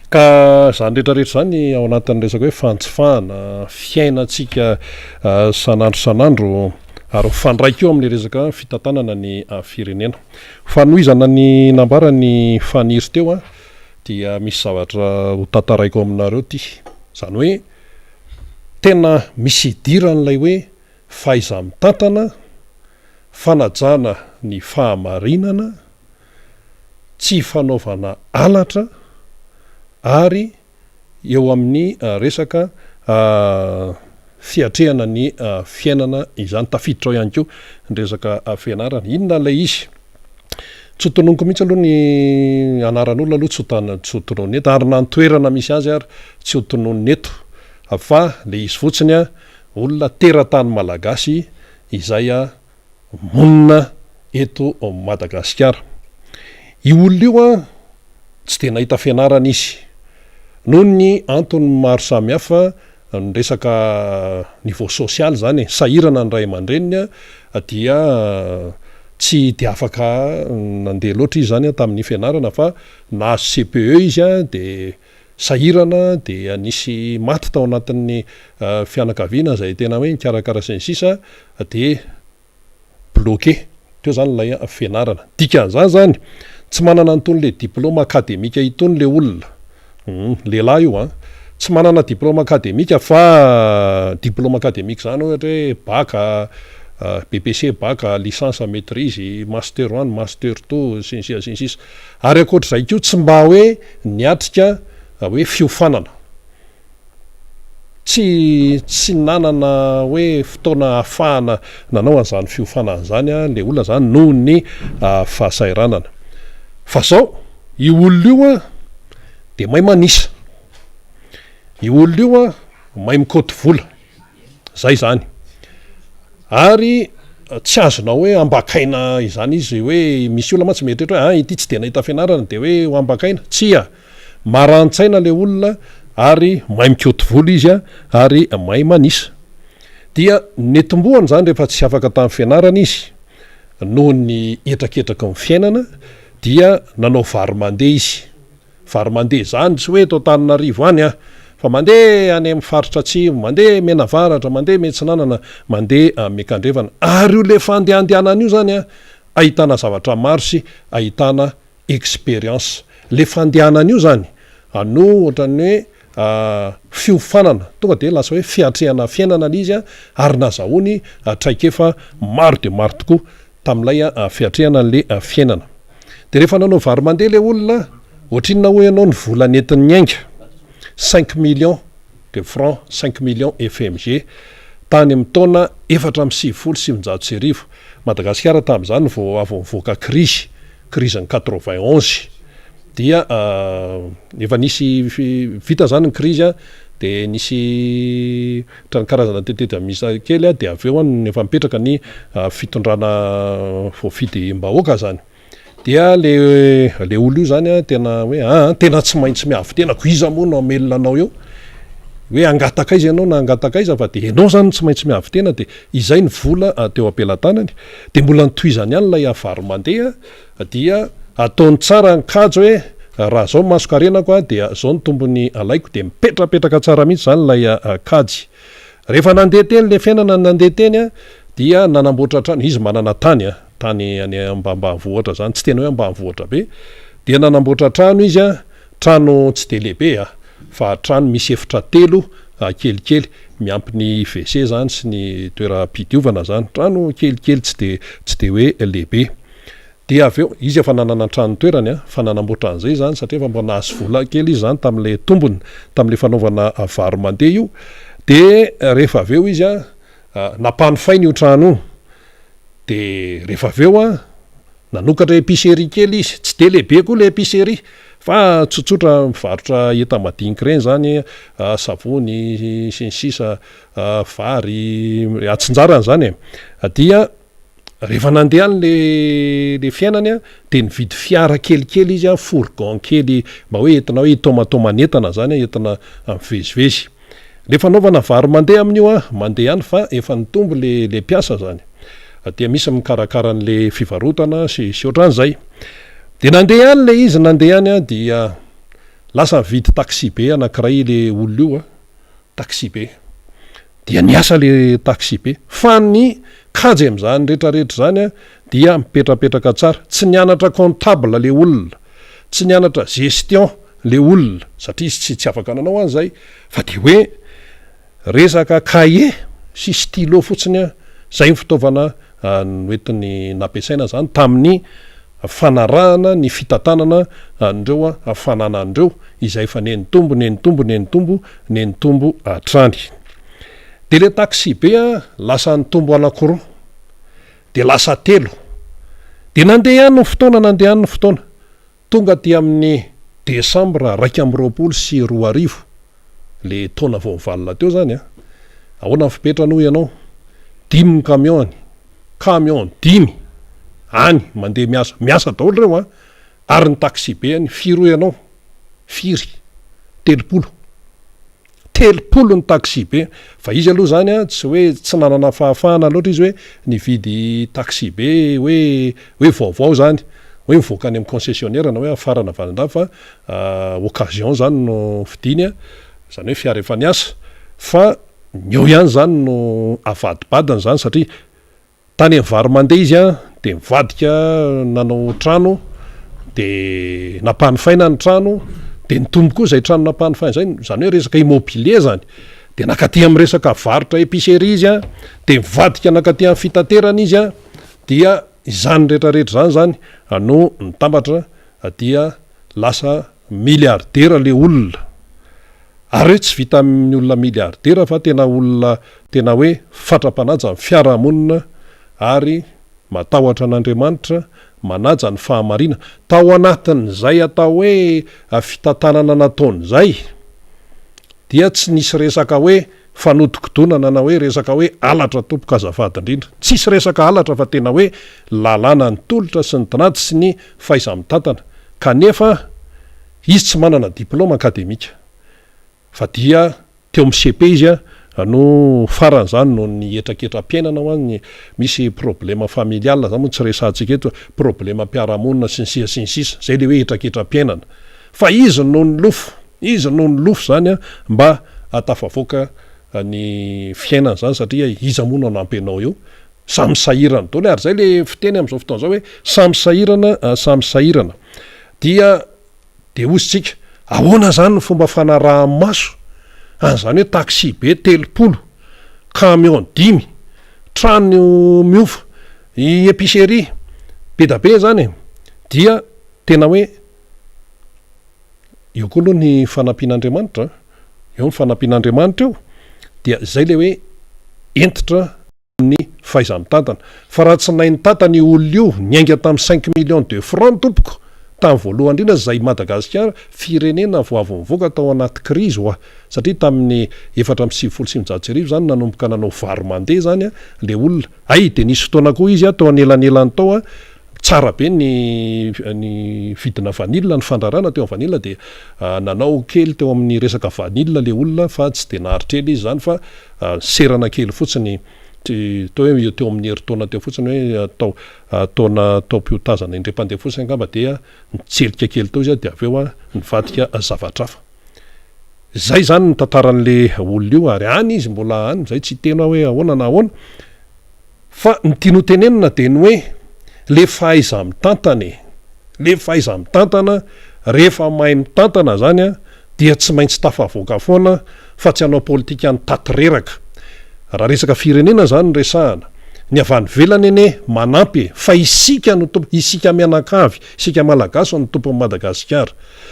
ka zany rehetrarehetra zany ao anatin'ny resaka hoe fantsifahana fiainatsika sanandro ary fandraika eo amin'le resaka fitantanana ny firenena fanoizana ny nambara ny faniry teo dia misy zavatra ho tantaraiko aminareo ty zany hoe tena misy idiran'ilay hoe faiza mitantana fanajana ny fahamarinana tsy fanaovana alatra ary eo amin'ny resaka fiatrehana ny fiainana izany tafiditra ao ihany keo ny resaka fianarana inona lay izy tsy hotononiko mihitsy aloha ny anaran'olona aloha tsy hotonony eto ary nantoerana misy azy ary tsy hotonony eto fa le izy fotsiny olona teratany malagasy izay monina eto Madagasikara io olona io tsy de nahita fianarana izy noho ny antony maro samy hafa ny resaka niveau social zany sahirana ny ray aman-dreniny dia tsy de afaka nandeha loatra izy zany tamin'ny fianarana fa nahazo CPE izy de sahirana de anisy maty tao anatin'ny fianakaviana zay tena hoe nikarakara sy ny sisa de bloqué teo zany lay fianarana dikan'izany zany tsy manana antony le diplôme akademika itony le olona lehilahy io tsy manana diplôme akademika fa diplôme akademika zany ohatra hoe baka BPC baka licence maîtrise master 1 master 2 sinsisa ary akoatr'izay keo tsy mba hoe niatrika hoe fiofanana tsy nanana hoe fotoana ahafahana nanao an'izany fiofanana zany le olona zany noho ny fahasairanana fa zao io olona io de mahay manisa io olona io mahay mikoty vola zay zany ary tsy azonao hoe ambakaina izany izy hoe misy olona matsy mieritreritra hoe ity tsy de nahita fianarana de hoe ho ambakaina tsya marantsaina le olona ary mahay mikoty vola izy ary mahay manisa dia netombohany zany rehefa tsy afaka tamin'ny fianarana izy noho ny etraketraka ny fiainana dia nanao vary mandeha izy vary mandeha zany tsy hoe tao Antananarivo any fa mandeha any amin'ny faritra atsimo mandeha Menavaratra mandeha Metsinanana mandeha Mekandrevana ary io le fandehandehanana io zany ahitana zavatra maro sy ahitana expérience le fandehanana io zany no ohatran'ny hoe fiofanana tonga de lasa hoe fiatrehana fiainana izy ary nazahoany traikefa maro de maro tokoa tam'ilay fiatrehana le fiainana de rehefa nanao vary mandeha le olona ohatrinona hoe ianao ny vola nentin'ny ainga 5 millions de francs 5 millions FMG tany amin'ny taona 470 Madagasikara tamin'izany vao avy nivoaka crise ny 91 dia efa nisy vita zany ny crise de nisy karazana tetety misa kely de avy eo efa mipetraka ny fitondrana fidim-bahoaka zany dia le olo io zany tena hoe tena tsy maintsy miavy tena ko iza moa no amelona anao eo hoe angatakaiza ianao na angatakaiza fa de ianao zany tsy maintsy miavy tena de izay ny vola teo am-pelantanany de mbola nitoizany ihany lay avary mandeha dia ataony tsara nikajo hoe raha zao masoko arenako a dia zao ny tombony alaiko de mipetrapetraka tsara mihitsy zany lay kajy rehefa nandeha teny le fiainana nandeha teny a dia nanamboatra trano izy manana tany tany any ambambavohatra zany tsy tena hoe ambanivohatra be dia nanamboatra trano izy a trano tsy de lehibe fa trano misy efitra telo kelikely miampy ny WC zany sy ny toeram-pidiovana zany trano kelikely tsy de hoe lehibe dia aveo izy efa nanana trano toerany fa nanamboatra an'izay zany satria efa mba nahazo vola kely izy zany tam'le tombony tam'le fanaovana vary mandeha io de rehefa aveo izy napanofainy io trano io de rehefa aveo nanokatra épicerie kely izy tsy de lehibe koa le épicerie fa tsotsotra mivarotra enta-madinika reny zany savony sy ny sisa vary atsinjarany zany dia rehefa nandeha any le fiainany de nividy fiara kelikely izy fourgon kely mba hoe entina hoe tomatomanetana zany entina mivezivezy le fanaovana vary mandeha amin'io mandeha ihany fa efa nitombo le piasa zany dia misy mikarakara an'le fivarotana sy ohatran'izay de nandeha any le izy nandeha any dia lasa mividy taxi be anankiray le olona io taxi be dia niasa le taxi be fa ny kajy am'zany rehetrarehetra zany dia mipetrapetraka tsara tsy nianatra comptable le olona tsy nianatra gestion le olona satria izy tsy afaka nanao an'izay fa de hoe resaka cahier sy stylo fotsiny zay ny fitaovana noentiny nampiasaina zany tamin'ny fanarahana ny fitantanana andreo fananandreo izay efa nenitombo trany de le taxi be lasa nitombo anakiroa de lasa telo de nandeha ihany ny fotoana tonga ty amin'ny desambra 2024 le taona vao mivalona teo zany ahoana ny fipetrano ianao 5 camion 5 any mandeha miasa daholo reo ary ny taxi be ny firy ianao firy telopolo ny taxi be fa izy aloha zany tsy hoe tsy nanana fahafahana loatra izy hoe nividy taxi be hoe vaovao zany hoe mivoaka any amin'ny concessionnaire na hoe afarana valindraha fa occasion zany no fidiny zany hoe fiara efa niasa fa eo ihany zany no avadibadany zany satria tany vary mandeha izy de mivadika nanao trano de napanofaina ny trano de nitombo koa zay trano napanofaina zany hoe resaka immobilier zany de nakaty amin'ny resaka varotra épicerie izy de mivadika nakaty amin'ny fitaterana izy dia izany rehetrarehetra zany no nitambatra dia lasa milliardaire le olona ary tsy vita amin'ny olona milliardaire fa tena olona tena hoe fatra-panaja amin'ny fiarahamonina ary matahotra an'Andriamanitra manaja ny fahamarina tao anatin'izay atao hoe fitantanana nataon'izay dia tsy nisy resaka hoe fanodikodonana na hoe resaka hoe alatra tompoka azafady indrindra tsisy resaka alatra fa tena hoe lalàna ny tolotra sy ny tanaty sy ny fahaiza-mitantana kanefa izy tsy manana diplôma akademika fa dia teo amin'ny CP izy no farany zany no ny etraketram-piainana ho any misy problema familial zany moa tsy resantsika eto problema mpiarahamonina sy ny sisa zay le hoe etraketram-piainana fa izy no ny lofo zany mba atafavoaka ny fiainana zany satria iza moa no anampy anao eo samy sahirana daholo ary zay le fiteny am'izao fotoana zao hoe samy sahirana dia de ozytsika ahoana zany ny fomba fanaraha-maso zany hoe taxi be 3 camion 5 trano miofa épicerie be da be zany dia tena hoe eo koa aloha ny fanampian'Andriamanitra eo ny fanampian'Andriamanitra eo dia zay le hoe entitra ny fahaiza-mitantana fa raha tsy nainy tantany olona io niainga tamin'ny 5 millions de francs tompoko tamin'ny voalohany indrindra zay Madagasikara firenena voavy mivoaka tao anaty krizy satria tamin'ny 4.9 zany nanomboka nanao vary mandeha zany le olona de nisy fotoana koa izy tao anelanelany tao tsara be ny vidina vanila ny fandrarana teo amin'ny vanila de nanao kely teo amin'ny resaka vanila le olona fa tsy de naharitra ela izy zany fa serana kely fotsiny tao hoe teo amin'ny heritaona teo fotsiny hoe ataona taom-piotazana indrem-pandeha fotsiny angamba dia nitselika kely tao izy de avy eo nivadika zavatra hafa. Zay zany ny tantaran'le olona io ary any izy mbola any zay tsy tena hoe ahoana na ahoana fa ny tiano tenenina de ny hoe le fahaiza mitantana rehefa mahay mitantana zany dia tsy maintsy tafavoaka foana fa tsy hanao politika ny tatireraka. Raha resaka firenena zany resahana ny avany velany ene manampy fa isika mianakavy isika malagasy no tompon'ny Madagasikara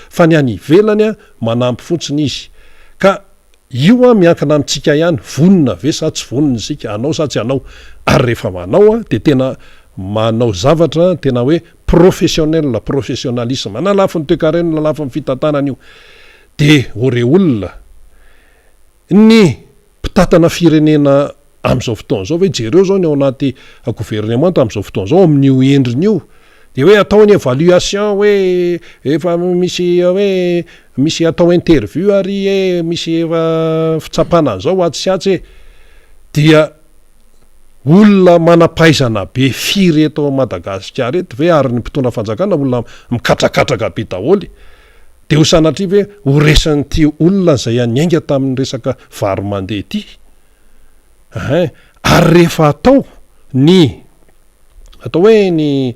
fa ny any ivelany manampy fotsiny izy ka io miankina amintsika ihany vonina ve sa tsy vonina isika anao sa tsy anao ary rehefa manao de tena manao zavatra tena hoe professionnalisme na lafy ny toekarena na lafy ny fitantanana io de ore olona ny mpitatana firenena am'izao fotoana zao hoe jereo zao ny ao anaty gouvernement am'izao fotoana zao amin'io endriny io de hoe atao ny évaluation hoe efa misy atao interview ary misy efa fitsapana zao atsy dia olona manapaizana be firy eto Madagasikara eto ve ary ny mpitondra fanjakana olona mikatrakatraka be daholy de ho sanatria ve ho resan'ity olona zay aniainga tamin'ny resaka vary mandeha ity ary rehefa atao hoe ny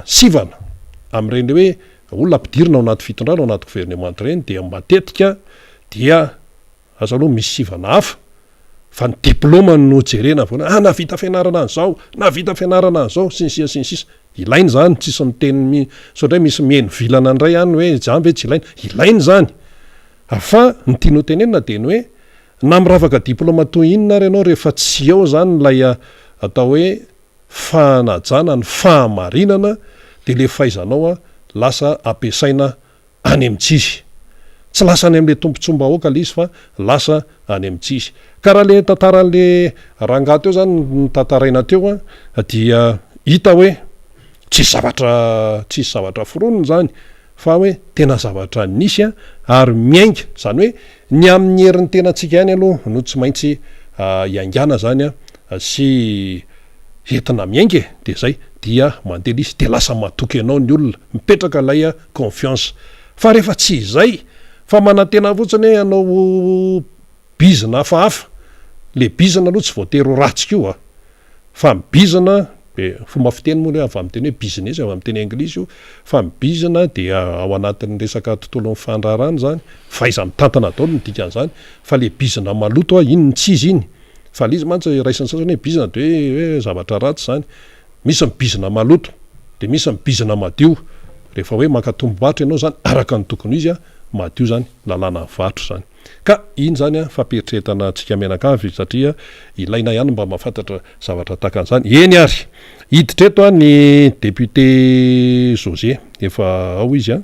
sivana am'ireny hoe olona ampidirina ao anaty fitondrana ao anaty gouvernement reny dia matetika dia aza aloha misy sivana hafa fa ny diplôma no jerena foana navita fianarana an'izao navita fianarana an'izao sinsisa ilainy zany tsisy miteny saotra hoe misy mihaino vilana ndray any hoe zany ve tsy ilainy zany fa ny tiano tenenina de ny hoe na miravaka diplôma toy inona ary ianao rehefa tsy eo zany lay atao hoe fanajana ny fahamarinana de le fahaizanao lasa ampiasaina any amintsizy tsy lasa any am'le tompontsombahoaka le izy fa lasa any amintsizy ka raha le tantaran'le rangahy teo zany ny tantaraina teo dia hita hoe tsisy zavatra foronina zany fa hoe tena zavatra nisy ary miainga zany hoe ny amin'ny herin'ny tena tsika ihany aloha no tsy maintsy iangana zany sy entina miainga de zay dia mandeha izy de lasa matoky anao ny olona mipetraka lay confiance fa rehefa tsy izay fa manantena fotsiny hoe anao bizina hafahafa le bizina aloha tsy voatery ho ratsika io fa mibizina fomba fiteny moa le avy am'teny hoe business avy am'teny anglisy io fa mibizina dia ao anatin'ny resaka tontolo fandrarana zany faiza mitantana daolo ny dikan'izany fa le bizina maloto iny tsy izy iny fa le izy mantsy raisiny sasany hoe bizina de hoe zavatra ratsy zany misy mibizina maloto de misy mibizina madio rehefa hoe makatombovatry ianao zany araka ny tokony izy madio zany lalàna vatro zany ka iny zany fampietretana tsika mianakavy satria ilaina ihany mba mahafantatra zavatra takan'izany eny ary hiditra eto ny député José efa ao izy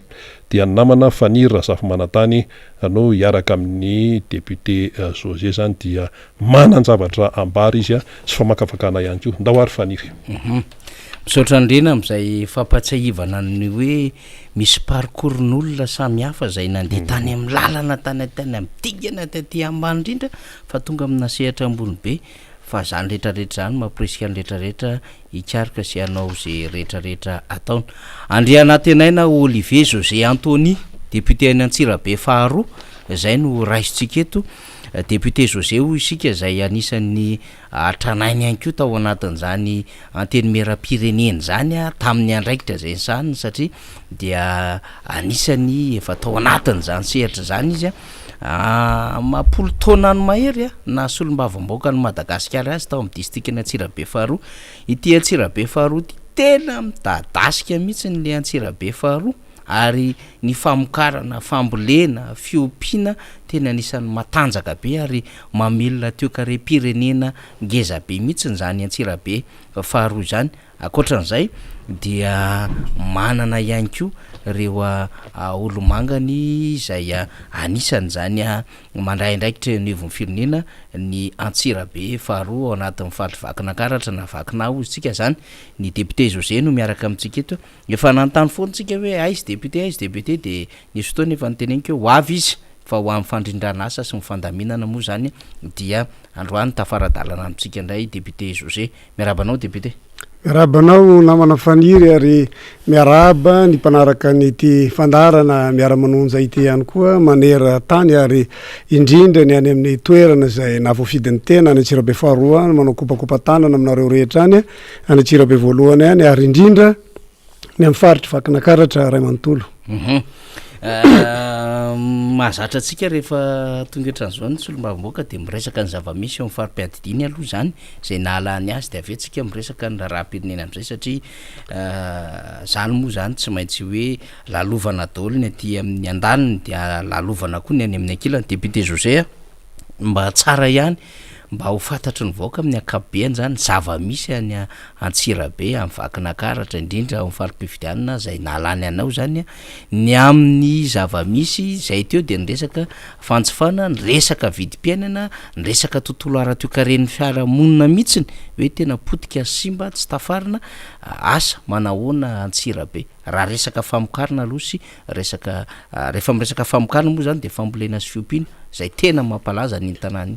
dia namana Fanir Razafimanantany no hiaraka amin'ny député José zany dia manan-javatra ambary izy sy famakafakana ihany ko ndao ary Fanir misaotra andrena am'izay fampatsiahivana ny hoe misy parcours-n'olona samy hafa zay nandeha tany amin'ny lalana tany am'digana taty ambany indrindra fa tonga amina sehatra ambony be fa zany rehetrarehetra zany mampiresika ny rehetrarehetra hikarika sy anao zay rehetrarehetra ataony andrea anatenaina Olivier José Antony député any Antsirabe faharoa zay no raisitsika eto député José ho isika zay anisan'ny tranainy ihany koa tao anatin'izany anteny meram-pireneny zany tamin'ny andraikitra zay sany satria dia anisany efa tao anatin'izany sehatra zany izy mampolo taona ny mahery na solom-bavamboaka ny Madagasikara azy tao amin'ny district ny Antsirabe faharoa ity Antsirabe faharoa ty tena midadasika mihitsy ny le Antsirabe faharoa ary ny famokarana fambolena fiompiana tena anisan'ny matanjaka be ary mamelona toekarem-pirenena ngeza be mihitsy zany Antsirabe faharoa zany akoatran'izay dia manana ihany koa reo olomangany izay anisany zany mandray ndraikitra nivon'ny firenena ny Antsirabe faharoa ao anatin'ny faly-vakinakaratra na vakina ozy tsika zany ny député José no miaraka amintsika eto efa nanontany foana tsika hoe aizy député de nisy fotoana efa niteneniko hoe ho avy izy fa ho amin'ny fandrindrana asa sy mifandaminana moa zany dia androany tafaradalana amintsika indray député José. Miarabanao député. Miarabanao namana faniry ary miaraba ny mpanaraka nyty fandarana miara-manonja ity ihany koa manera tany ary indrindra ny any amin'ny toerana zay nahavoafidin'ny tena any Antsirabe faharoa manao kopakopa tanana aminareo rehetra any any Antsirabe voalohany any ary indrindra ny amin'ny faritry vakinakaratra ray manontolo. Mahazatra atsika rehefa tonga etran'izao ny solombavamboaka de miresaka ny zava-misy eo amin'ny farim-piadidiny aloha zany zay nahalany azy de avy atsika miresaka ny raharaham-pirenena am'izay satria zany moa zany tsy maintsy hoe lalovana daholo ny aty amin'ny andaniny dia lalovana koa ny any amin'ny ankilany. Député José mba tsara ihany mba ho fantatry ny vahoaka amin'ny ankapobeny zany zava-misy any Antsirabe amin'ny vakinakaratra indrindra amin'ny farim-pifidianana zay nahalany anao zany ny amin'ny zava-misy zay teo de nyresaka fantsifana, nyresaka vidim-piainana, nyresaka tontolo ara-toekaren'ny fiarahamonina mihitsiny hoe tena potika simba tsy tafarina asa manahoana Antsirabe raha resaka famokarana aloha sy resaka rehefa miresaka famokarana moa zany de fambolena sy fiompiana zay tena mampalaza ny tanàna.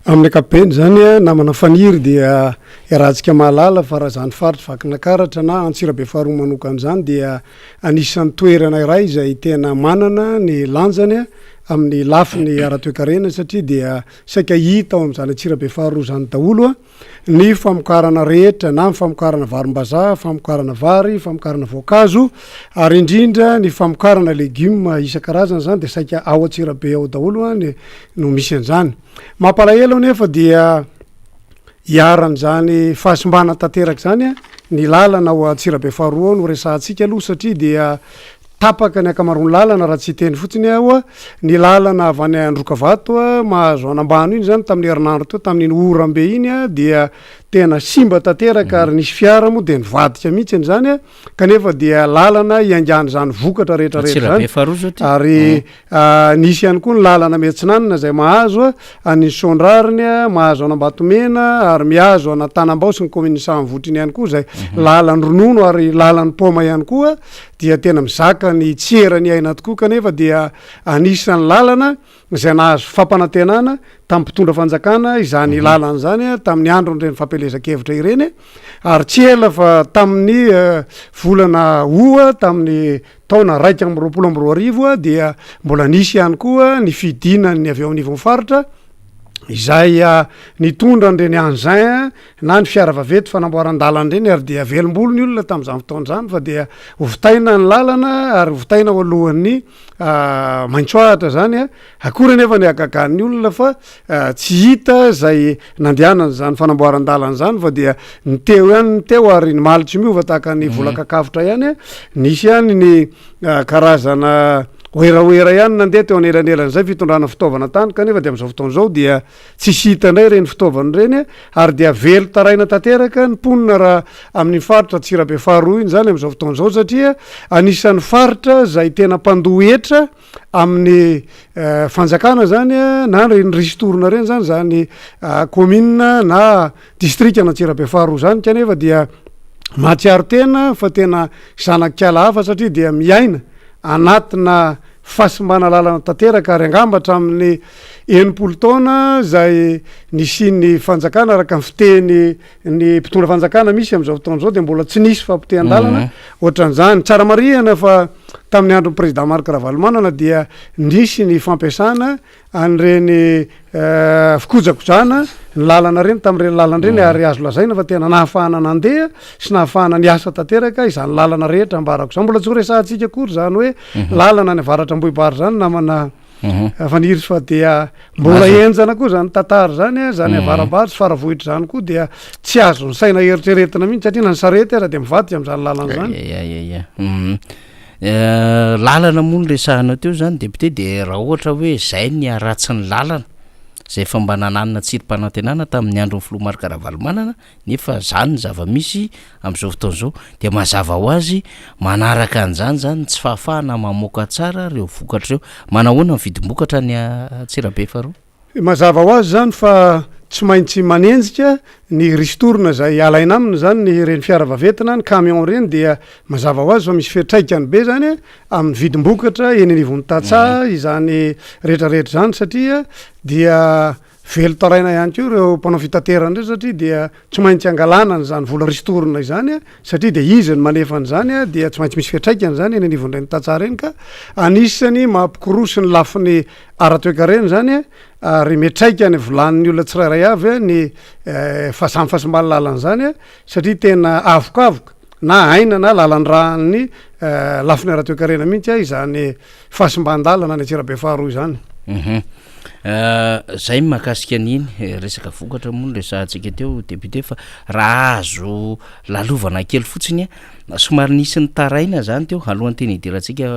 Amin'ny ankapobeny zany namana faniry dia rahantsika mahalala fa raha zany faritry vakinakaratra na Antsirabe faharoa manokana zany dia anisan'ny toerana iray zay tena manana ny lanjany amin'ny lafiny ara-toekarena satria dia saika hita ao amin'izany Antsirabe faharoa zany daholo ny famokarana rehetra na famokarana varim-bazaha, famokarana vary, famokarana voankazo ary indrindra ny famokarana legioma isan-karazany zany de saika ao Antsirabe ao daholo no misy an'izany. Mampalahelo nefa dia hiaran'izany fahasimbana tanteraka zany ny lalana ao Antsirabe faharoa no resahantsika aloha satria dia tapaka ny akamaroany lalana raha tsy teny fotsiny aho ny lalana avy any Androkavato mahazo anambano iny zany tamin'ny herinandro teo tamin'iny orambe iny dia tena simba tanteraka ary nisy fiara moa de nivadika mihitsy zany kanefa dia lalana iangany zany vokatra rehetrarehetra zany ary nisy ihany koa ny lalana Metsinanana zay mahazo any Sondrariny mahazo Anambatomena ary mihazo ana Tanambao sy ny commune Sahamvotriny ihany koa zay lalan'ny ronono ary lalan'ny poma ihany koa dia tena mizaka ny tserany aina tokoa kanefa dia anisan'ny lalana zay nahazo fampanantenana tamin'ny mpitondra fanjakana izany lalana zany tamin'ny andron'ireny fampelezan-kevitra ireny ary tsy ela fa tamin'ny volana oa tamin'ny taona 2021 dia mbola nisy ihany koa ny fidinany avy eo anivon'ny faritra izay nitondra an'ireny engin na ny fiara vavety fanamboaran-dalana ireny ary dia velombolo ny olona tamin'izany fotoan'izany fa dia hovitaina ny lalana ary hovitaina ao alohan'ny maintsoahatra zany akory nefa ny agagan'ny olona fa tsy hita zay nandehanana zany fanamboaran-dalana zany fa dia nyteo ihany nyteo ary ny malitry miova tahaka ny volakakavotra ihany nisy ihany ny karazana oeraoera ihany nandeha teo anelanelan'izay fitondrana fitaovana tany kanefa de amin'izao fotoan'izao dia tsisy hita indray reny fitaovana reny ary dia velo taraina tanteraka ny mponina raha amin'ny faritra Antsirabe faharoa iny zany amin'izao fotoan'izao satria anisan'ny faritra zay tena mpandohetra amin'ny fanjakana zany na reny ristorona reny zany commune na district Antsirabe faharoa zany kanefa dia mahatsiaro tena fa tena zanak'ala hafa satria dia miaina anatina fahasimbana lalana tanteraka ary angambatra amin'ny 90 taona zay nisy fanjakana araka ny fiteny ny mpitondra fanjakana misy amin'izao fotoan'izao de mbola tsy nisy fampitehan-dalana ohatran'izany tsara marihana fa tamin'ny andron'ny président Marc Ravalomanana dia nisy ny fampiasana an'ireny fikojakojana ny lalana reny tamin'ireny lalana reny ary azo lazaina fa tena nahafahana nandeha sy nahafahana ny asa tanteraka izany lalana rehetra ambarako zany mbola tsy ho resahantsika akory zany hoe lalana ny avaratra Ambohibary zany namana faniry fa dia mbola enjana koa zany tantara zany zany avarabary sy faravohitra zany koa dia tsy azo ny saina eritreretina mihitsy satria na ny sarety raha de mivadika amin'izany lalana zany lalana moa no resahanao teo zany député de raha ohatra hoe zay ny aratsy ny lalana zay fa mba nananina tsirom-panantenana tamin'ny andron'ny filoha Marikaravalomanana nefa zany zava-misy amin'izao fotoan'izao dia mazava ho azy manaraka an'izany zany tsy fahafahana mamoaka tsara reo vokatra reo. Manahoana ny vidim-bokatra ny Antsirabe faharoa? Mazava ho azy zany fa tsy maintsy manenjika ny ristorina zay alaina aminy zany ny reny fiara vaventina ny camion reny dia mazava ho azy fa misy fiatraikany be zany amin'ny vidim-bokatra eny anivon'ny Tatsa izany rehetrarehetra zany satria dia velo taraina ihany koa reo mpanao fitaterana reo satria dia tsy maintsy angalana zany vola ristorina izany satria dia izy ny manefa an'izany dia tsy maintsy misy fiatraikany zany eny anivon'ireny Tatsa reny ka anisany mampikorosy ny lafiny ara-toekarena zany ary metraikany volanin'ny olona tsirairay avy ny fahasamfahasambalalana zany satria tena avokavoka na aina na lalany rahany lafiny ara-toekarena mihitsy izany fahasimban-dalana ny Antsirabe faharoa izany. Zay mahakasika an'iny resaka vokatra moa no resahantsika teo député fa raha azo lalovana kely fotsiny somary nisy ny taraina zany teo alohan'ny teny idirantsika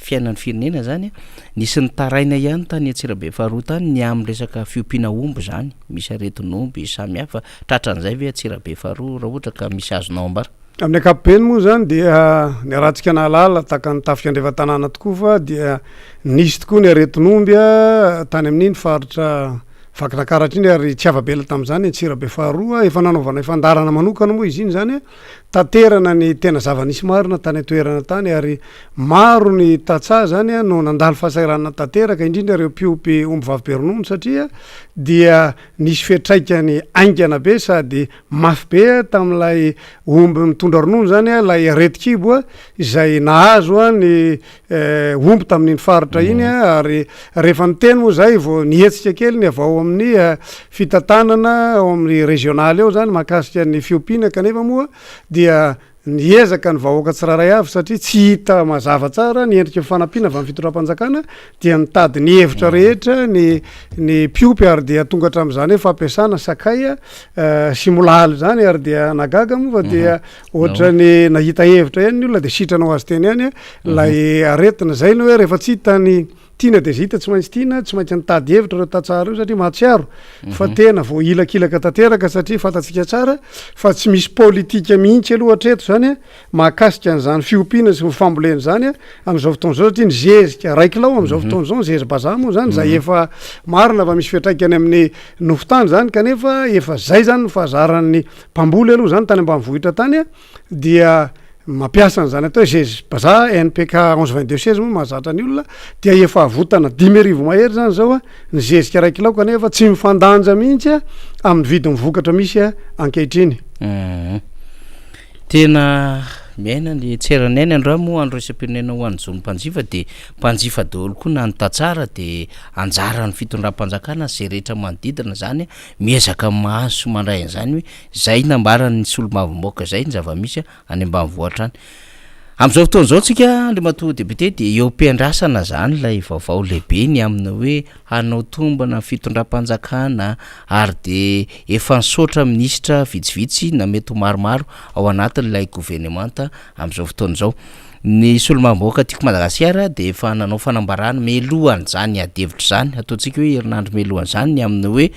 fiainan'ny firenena zany nisy ny taraina ihany tany Antsirabe faharoa tany ny amin'ny resaka fiompiana omby zany misy aretin'omby samihafa tratran'izay ve Antsirabe faharoa raha ohatra ka misy azonao ambara? Amin'ny ankapobeny moa zany dia ny arahantsika nahalala taka ny tafika andrevan-tanàna tokoa fa dia nisy tokoa ny aretin'omby tany amin'iny faritra vakinakaratry iny ary tsy avabela tamin'izany Antsirabe faharoa efa nanaovana fandarana manokana moa izy iny zany tanterana ny tena zava-nisy marina tany atoerana tany ary maro ny Tatsa zany no nandalo fahasahiranana tanteraka indrindra ireo mpiompy omby vaviberonono satria dia nisy fiatraikany aingana be sady mafy be tamin'ilay omby mitondra ronono zany lay areti-kibo izay nahazo ny omby tamin'iny faritra iny ary rehefa niteny moa zay vao nihetsika kely ny avao amin'ny fitantanana ao amin'ny regionaly eo zany mahakasika ny fiompiana kanefa moa dia niezaka ny vahoaka tsiraray avy satria tsy hita mazava tsara ny endrika fanampiana avy amin'ny fitondram-panjakana dia nitady ny hevitra rehetra ny mpiompy ary dia tonga hatramin'izany hoe fampiasana sakay sy molahaly zany ary dia nagaga moa fa dia ohatra ny nahita hevitra ihany ny olona dia sitranao azy teny ihany lay aretina zay no hoe rehefa tsy hitany tiana dia zita tsy maintsy tiana tsy maintsy nitady hevitra reo Tatsara io satria mahatsiaro fa tena vao ilakilaka tanteraka satria fantatsika tsara fa tsy misy politika mihitsy aloha hatreto zany mahakasika an'izany fiompiana sy fambolena zany amin'izao fotoan'izao satria ny zezika raikilao amin'izao fotoan'izao ny zezy-bazaha moa zany zay efa marina fa misy fiatraikany amin'ny nofotany zany kanefa efa zay zany no fahazaran'ny mpamboly aloha zany tany ambanivohitra tany dia mampiasa an'izany atao zezy-bazaha NPK 1122 moa mahazatra ny olona dia efa avotana 10,000 mahery zany zao ny zezika raikilao kanefa tsy mifandanja mihitsy amin'ny vidin'ny vokatra misy ankehitriny. Tena miaina ny tseraneny andra moa androisam-pirenena ho an'izao ny mpanjifa dia mpanjifa daholo koa na ny Tatsara dia anjara ny fitondram-panjakana zay rehetra manodidina zany miezaka mahazo mandray an'izany hoe zay nambarany solomavomboaka zay ny zava-misy any ambanivohitra any. Amin'izao fotoan'izao tsika Andriamatoa député dia eo am-piandrasana zany ilay vaovao lehibe ny amina hoe hanao tombana fitondram-panjakana ary dia efa nisaotra minisitra vitsivitsy na mety maromaro ao anatin'ilay gouvernemanta amin'izao fotoan'izao. Ny solomam-boaka tiako Madagasikara dia efa nanao fanambarana melohan'izany adevitra zany ataontsika hoe herinandro melohan'izany ny amina hoe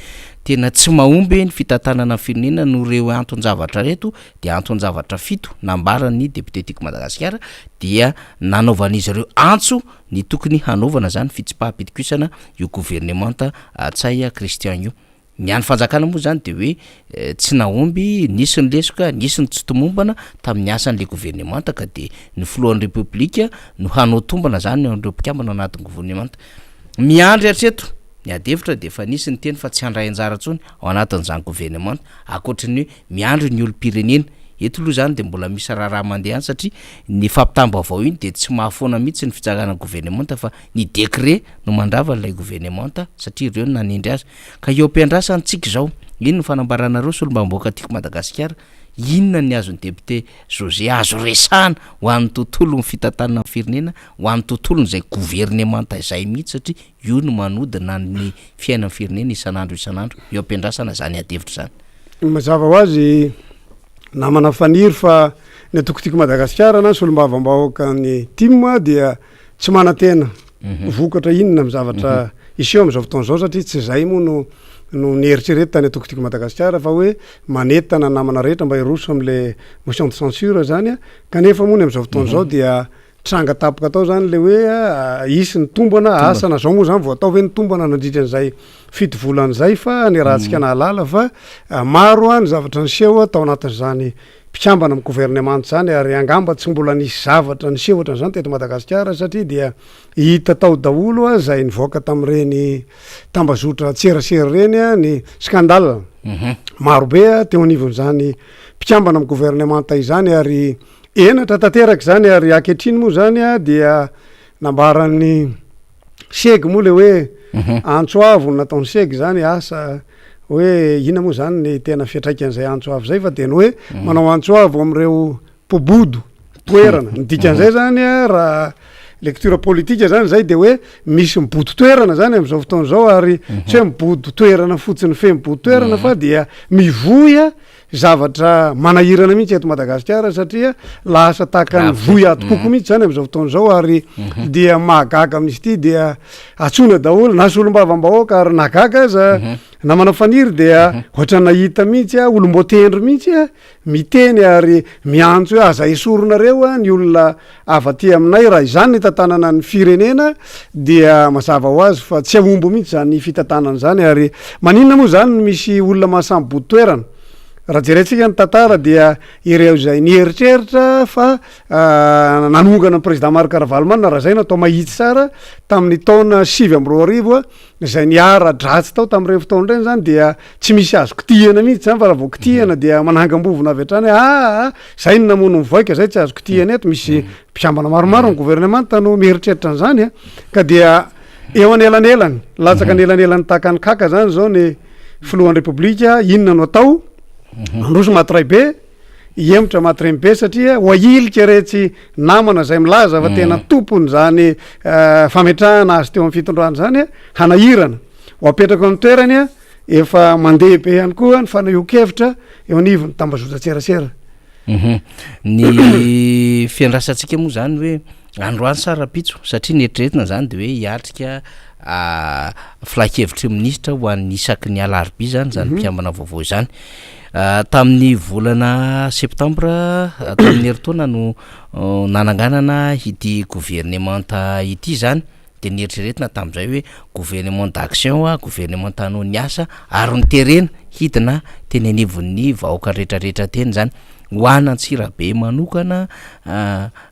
tena tsy mahomby ny fitantanana firenena no reo anton-javatra reto dia anton-javatra 7 nambarany député tiako Madagasikara dia nanaovan'izy ireo antso ny tokony hanaovana zany fitsipaham-pitikisana io gouvernemanta Ntsay Christian io. Ny any fanjakana moa zany dia hoe tsy nahomby nisy ny lesoka nisy ny tsy tomombana tamin'ny asan'le gouvernemanta ka dia ny filohan'ny repoblika no hanao tombana zany an'ireo mpikambana anatin'ny gouvernemanta miandry hatreto ny adevitra dia efa nisy ny teny fa tsy handray anjara ntsony ao anatin'izany gouvernemanta akoatrin'ny hoe miandry ny olo-pirenena eto aloha zany dia mbola misy raha mandeha any satria ny fampitambo avao iny dia tsy mahafoana mihitsy ny fitsarana gouvernemanta fa ny décret no mandrava ilay gouvernemanta satria ireo no nanindry azy ka eo am-piandrasany tsika zao ino ny fanambaranareo solomam-boaka tiako Madagasikara inona ny azon'ny député José azo resahana ho an'ny tontolo ny fitantanana amin'ny firenena ho an'ny tontolo n'izay gouvernemanta izay mihitsy satria io no manodina ny fiainan'ny firenena isan'andro eo am-piandrasana zany adevitra zany. Mazava ho azy namana faniry fa ny atokotiko Madagasikara na solombavam-bahoaka ny tim dia tsy manantena vokatra inona amin'ny zavatra iseho am'izao fotoana zao satria tsy zay moa no nieritrereto tany atokotiko Madagasikara fa hoe manetana namana rehetra mba hiroso am'le motion de censure zany a kanefa moa ny am'izao fotoana zao dia tranga tapoka atao zany le hoe isy ny tombana asana zao moa zany vao atao hoe ny tombana nandritran'izay fito volan'izay fa ny rahantsika nahalala fa maro a ny zavatra niseho atao anatin'izany mpikambana amin'ny gouvernement zany ary angamba tsy mbola nisy zavatra niseho ohatran'izany teto Madagasikara satria dia hita tao daholo a zay nivoaka tam'ireny tambazotra tserasera reny a ny scandale marobe a teo anivon'izany mpikambana amin'ny gouvernement izany ary enatra tanteraka zany ary ankehitriny moa zany a dia nambaran'ny segy moa le hoe antsoavo no nataony segy zany asa hoe ina moa zany ny tena fiatraikan'izay antsoavo zay fa de ny hoe manao antsoavo am'ireo pobodo toerana nidikan'izay zany a raha lecture politique zany zay de hoe misy mibodo toerana zany am'izao fotoana zao ary tsy hoe mibodo toerana fotsiny fe mibodo toerana fa dia mivoya zavatra manahirana mihitsy eto Madagasikara satria lasa tahaka ny voy ato koko mihitsy zany am'izao fotoana zao ary dia mahagaga amin'izy ity dia atsona daholo na solom-bavambahoaka ary nagaga aza namana faniry dia ohatra nahita mihitsy a olom-botendry mihitsy a miteny ary miantso hoe aza esoronareo a ny olona avaty aminay raha izany ny tantanana ny firenena dia mazava ho azy fa tsy ahombo mihitsy zany fitantanana zany ary maninona moa zany no misy olona mahasamy body toerana raha jerentsika ny tantara dia ireo zay nieritreritra fa nanongana président Marc Ravalomanina raha zay natao mahitsy tsara tamin'ny taona 2024 zay niara dratsy tao tamin'ireny fotoana ireny zany dia tsy misy azo kitihana mihitsy zany fa raha vao kitihana dia manangam-bovona avy hatrany zay no namono mivoaka zay tsy azo kitihana eto misy mpikambana maromaro ny gouvernement no mieritreritra an'izany a ka dia eo anelanelany latsaka anelanelany tahaka ny kaka zany zao ny filohan'ny repoblika inona no atao androso matray be iemotra matremy be satria hoailika retsy namana zay milaza fa tena tompony zany fametrahana azy teo amin'ny fitondrana zany a hanahirana ho apetraka amin'ny toerany a efa mandeha be ihany koa ny fanahiokevitra eo anivony tambazotra tserasera ny fiandrasantsika moa zany hoe androany sarapitso satria nieritreretina zany de hoe hiatrika filakevitry ministra ho an'ny isaky ny alarobia zany zany mpiambana vaovao zany tamin'ny volana septembre tamin'ny heritaona no nananganana ity gouvernementa ity zany de nieritreretina tam'izay hoe gouvernement d'action a gouvernement tanao ny asa ary nyterena hidina teny anivon'ny vahoaka rehetrarehetra teny zany hoana Antsirabe manokana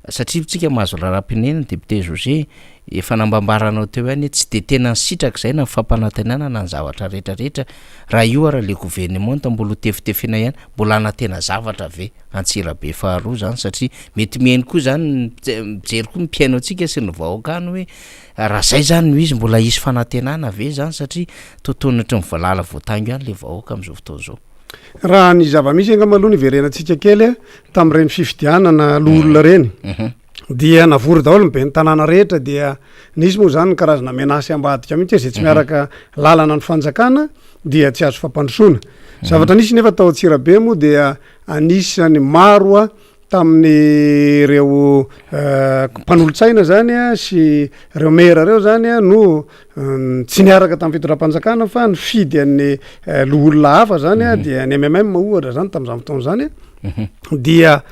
satria tsika mahazo raharaham-pirenena député José efa nambambaranao teo ihany tsy de tena sitraka zay na fampanantenana na ny zavatra rehetrarehetra raha io ara le gouvernement mbola tefitefina ihany mbola anatena zavatra ve Antsirabe faharoa zany satria mety miheny koa zany mijery koa mpiaino antsika sy ny vahoakany hoe raha zay zany no izy mbola isy fanantenana ve zany satria totonatra ny voalala voatango ihany le vahoaka am'izao fotoana zao raha ny zava-misy angamaloha niverenantsika kely tam'ireny fifidianana loolona reny dia navory daholo ny be ny tanàna rehetra dia nisy moa zany ny karazana menasy ambadika mihitsy zay tsy miaraka lalana ny fanjakana dia tsy azo fampandrosoana zavatra nisy nefa tao Antsirabe moa dia anisany maro a tamin'ny reo mpanolotsaina zany a sy reo mera reo zany a no tsy niaraka tamin'ny fitondram-panjakana fa ny fidy an'ny loolona hafa zany a dia ny MMM ohatra zany tam'izany fotoana zany a dia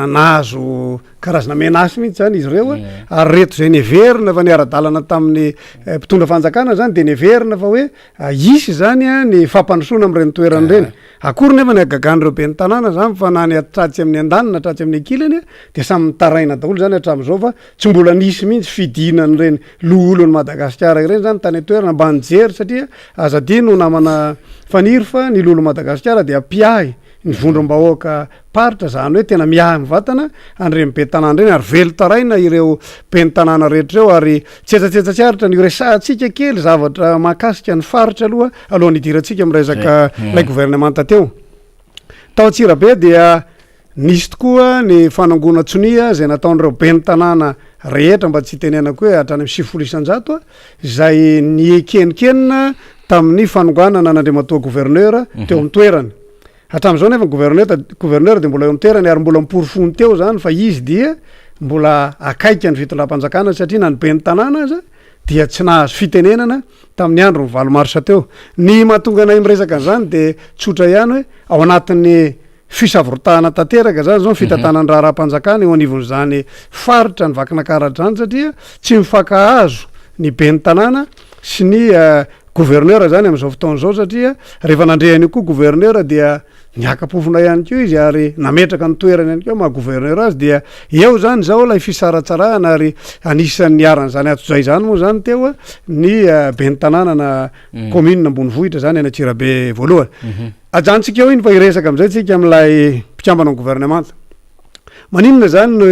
nahazo karazana menasy mihitsy zany izy reo ary reto zay neverina fa niara-dalana tamin'ny mpitondra fanjakana zany de neverina fa hoe isy zany a ny fampandrosoana am'ireny toerany reny akory nefa ny agagan'ireo be ny tanàna zany fa na ny atratsy amin'ny andanina atratsy amin'ny ankilany de samy mitaraina daholo zany hatram'izao fa tsy mbola nisy mihitsy fidinany reny loolony Madagasikara ireny zany tany toerana mba nijery satria azadino namana faniry fa ny lolo Madagasikara dia piahy ny vondrom-bahoaka paritra zany hoe tena miahy mivatana an'ireny be tanàna reny ary velo taraina ireo be ny tanàna rehetra reo ary tsetsatsetsatsyaritra ny resahatsika kely zavatra mahakasika ny faritra alohan'ny idirantsika miresaka lay gouvernement teo tao Antsirabe dia nisy tokoa ny fanangona tsonia zay nataon'ireo be ny tanàna rehetra mba tsy tenenako hoe hatrany amin'ny 10 isan-jato zay niekenkenina tamin'ny fanonganana n'Andriamatoa gouverneur teo amin'ny toerany hatram'izao nefa gouverneur de mbola eo amin'ny toerany ary mbola miporofony teo zany fa izy dia mbola akaika ny fitondram-panjakana satria na ny be ny tanàna aza dia tsy nahazo fitenenana tamin'ny andro ny valomarsa teo ny mahatonga anay miresaka an'izany de tsotra ihany hoe ao anatin'ny fisavorotahana tanteraka zany zao fitantanany raha-raha-mpanjakana eo anivon'izany faritra ny vakinakaratra zany satria tsy mifankahazo ny be ny tanàna sy ny gouverneur zany am'izao fotoan'izao satria rehefa nandrehany koa gouverneur dia niakapofona ihany keo izy ary nametraka ny toerany ihany keo maha gouverneur azy dia eo zany zao lay fisaratsarahana ary anisan'ny niaran'izany atozay zany moa zany teo a ny be ny tanàna na commune ambony vohitra zany any Antsirabe voalohany ajantsika eo iny fa iresaka am'izay tsika am'lay mpikambana ny gouvernement maninona zany no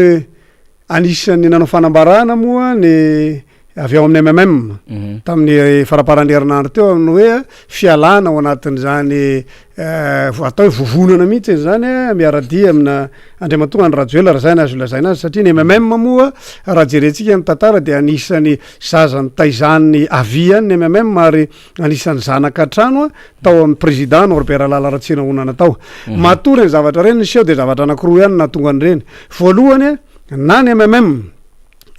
anisan'ny nanao fanambarana moa ny avy ao amin'ny MMM tamin'ny faraparan'ny herinandro teo amin'ny hoe fialana ao anatin'izany atao hoe vovonana mihitsy zany miaradia amina andriamatoa ny rajoela raha zay ny azo lazaina azy satria ny MMM moa raha jerentsika ny tantara dia anisan'ny zazany taizany aviany ny MMM ary anisan'ny zanakatrano tao amin'ny président Norbert Lala-Ratsina honana tao matory ny zavatra reny seho de zavatra anankiroa ihany natonga an'ireny voalohany na ny MMM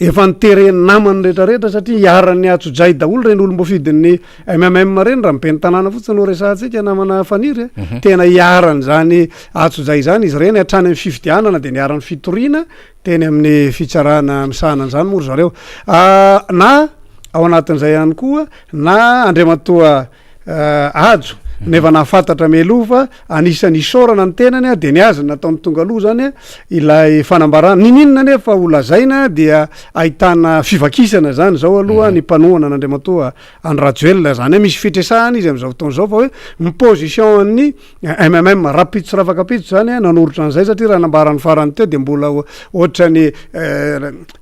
efa nitereny namany rehetrarehetra satria hiaran'ny atsojay daholo reny olombofidin'ny MMM reny raha mipeny tanàna fotsiny no resantsika namana faniry tena hiarany zany atsojay zany izy reny hatrany amin'ny fifidianana de niaran'ny fitoriana teny amin'ny fitsarana misahanany zany moa ry zareo na ao anatin'izay ihany koa na andriamatoa ajo nefa nahafantatra meloa fa anisan'ny isorana ny tenany de ny azy nataony tonga aloha zany ilay fanambarana ninina nefa olazaina dia ahitana fivakisana zany zao aloha ny mpanohana n'andriamatoa any rajoel zany misy fitresahana izy am'izao fotoan'izao fa hoe ny position ny MMM rapitso ravakapitso zany nanorotra an'izay satria raha nambarany farany teo de mbola ohatrany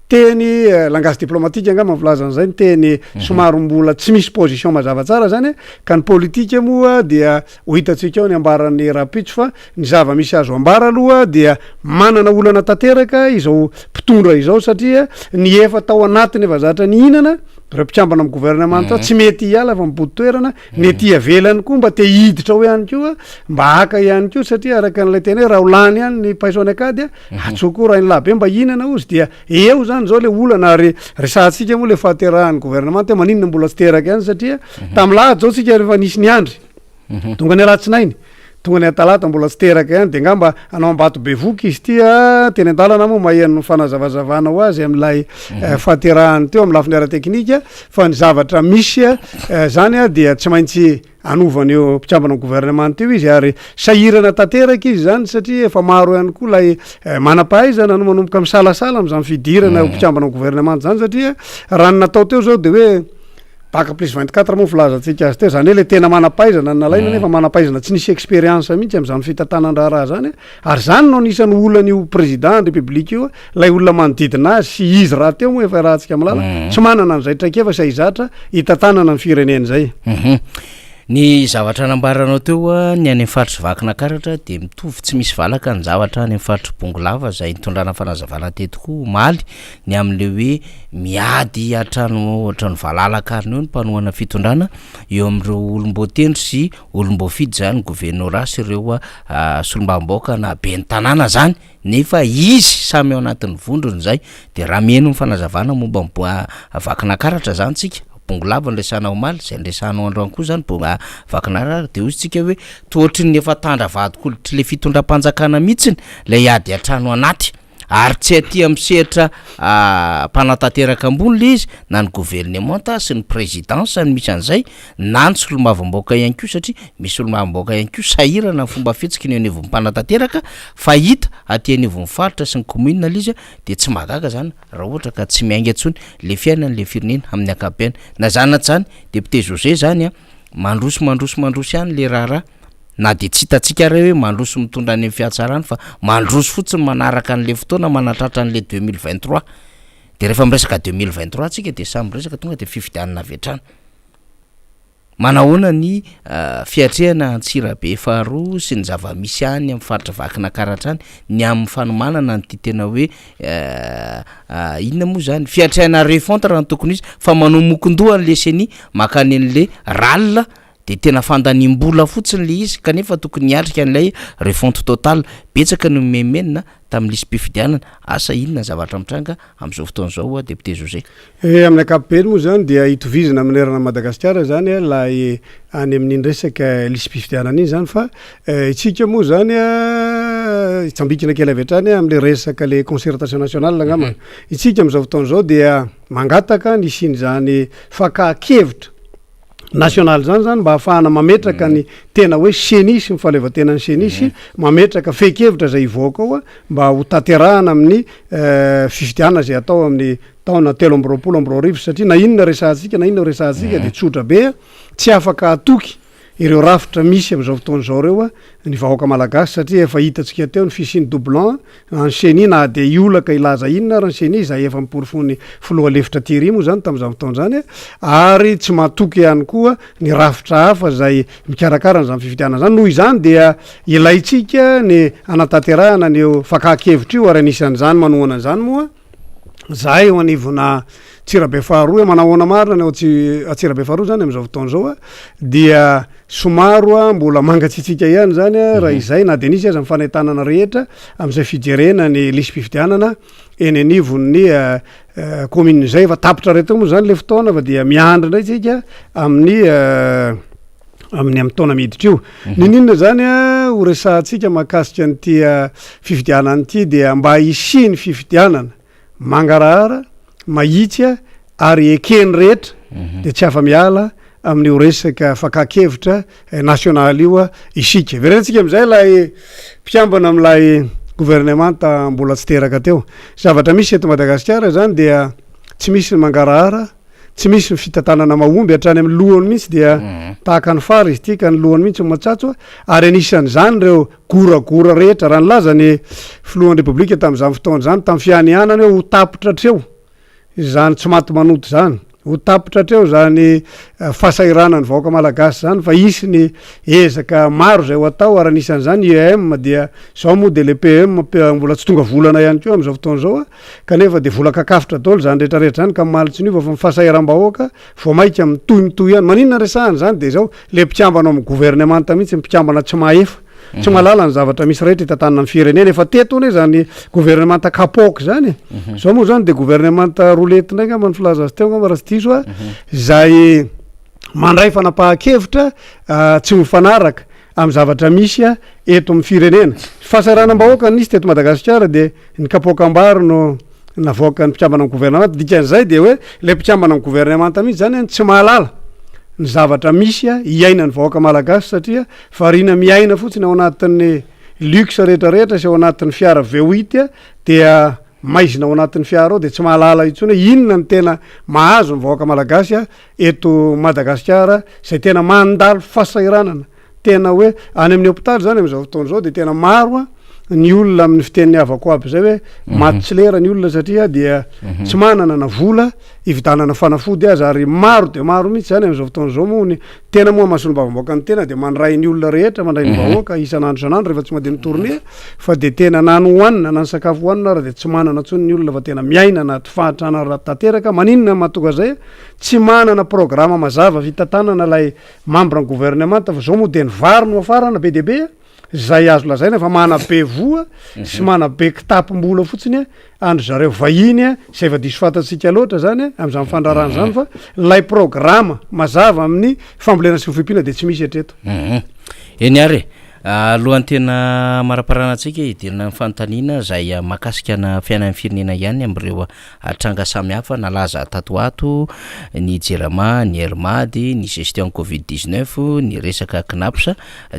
teny langage diplomatique angamba mivilaza an'izay ny teny somary mbola tsy misy position mazava tsara zany ka ny politika moa dia ho hitantsika ao ny ambaran'ny rapitso fa ny zava misy azo ambara aloha dia manana olana tanteraka izao mpitondra izao satria ny efa tao anatiny efa zatra ny hinana reo mpikambana amin'ny gouvernement tsy mety hiala fa mibody toerana ny ety avelany koa mba te hiditra ao ihany koa mba haka ihany koa satria araka n'ilay tena hoe raha ho lany ihany ny paisony akady atsoko raha ny labe mba hinana ozy dia eo zany zao le olana ary resantsika moa le fahaterahan'ny gouvernement maninona mbola tsy teraka ihany satria tam'lahady zao tsika rehefa nisy ny andry tonga ny alatsinainy tonga ny atalata mbola tsy teraka ihany de ngamba anao ambato be voky izy tia teny an-dalana moa mahenony fanazavazavana ho azy am'ilay fahaterahany teo amin'ny lafiny ara-teknika fa ny zavatra misy zany dia tsy maintsy anovany eo mpikambana ny gouvernement teo izy ary sahirana tanteraka izy zany satria efa maro ihany koa lay manam-pahaizana no manomboka misalasala am'izany fidirana mpikambana ny gouvernement zany satria raha ny natao teo zao de hoe baka plus 24 moa filazantsika azy teo zany hoe le tena manam-pahaizana ny nalaina nefa manam-pahaizana tsy nisy expérience mihitsy am'izany fitantanan-draharaha zany ary zany no anisan'ny olana io président république io lay olona manodidina azy sy izy raha teo moa efa rahantsika milala tsy manana n'izay traikefa sa izatra hitantanana ny fireneny zay ny zavatra nambaranao teo ny any faritra vakinakaratra de mitovy tsy misy valaka ny zavatra any faritra bongolava zay nitondrana fanazavana tetoko maly ny am'le hoe miady atrano ohatrany valalakariny eo ny mpanohana fitondrana eo am'ireo olombotendry sy olombofidy zany gouvernora sy ireo solombamboaka na be ny tanàna zany nefa izy samy ao anatin'ny vondrony zay de raha mieno ny fanazavana momba vakinakaratra zany tsika bongolava ndraisanao maly zay ndraisanao androany koa zany bonga vakinarara de ozy tsika hoe tohatry ny efa tandra vadik'olotry le fitondram-panjakana mihitsiny le iady atrano anaty ary tsy aty am'sehatra mpanatanteraka ambony le izy na ny gouvernementa sy ny présidence ny misy an'izay na ny solomavamboaka ihany ko satria misy olomavamboaka ihany ko sahirana ny fomba fitsiky ny anivon'ny mpanatanteraka fa hita aty anivon'ny faritra sy ny commune lizy de tsy mahagaga zany raha ohatra ka tsy miainga antsony le fiainan'le firenena amin'ny akapiany na zany zany député José zany mandroso ihany le raharaha na de tsy hitatsika re hoe mandroso mitondra any fiatsarany fa mandroso fotsiny manaraka an'le fotoana manatratra an'le 2023 de rehefa miresaka 2023 tsika de samy resaka tonga de fifidianana avetrana manahoana ny fiatrehana Antsirabe faharoa sy ny zava-misy any amin'ny faritra vakinakaratra any ny amin'ny fanomanana ny ty tena hoe inona moa zany fiatrehana refonta raha ny tokony izy fa manomokon-doha ny leseny makany an'le ralina de tena fandanim-bola fotsiny le izy kanefa tokony hiatrika an'ilay refonte total betsaka no memenina tamin'ny lisy mpifidianana asa inona zavatra mitranga am'izao fotoan'izao député José amin'ny ankapobeny moa zany dia hitovizana amin'ny erana Madagasikara zany any amin'iny resaka lisy mpifidianana iny zany fa itsika moa zany itsambikina kely avy hatrany am'le resaka le concertation nationale angamba itsika am'izao fotoan'izao dia mangataka ny siny zany fakakevitra national zany mba ahafahana mametraka ny tena hoe senisy mifaleovatenany senisy mametraka fekevitra zay ivoaka ao mba ho tanterahana amin'ny fifidianana zay atao amin'ny taona 13 satria na inona resahantsika de tsotra be tsy afaka atoky ireo rafitra misy am'izao fotoan'izao reo ny vahoaka malagasy satria efa hitantsika teo ny fisiny doublant enchaîné na de iolaka ilaza inona raha enchaîné zay efa miporifony filoha lefitra tiry moa zany tam'izao fotoana zany ary tsy matoky ihany koa ny rafitra hafa zay mikarakara zany fifidianana zany noho izany dia ilaitsika ny anatanterahana ny fakakevitra io ary anisan'izany manohana an'izany moa zahay eo anivona Tsirabe faharoa manahoana marina ny Tsirabe faharoa zany am'izao fotoan'izao dia somaro mbola mangatsitsika ihany zany raha izay na de nisy aza mifanaitanana rehetra am'izay fijerena ny lisy mpifidianana eny anivon'ny commune zay fa tapitra rehetra moa zany le fotoana fa dia miandry indray tsika amin'ny taona miditra io ninona zany ho resahantsika mahakasika nyty fifidianana ity dia mba isiny fifidianana mangarahara mahitsy ary ekeny rehetra de tsy afa miala amin'io resaka fakakevitra nasionaly io isika verentsika am'izay lay mpiambana am'lay gouvernemanta mbola tsy teraka teo zavatra misy eto Madagasikara zany dia tsy misy ny mangarahara tsy misy ny fitantanana mahomby hatrany amin'ny lohany mihitsy dia tahaka ny fara izy ty ka ny lohany mihitsy matsatso ary anisan'izany reo goragora rehetra raha nilaza ny filohan'ny repoblika tam'izany fotoana zany tamin'ny fianianany hoe ho tapitra treo zany tsy maty manoto zany ho tapitra treo zany fahasairana ny vahoaka malagasy zany fa isy ny ezaka maro zay ho atao ary anisan'izany IEM dia zao moa de le PM mbola tsy tonga volana ihany koa am'izao fotoan'izao kanefa de vola kakafitra daholo zany rehetrarehetra zany ka malitsy niova fa mifahasairam-bahoaka vao maika mitohy ihany maninona resahany zany de zao le mpikambana amin'ny gouvernemanta mihitsy mpikambana tsy maefa tsy malala ny zavatra misy rehetra hitantanana amin'ny firenena efa teto ane zany gouvernemanta kapoka zany zao moa zany de gouvernemanta rolety ndraiky amba ny filaza azy teo ngamba raha tsy diso zay mandray fanapahan-kevitra tsy mifanaraka amin'ny zavatra misy eto amin'ny firenena fahasairanam-bahoaka nisy teto Madagasikara de ny kapoka-ambary no navoaka ny mpikambana amin'ny gouvernemanta dikan'izay de hoe le mpikambana amin'ny gouvernemanta mihitsy zany tsy mahalala ny zavatra misy iaina ny vahoaka malagasy satria farina miaina fotsiny ao anatin'ny luxe rehetrarehetra sy ao anatin'ny fiara V8 dia maizina ao anatin'ny fiara ao de tsy mahalala itsony hoe inona ny tena mahazo ny vahoaka malagasy eto Madagasikara zay tena mandalo fahasairanana tena hoe any amin'ny hôpitaly zany am'izao fotoan'izao de tena maro ny olona amin'ny fiteniny avako aby zay hoe maty tsy lera ny olona satria dia tsy manana na vola ividanana fanafody azy ary maro de maro mihitsy zany am'izao fotoan'izao moa ny tena moa mahasolom-bavamboaka ny tena de mandray ny olona rehetra mandray ny vahoaka isan'andro isan'andro rehefa tsy mandeha ny tournée fa de tena nano hoanina na ny sakafo hoanina raha de tsy manana tsony ny olona fa tena miaina anaty fahatrana raha tanteraka maninona mahatonga zay tsy manana programa mazava fitantanana lay membre ny gouvernemanta fa zao moa de ny vary no afarana be deaibe zay azo lazaina fa mana be voa sy mana be kitapom-bola fotsiny andro zareo vahiny zay efa diso fantatsika loatra zany am'izany fandrarana zany fa lay programa mazava amin'ny fambolena sy fifimpiana de tsy misy etreto eny ary alohan'ny tena maraparanantsika hidirina ny fanontaniana zay mahakasika na fiainan'ny firenena ihany am'ireo tranga samy hafa nalaza tatoato ny jerama ny hermady ny gestion covid-19 ny resaka knapsa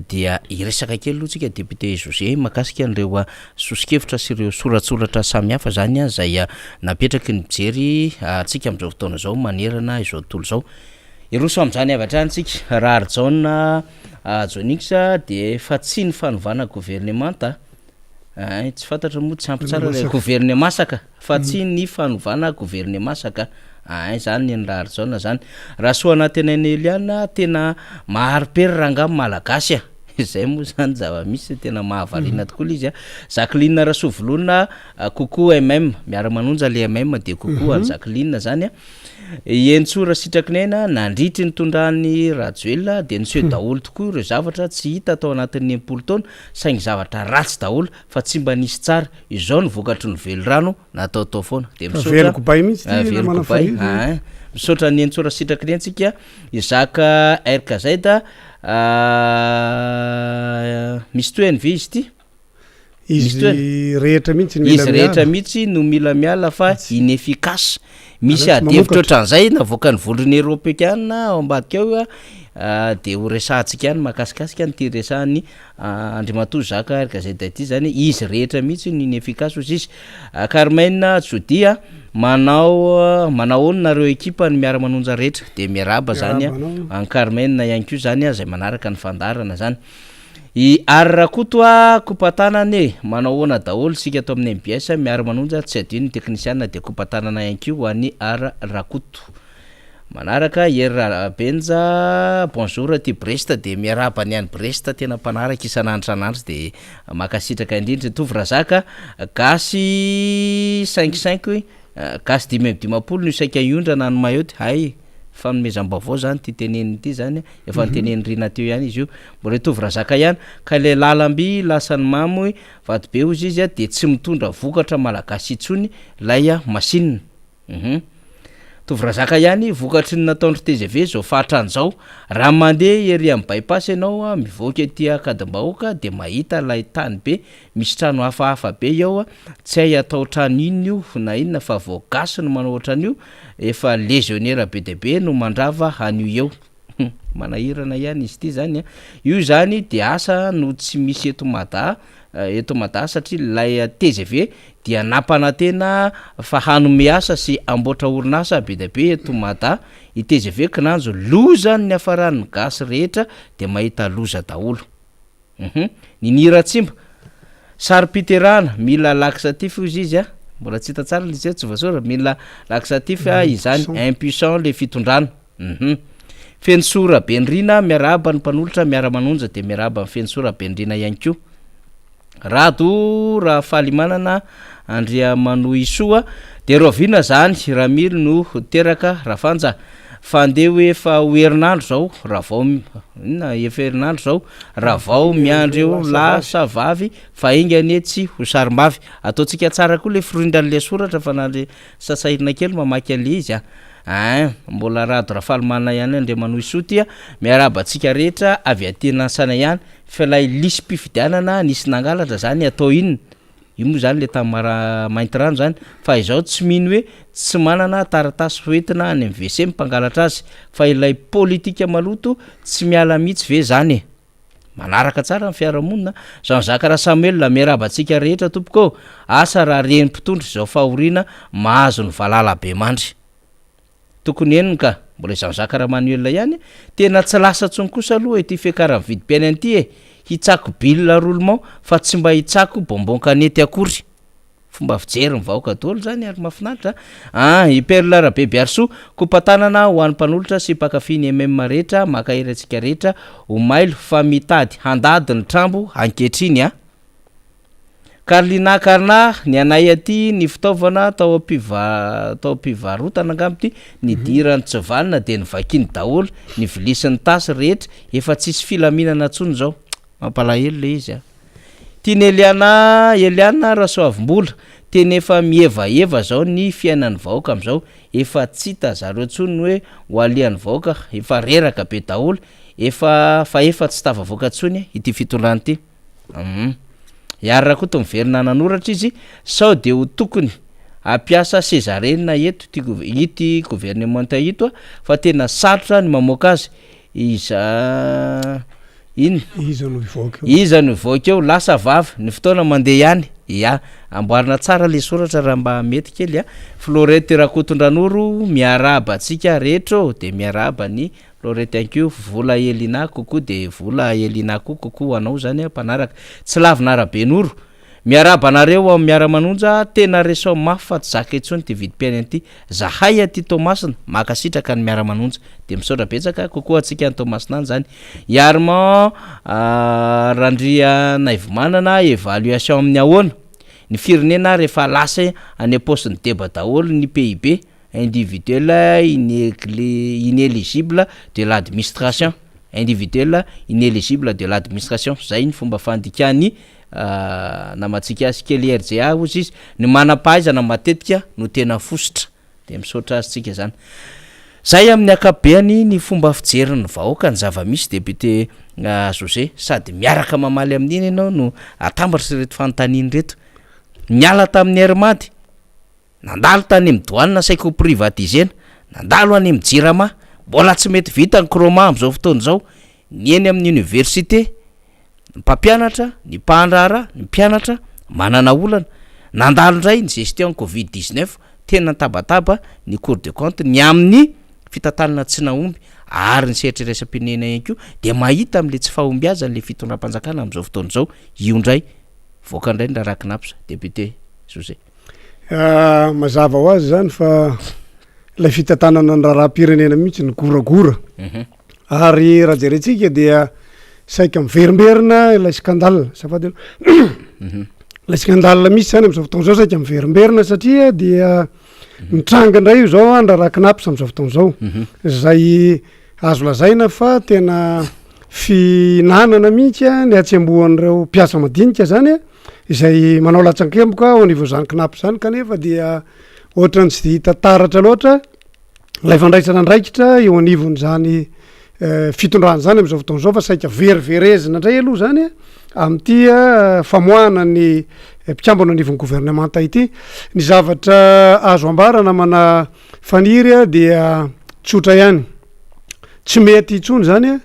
dia iresaka kely aloha tsika député José mahakasika an'ireo sosikevitra sy ireo soratsoratra samy hafa zany zay napetraky ny mijery tsika am'izao fotoana zao manerana izao tontolo zao iroso am'izany avatranytsika raha arjaona Jonix de fa tsy ny fanovana gouvernemanta tsy fantatra moa tsy ampy tsara le gouvernemasaka fa tsy ny fanovana gouvernemasaka zany ny raha arjaona zany raha soana tena eny Eliana tena maharipera rangamy malagasy zay moa zany zava-misy tena mahavarina tokoa izy a Jacqueline Rasovolona coucou MM miara-manonja le MM de coucou an Jacqueline zany a Entsora Sitrakinena nandritry ny tondrany Rajoel de niseho daholo tokoa ireo zavatra tsy hita atao anatin'ny 90 taona saingy zavatra ratsy daholo fa tsy mba nisy tsara izao ny vokatry ny velorano nataotao foana de veloko bay mihitsy veloko bay misaotra ny Entsora Sitrakinena antsika Izaka RKZ misy toeny ve izy ty izy rehetra mihitsy izy rehetra mihitsy no mila miala fa inefficace misy adevitra ohatran'izay navoaka ny volony européenne ao ambadika ao de ho resahantsika any makasikasika ny resahany Andriamatoa Zaka RKZ ty zany izy rehetra mihitsy no inefficace ozy izy Carmen Jodia manao nareo ekipa ny miara-manonja rehetra de miaraba zany an Carmen ihany koa zany zay manaraka ny fandarana zany I Arrakoto kopatanane manao ona daholo sika ato amin'ny MBS miara-manonja tsy adino technicien de kopatanana ihany koa ho an'ny Arrakoto manaraka Era Benja bonjour ty Brest de miaraba ny any Brest tena mpanaraka isan'andro de makasitraka indrindra Tovrazaka gasy 55 gasy 5 no isaika iondra na ny mayoty hay fanomezam-baovao zany ty teneniny ty zany efa nyteneniny rina teo ihany izy io mbola Tovrazaka ihany ka le lalamby lasany mamo vadobe ozy izy de tsy mitondra vokatra malagasy itsony lay machine Tovrazaka ihany vokatry ny nataondry TGV zao fahatran'izao raha mandeha ery amin'ny bypass ianao mivoaka ety Akadimbahoaka de mahita lay tany be misy trano hafahafa be ao tsy hay atao trano io na inona fa voagasy no manao trano io efa légionnaire be de be no mandrava anio eo manahirana ihany izy ty zany io zany de asa no tsy misy eto Mada satria lay TGV dia nampanantena fa hanome asa sy amboatra orinasa be de be eto Mada I TGV kinanjo loza ny afaran'ny gasy rehetra de mahita loza daholo ninira tsimba saripiterana mila laxatif izy mbola tsy hita tsara le tsy voasora mila laxatif izany impuissant le fitondrana fensora bendrina miaraba ny mpanolotra miara-manonja de miaraba ny fensora bendrina ihany koa Rado raha falimanana Andria Mano Isoa de rovina zany Ramily no teraka rafanja fandeha hoe fa herinandro zao raha vao efa herinandro zao raha vao miandry eo lasa vavy fa ingany tsy ho sarim-bavy ataontsika tsara koa le firindrany soratra fa na le sasahirina kely mamaky an'le izy mbola Rado raha falimana ihany Andria Mano Isoa tia miaraba antsika rehetra avy atenasana ihany fa lay lisy mpifidianana nisy nangalatra zany atao inona io moa zany le tamara mainty rano zany fa izao tsy mino hoe tsy manana taratasy hoentina any amin'ny WC mpangalatra azy fa ilay politika maloto tsy miala mihitsy ve zany manaraka tsara ny fiarahamonina Jean Jacques Samuel miaraba antsika rehetra tompoko asa raha reny mpitondra zao fahoriana mahazo ny valala be mandry tokony eniny ka mbola Jean Jacques Manuel ihany tena tsy lasa tsony kosa aloha ety fiakaran'ny vidim-piaina anty hitsako bill roulement fa tsy mba hitsako bonbon kanety akory fomba fijery ny vahoaka daholo zany ary mahafinaritra Iperla Rabebe Arso kopatanana ho an'ny mpanolotra sy pakafiny MM rehetra makahiry antsika rehetra ho mailo fa mitady handady ny trambo ankehitriny Carlina Carna ny anay aty ny fitaovana tao ampivarotana angambity ny dirany tsivalina de ny vakiny daholo ny vilisiny tasy rehetra efa tsisy filaminana tsony zao mampalahelo le izy tiany Eliana Rasoavimbola teny efa mieva zao ny fiainan'ny vahoaka am'izao efa tsy hita zareo tsony hoe ho alian'ny vahoaka efa reraka be daholo efa tsy tafavoaka tsony ity fitondrany ty Yarra koa to miverina nanoratra izy sao de ho tokony ampiasa Césarena eto ity gouvernement ito fa tena sarotra ny mamoaka azy iza no ivoaka eo lasa vavy ny fotoana mandeha ihany amboarina tsara le soratra raha mba mety kely Florette Rakotondranoro miaraba antsika rehetra de miaraba ny Florette anko vola Elina kokoa de vola Elina kokoa anao zany mpanaraka tsy lavina Rabenoro miarabanareo am miara-manonja tena resao mafy fa tsy zaka etsony ty vidim-piainana ty zahay aty Tomasina makasitraka ny miara-manonja de misaotra betsaka kokoa atsika any Tomasina any zany Yarma Randria Naivomanana évaluation amin'ny ahoana ny firenena rehefa lasa any am-paosiny deba daholo ny PIB individuel inéligible de l'administration individuel inéligible de l'administration zay ny fomba fandikany namatsika azy kely RGA ozy izy ny manam-pahaizana matetika no tena fosotra de misaotra azy tsika zany zay amin'ny akabeany ny fomba fijeriny vahoaka ny zava-misy député José sady miaraka mamaly amin'iny ianao no atambatra reto fanontaniany reto miala tamin'ny Hermady nandalo tany midoanina saiko privatisena nandalo any mijirama mbola tsy mety vita ny kroma am'izao fotoana zao ny eny amin'ny université ny mpampianatra ny mpandrara ny mpianatra manana olana nandalo ndray ny gestion Covid-19 tena tabataba ny Cour des comptes ny amin'ny fitantanana tsy naomby ary ny sehatreresam-pirenena ihany koa de mahita am'le tsy fahomby azy an'le fitondram-panjakana am'izao fotoana zao io ndray voaka ndray ny rarakinapsa député José mazava ho azy zany fa lay fitantanana ny raharam-pirenena mihitsy ny goragora ary raha jerentsika dia saika miverimberina ilay scandale safady lay scandale misy zany am'izao fotoana zao saika miverimberina satria dia mitranga indray io zao any rarakinapsa am'izao fotoana zao zay azo lazaina fa tena finanana mihitsy ny atsembohan'ireo mpiasa madinika zany izay manao latsan-kemboka ao anivou zany kinapy zany kanefa dia ohatra ny tsy hita taratra loatra lay fandraisana andraikitra eo anivony zany fitondrana zany am'izao fotoana zao fa saika veriverezina indray aloha zany am'ty famoahana ny mpikambana anivon'ny gouvernementa ity ny zavatra azo ambarana mana faniry dia tsotra ihany tsy mety itsony zany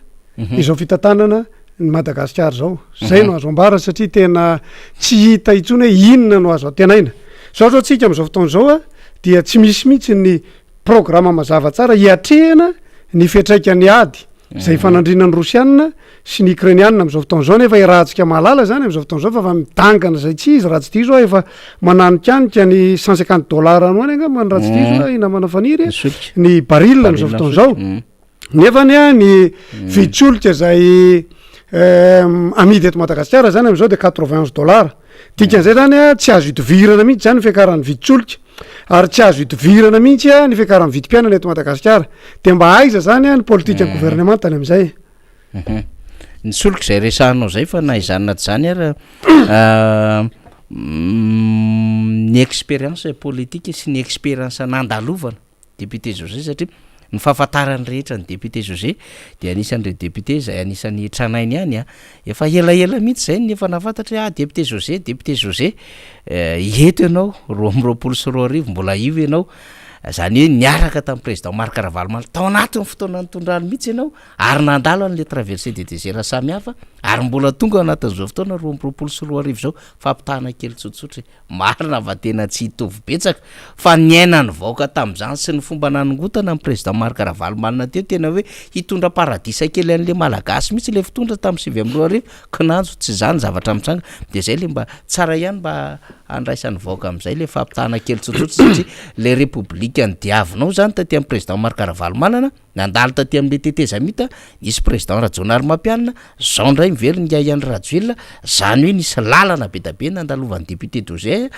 izao fitantanana ny Madagasikara zao zay no azo ambara satria tena tsy hita itsony hoe inona no azo atenaina zao tsika am'izao fotoana zao dia tsy misy mihitsy ny programma mazava tsara hiatrehana ny fiatraikany ady zay fanandrinan'ny Rosianina sy ny Ukrainianina am'izao fotoana zao nefa irahantsika mahalala zany am'izao fotoana zao fa midangana zay tsy izy raha tsy tia zao efa mananokanika ny $150 ano any angamba ny raha tsy tia zao ina manafaniry ny baril am'izao fotoana zao nefany ny vitsolotra zay amidy eto Madagasikara zany am'izao de $91 dikan'izay zany tsy azo itovirana mihitsy zany fiakaran'ny vitsolotra ary tsy azo itovirana mihitsy ny fiakaran'ny vidim-piainana eto Madagasikara de mba aiza zany ny politika gouvernementany am'izay ny solika zay resahanao zay fa naizanona zany ara ny expérience politique sy ny expérience nandalovana député José satria ny fahafantarany rehetra ny député José de anisan'ireo député zay anisan'ny tranainy ihany efa elaela mihitsy zay nefa nafantatra député José eto ianao 2024 mbola io ianao zany hoe niaraka tamin'ny président Marc Ravalomanana tao anatin'ny fotoana nitondrany mihitsy ianao ary nandalo an'le traversée des déserts samihafa ary mbola tonga anatin'izao fotoana 2024 zao fampitahana kely tsotsotra marina va tena tsy hitovy betsaka fa niainany vaoaka tamin'izany sy ny fomba nanongotana amin'ny président Marc Ravalomanana teo tena hoe hitondra paradisa kely an'le malagasy mihitsy le fitondra tamin'ny 2024 kinanjo tsy zany zavatra mitsanga de zay le mba tsara ihany mba andraisan'ny vaoaka am'izay le fampitahana kely tsotsotra satria le république ny diavinao zany taty amin'ny président Marc Ravalomanana nandalo taty amin'le teteza mita nisy président Rajonary Mampianina zao ndray miveriny Yahya Rajoelina zany hoe nisy lalana be da be nandalovan'ny député José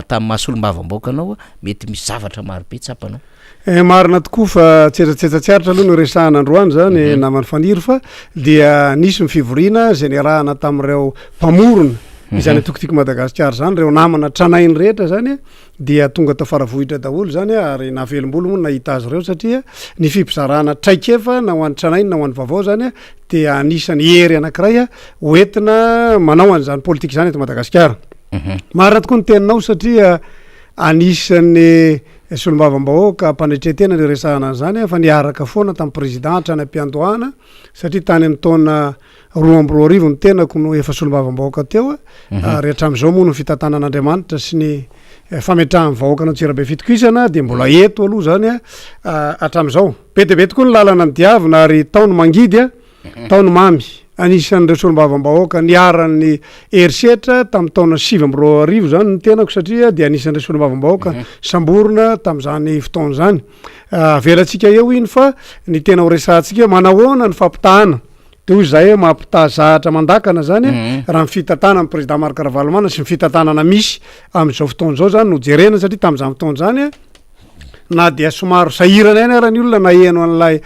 tamin'ny mahasolombavamboaka anao mety misy zavatra maro be tsapanao marina tokoa fa tsetratsetsatsiaritra aloha no resahana androany zany namany faniry fa dia nisy ny fivoriana zay niarahana tamin'ireo mpamorona izany tokotiko Madagasikara zany reo namana tranainy rehetra zany dia tonga tafaravohitra daholo zany ary navelombolo moa nahita azy reo satria ny fibizarana traikefa na ho an'ny tranainy na ho an'ny vaovao zany dia anisany hery anankiray hoentina manao an'izany politika zany eto Madagasikara marina tokoa ny teninao satria anisan'ny solombavambahoaka mpanetretena le resahana zany fa niaraka foana tamin'ny présidenta ny ampiandohana satria tany amin'ny taona 2024 ny tenako no efa solombavambahoaka teo ary hatramin'izao moa no fitantanan'Andriamanitra sy ny fametrahan'ny vahoaka anao tsirabe fitokisana de mbola eto aloha zany hatramin'izao be de be tokoa ny lalana ny diavina ary taony mangidy taony mamy anisan'ireo solombavam-bahoaka niaran'ny erisetra tamin'ny taona 2020 zany ny tenako satria de anisan'ireo solombavam-bahoaka samborona tamin'izany fotoana zany velatsika eo iny fa ny tena ho resantsika manahoana ny fampitahana de hoy zay hoe mampita zahatra mandakana zany raha mifitatana amin'ny président Marc Ravalomanana sy mifitantanana misy amin'izao fotoana zao zany no jerena satria tamin'izany fotoana zany na dia somaro sahirana ihany ara ny olona na eno an'ilay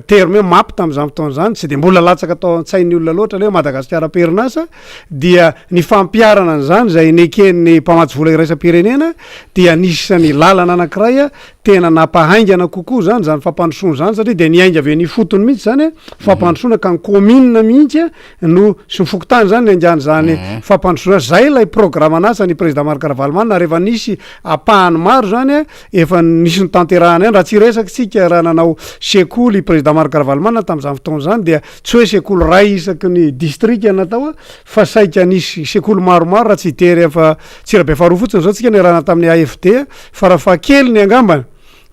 terme hoe mapy tamin'izany fotoana zany tsy de mbola latsaka atao an-tsain'ny olona loatra le hoe Madagasikara perinasa dia ny fampiarana an'izany zay neken'ny mpamatsy vola iraisam-pirenena dia anisan'ny lalana anankiray tena nampahaingana kokoa zany zany fampandrosoana zany satria de niainga avy ny fotony mihitsy zany fampandrosoana ka ny commune mihitsy no sy mifokotany zany niangany zany fampandrosoana zay lay programme anasa ny président Marc Ravalomanana rehefa nisy apahany maro zany efa nisy ny tanterahana any raha tsy resaky tsika raha nanao sekoly président Marc Ravalomanana tamin'izany fotoana zany dia tsy hoe sekoly ray isaky ny district natao fa saika nisy sekoly maromaro raha tsy tery fa Tsirabe faharoa fotsiny zao tsika ny rahana tamin'ny AFD fa raha fa kely ny angambany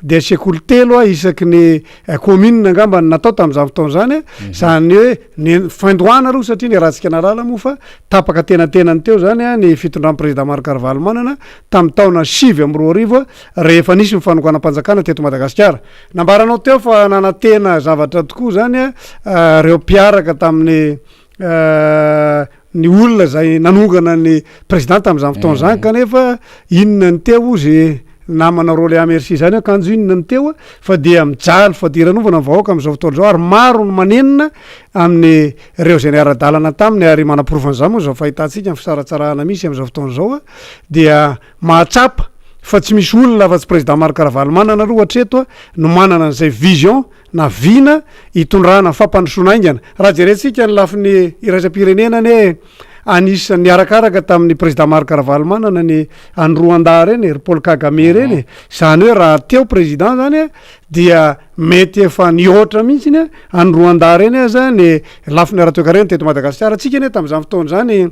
de sekoly telo isaky ny commune angambany natao tamin'izany fotoana zany zany hoe ny faindohana ro satria ny rahantsika narala moa fa tapaka tenatenany teo zany ny fitondran'ny président Marc Ravalomanana tamin'ny taona 2020 rehefa nisy mifanokana-panjakana teto Madagasikara nambaranao teo fa nanantena zavatra tokoa zany reo mpiaraka tamin'ny ny olona zay nanongana ny président tamin'izany fotoana zany kanefa inona ny teo zy namana rôle merci zany akanjo inona ny teo fa dia mijaly fadiranovana ny vahoaka amin'izao fotoana zao ary maro no manenina amin'ny reo zay niara-dalana taminy ary manam-porofan'izany moa zao fahitantsika ny fisaratsarahana misy amin'izao fotoana zao dia mahatsapa fa tsy misy olona fa tsy président Marc Ravalomanana aloha hatreto no manana an'izay vision na vina hitondrana fampandrosoana aingana raha jerentsika ny lafiny iraisam-pirenena ny anisan'ny arakaraka tamin'ny président Marc Ravalomanana ny Rwanda reny Paul Kagame reny zany hoe raha teo président zany dia mety efa nihoatra mihitsy Rwanda reny aza ny lafiny ara-toekarena teto Madagasikara tsika ane tamin'izany fotoana zany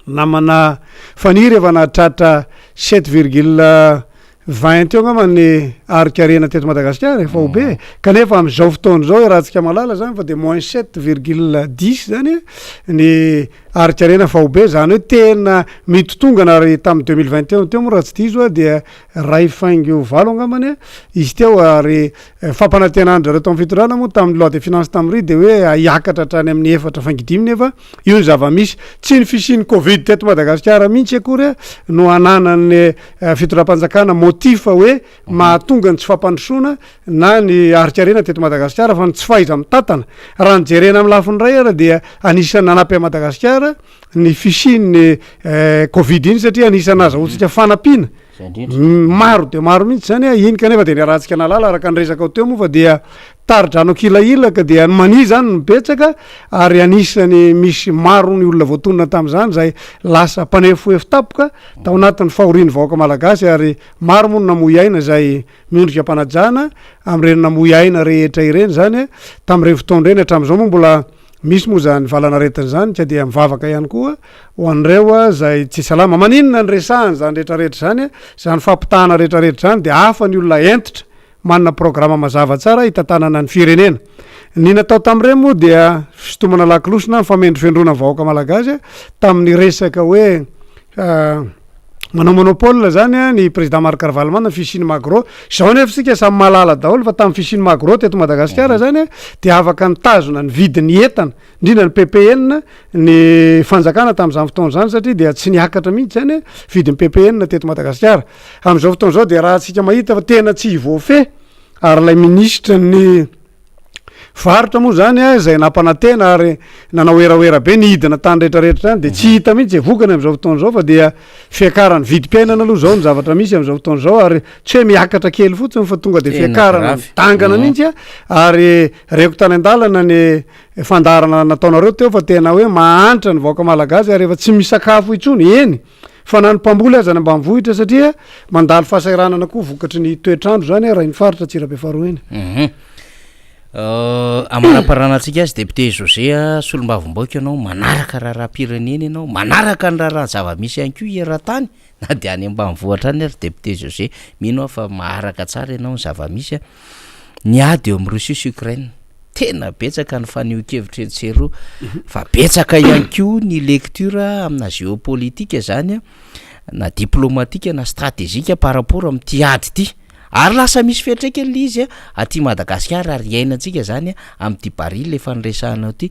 namana faniry efa nahatratra 7,20 teo angamba ny arikarena teto Madagasikara efa ho be kanefa amin'izao fotoana zao raha tsika malala zany fa de moins 7,10 zany ny arikarena fa ho be zany hoe tena mitotongana ary tamin'ny 2021 teo moa raha tsy diso dia ray faingo valo angambany izy teo ary fampanantenandra reo tamin'ny fitondrana moa tamin'ny loi de finance tamin'ry de hoe hiakatra hatrany amin'ny 4 faingidimy nefa io ny zava-misy tsy ny fisiany covid teto Madagasikara mihitsy akory no ananany fitondram-panjakana motifa hoe mahatonga ny tsy fampandrosoana na ny arikarena teto Madagasikara fa ny tsy fahaiza mitantana raha ny jerena amin'ny lafiny ray ara dia anisan'ny nanampy a Madagasikara ny fisiany covid iny satria anisany azahoantsika fanampiana maro de maro mihitsy zany iny kanefa de ny rahantsika nalala araka ny resaka ao teo moa fa dia taridrano kilailaka dia mani zany mibetsaka ary anisany misy maro ny olona voatonona tamin'izany zay lasa mpanefoefo tapoka tao anatin'ny fahoriany vahoaka malagasy ary maro moa no namoy aina zay miondrika mpanajana am'ireny namoy aina rehetra ireny zany tamin'ireny fotoana ireny hatramin'izao moa mbola misy moa zany valanaretiny zany tsy dia mivavaka ihany koa ho an'ireo zay tsy salama maninona ny resahany zany rehetrarehetra zany zany fampitahana rehetrarehetra zany de hafa ny olona entitra manana programma mazava tsara hitantanana ny firenena ny natao tamin'ireny moa dia fitomana lakilosina famendrofendrona vahoaka malagasy tamin'ny resaka hoe manao monopole zany ny président Marc Ravalomanana fisiny magro zao nefa sika samy malala daholo fa tamin'ny fisiny magro teto Madagasikara zany de afaka nitazona ny vidiny entana indrindra ny PPN ny fanjakana tamin'izany fotoana zany satria dia tsy niakatra mihitsy zany vidiny PPN teto Madagasikara amin'izao fotoana zao de raha tsika mahita fa tena tsy hivoafeh ary lay ministra ny varotra moa zany zay nampanantena ary nanao eraoera be ny hidina tany rehetrarehetra zany de tsy hita mihitsy vokany amin'izao fotoana zao fa dia fiakarany vidim-piainana aloha zao ny zavatra misy amin'izao fotoana zao ary tsy hoe miakatra kely fotsiny fa tonga de fiakarana dangana mihitsy ary reko tany an-dalana ny fandarana nataonareo teo fa tena hoe mahantra ny vahoaka malagasy ary efa tsy misakafo itsony eny fa nany mpamboly aza ny ambanivohitra satria mandalo fahasahiranana koa vokatry ny toetrandro zany raha ny faritra Tsirabe faharoa eny amana-paranatsika azy député José solombavombaoka ianao manaraka raharam-pirenena ianao manaraka ny raha zava-misy ihany koa era-tany na de any ambanivohitra any ary député José mino fa maharaka tsara ianao ny zava-misy ny ady eo amin'ny Russie sy Ukraine tena betsaka ny fanio-kevitreritseroa fa betsaka ihany ko ny lecture amina géopolitika zany na diplomatika na stratégique par rapport am'ty ady ty ary lasa misy fiatraikany le izy aty Madagasikara ary iainantsika zany am'ty baril le fanresanao ty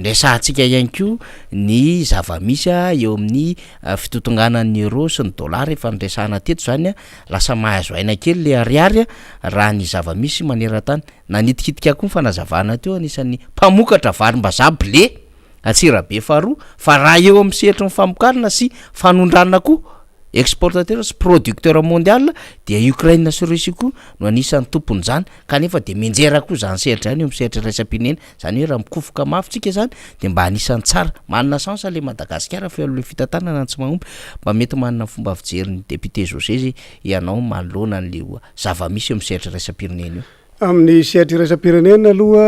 resantsika ihany ko ny zavamisy eo amin'ny fitotonganan'ny euro sy ny dollar efa nresana teto zany lasa mahazo aina kely le ariary raha ny zavamisy maneran-tany na nitikitika koa ny fanazavana teo anisan'ny mpamokatra varim-bazaha blé Atsirabe faharoa fa raha eo amin'ny sehatry ny famokarana sy fanondrana koa exportateur sy producteur mondial dia Ukraine sy Russie koa no anisan'ny tompony zany kanefa de menjera koa zany sehatra zany eo amin'ny sehatra raisam-pinena zany hoe raha mikofoka mafitsika zany de mba anisan'ny tsara manana chance le Madagasikara fa le fitantanana tsy mahomby mba mety manana fomba fijeriny député José ianao manoloana an'le zavamisy eo amin'ny sehatra raisam-pirenena io amin'ny sehatra raisam-pirenena aloha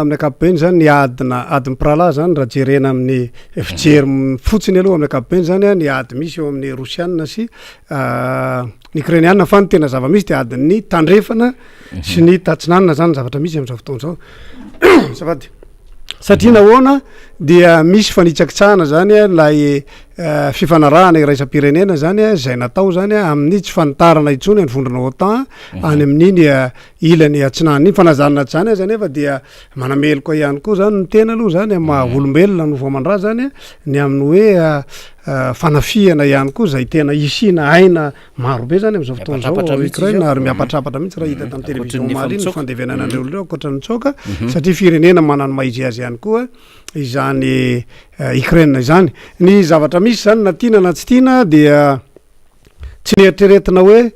amin'ny ankapobeny zany ny adiny prala zany raha jerena amin'ny fijery fotsiny aloha amin'ny ankapobeny zany ny ady misy eo amin'ny Rosiana sy ny Ukrainiana fa ny tena zavamisy de adiny tandrefana sy ny tatsinanana zany zavatra misy amin'izao fotoana zao safady satria nahoana dia misy fanitsakitsahana zany lay fifanarahana raisam-pirenena zany zay natao zany amin'ny tsy fanitarana itsony ny vondrona OTAN any amin'iny ilany atsinanany iny fanazanana tsy zany zany efa dia manamelo koa ihany koa zany ny tena aloha zany maha olombelona no voamandraha zany ny amin'ny hoe fanafiana ihany koa zay tena isina aina marobe zany am'izao fotoana zao Ukraine ary miapatrapatra mihitsy raha hita tamin'ny télévision mali ny fandevenana andreo reo akoatra ny tsoka satria firenena manano maizy azy ihany koa izany Ukraine zany ny zavatra misy zany na tiana na tsy tiana dia tsy nieritreretina hoe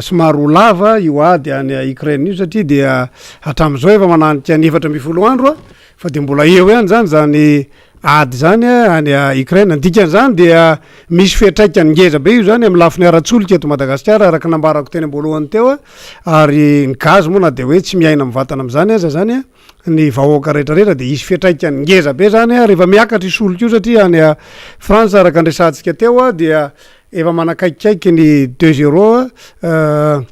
somary ho lava io ady any Ukraine io satria dia hatramin'izao efa mananika ny 4 andro fa de mbola eo ihany zany ady zany any Ukraine dikan'izany dia misy fiatraikany ngeza be io zany amin'ny lafiny ara-tsolika eto Madagasikara araka nambarako teny amboalohany teo ary ny gaz moa na de hoe tsy miaina mivatana am'izany aza zany ny vahoaka rehetrarehetra de isy fiatraikany ngeza be zany rehefa miakatra isolika io satria any France araka andresantsika teo dia efa manakaikikaiky ny 2 €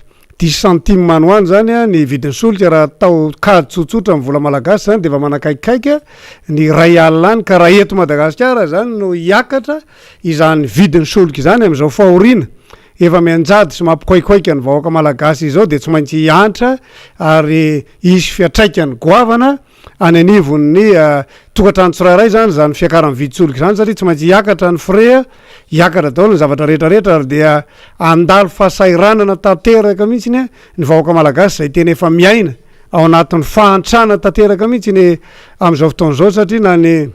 10 centime manoany zany ny vidiny solika raha atao kady tsotsotra amin'ny vola malagasy zany de efa manakaikikaiky ny ray alina any ka raha eto Madagasikara zany no hiakatra izany vidiny solika zany am'izao fahoriana efa mianjady sy mampikoaikoaika ny vahoaka malagasy izao de tsy maintsy hiantra ary isy fiatraikany goavana any anivon'ny tokatrano tsirairay zany fiakaran'ny viditsolika zany satria tsy maintsy hiakatra ny frais hiakatra daholo ny zavatra rehetrarehetra ary dia andalo fahasairanana tanteraka mihitsiny ny vahoaka malagasy zay tena efa miaina ao anatin'ny fahantrana tanteraka mihitsiny am'izao fotoana zao satria na ny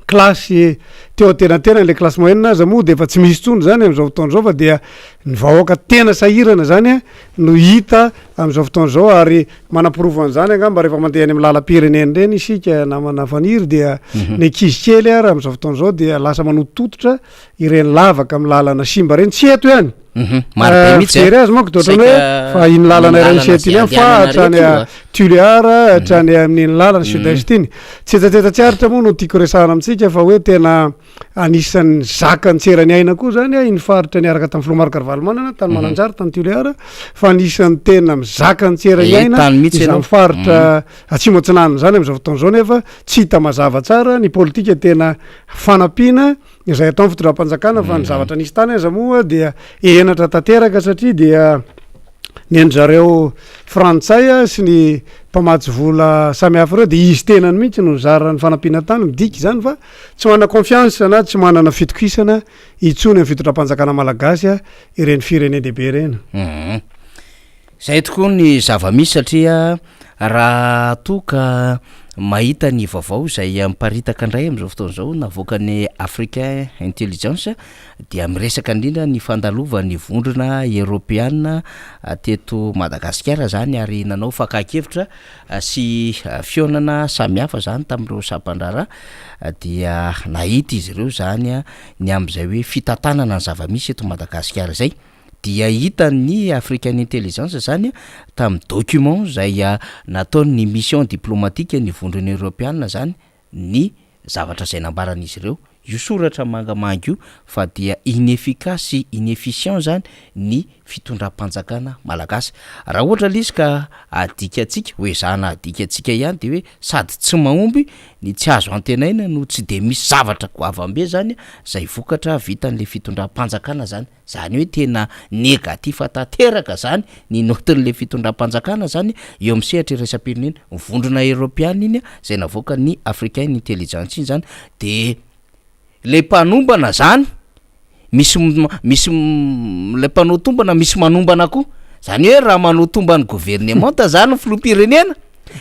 klasy teo tenatena le klasy moyenne aza moa de efa tsy misy tsony zany am'izao fotoana zao fa dia ny vahoaka tena sahirana zany no hita am'izao fotoana zao ary manampirovana zany angamba rehefa mandeha any amin'ny lalam-pirenena reny isika namana faniry dia ny ankizy kely ary am'izao fotoana zao dia lasa manotototra ireny lavaka amin'ny lalana simba reny tsy eto ihany marobe mihitsy fijery azy manko toatrany hoe fa iny lalana iray sety iny fa hatrany Tuléar hatrany amin'ny lalana sud-est iny tsetsatseta tsy aritra moa no tiako resahana amitsika fa hoe tena anisan'ny zaka nitserany aina koa zany iny faritra niaraka tamin'ny Filomarka Ravalomanana tany Mananjary tany Tuléar fa anisan'ny tena mizaka nitserany aina izany faritra atsimo atsinanana zany am'izao fotoana zao nefa tsy hita mazava tsara ny politika tena fanampiana izay atao ny fitondram-panjakana fa ny zavatra nisy tany aza moa dia enatra tanteraka satria dia ny an-jareo frantsay sy ny mpamatsy vola samy hafa reo de izy tenany mihitsy no zara ny fanampiana tany midiky zany fa tsy manana confiance na tsy manana fitokisana itsony amin'ny fitondram-panjakana malagasy ireny firenena lehibe reny zay tokoa ny zavamisy satria raha toka mahita ny vaovao zay miparitaka indray am'izao fotoana zao navoakany Africain Intelligence dia miresaka indrindra ny fandalovan'ny vondrona Européenne teto Madagasikara zany ary nanao fakakevitra sy fionana samihafa zany tamin'ireo sampandrara dia nahita izy ireo zany ny am'izay hoe fitantanana ny zavamisy eto Madagasikara zay dia hitan'ny African Intelligence zany tamin'ny document zay nataony mission diplomatique ny vondrona Européenne zany ny zavatra zay nambaran'izy ireo io soratra mangamanga io fa dia inefficace sy inefficient zany ny fitondram-panjakana malagasy raha ohatra lizy ka adikatsika hoe zana adikatsika ihany de hoe sady tsy mahomby ny tsy azo antenaina no tsy de misy zavatra goavambe zany zay vokatra vitan'le fitondram-panjakana zany hoe tena negatif tanteraka zany ny notin'le fitondram-panjakana zany eo amin'ny sehatra iraisam-pirenena vondrona europiana iny zay navoaka ny africain intelligence iny zany de le mpanombana zany misy le mpanao tombana misy manombana koa zany hoe raha manao tombany gouvernementa zany ny filoham-pirenena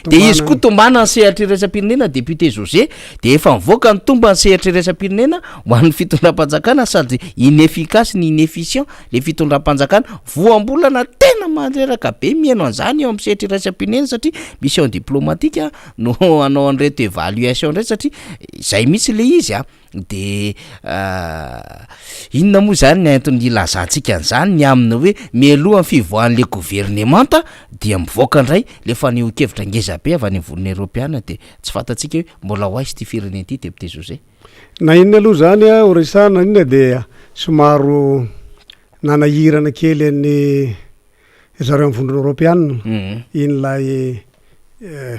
de izy koa tombana ny sehatra iraisam-pirenena député José de efa mivoaka ny tomba ny sehatra iraisam-pirenena ho an'ny fitondram-panjakana sady inefficace ny inefficient le fitondram-panjakana voambolana tena mandreraka be mihaino an'izany eo amin'ny sehatra iraisam-pirenena satria mission diplomatique no anao an'reto évaluation ndray satria zay mihitsy le izy de inona moa zany ny antony ilazantsika an'izany ny amina hoe mialohan'ny fivoahan'le gouvernementa dia mivoaka indray le faneho-kevitra ngeza be avy any volony europiana de tsy fantatsika hoe mbola ho aizy ty firenena ity député José na inona aloha zany horesana inona de somaro nanahirana kely any zareo amin'ny vondrona europiana iny lay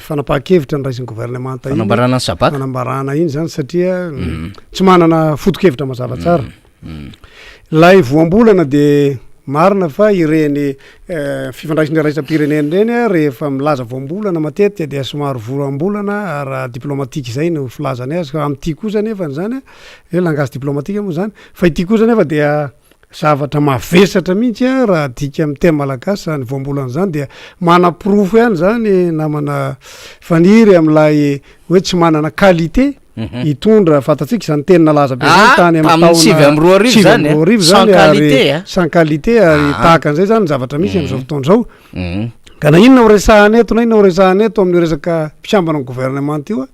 fanapahan-kevitra ny raisin'ny gouvernementa fanambarana ny sabaka fanambarana iny zany satria tsy manana foto-kevitra mazava tsara lay voambolana de marina fa ireny fifandraisiny raisam-pirenena reny rehefa milaza voambolana matetika de somaro voambolana ara diplomatique zay no filazany azy ka am'ty koa zany efa zany hoe langage diplomatique moa zany fa ity koa zany efa dia zavatra mavesatra mihitsy raha dika amin'ny teny malagasy zany voambolana zany dia mana-pirofo ihany zany namana faniry am'lay hoe tsy manana qualité hitondra fantatsika zany teny nalaza be zany tany amin'ny taona sans qualité ary tahaka an'izay zany zavatra misy am'izao fotoan'izao ka na inona horesahany eto na inona horesahany eto amin'ny resaka mpitsambana ny gouvernementa io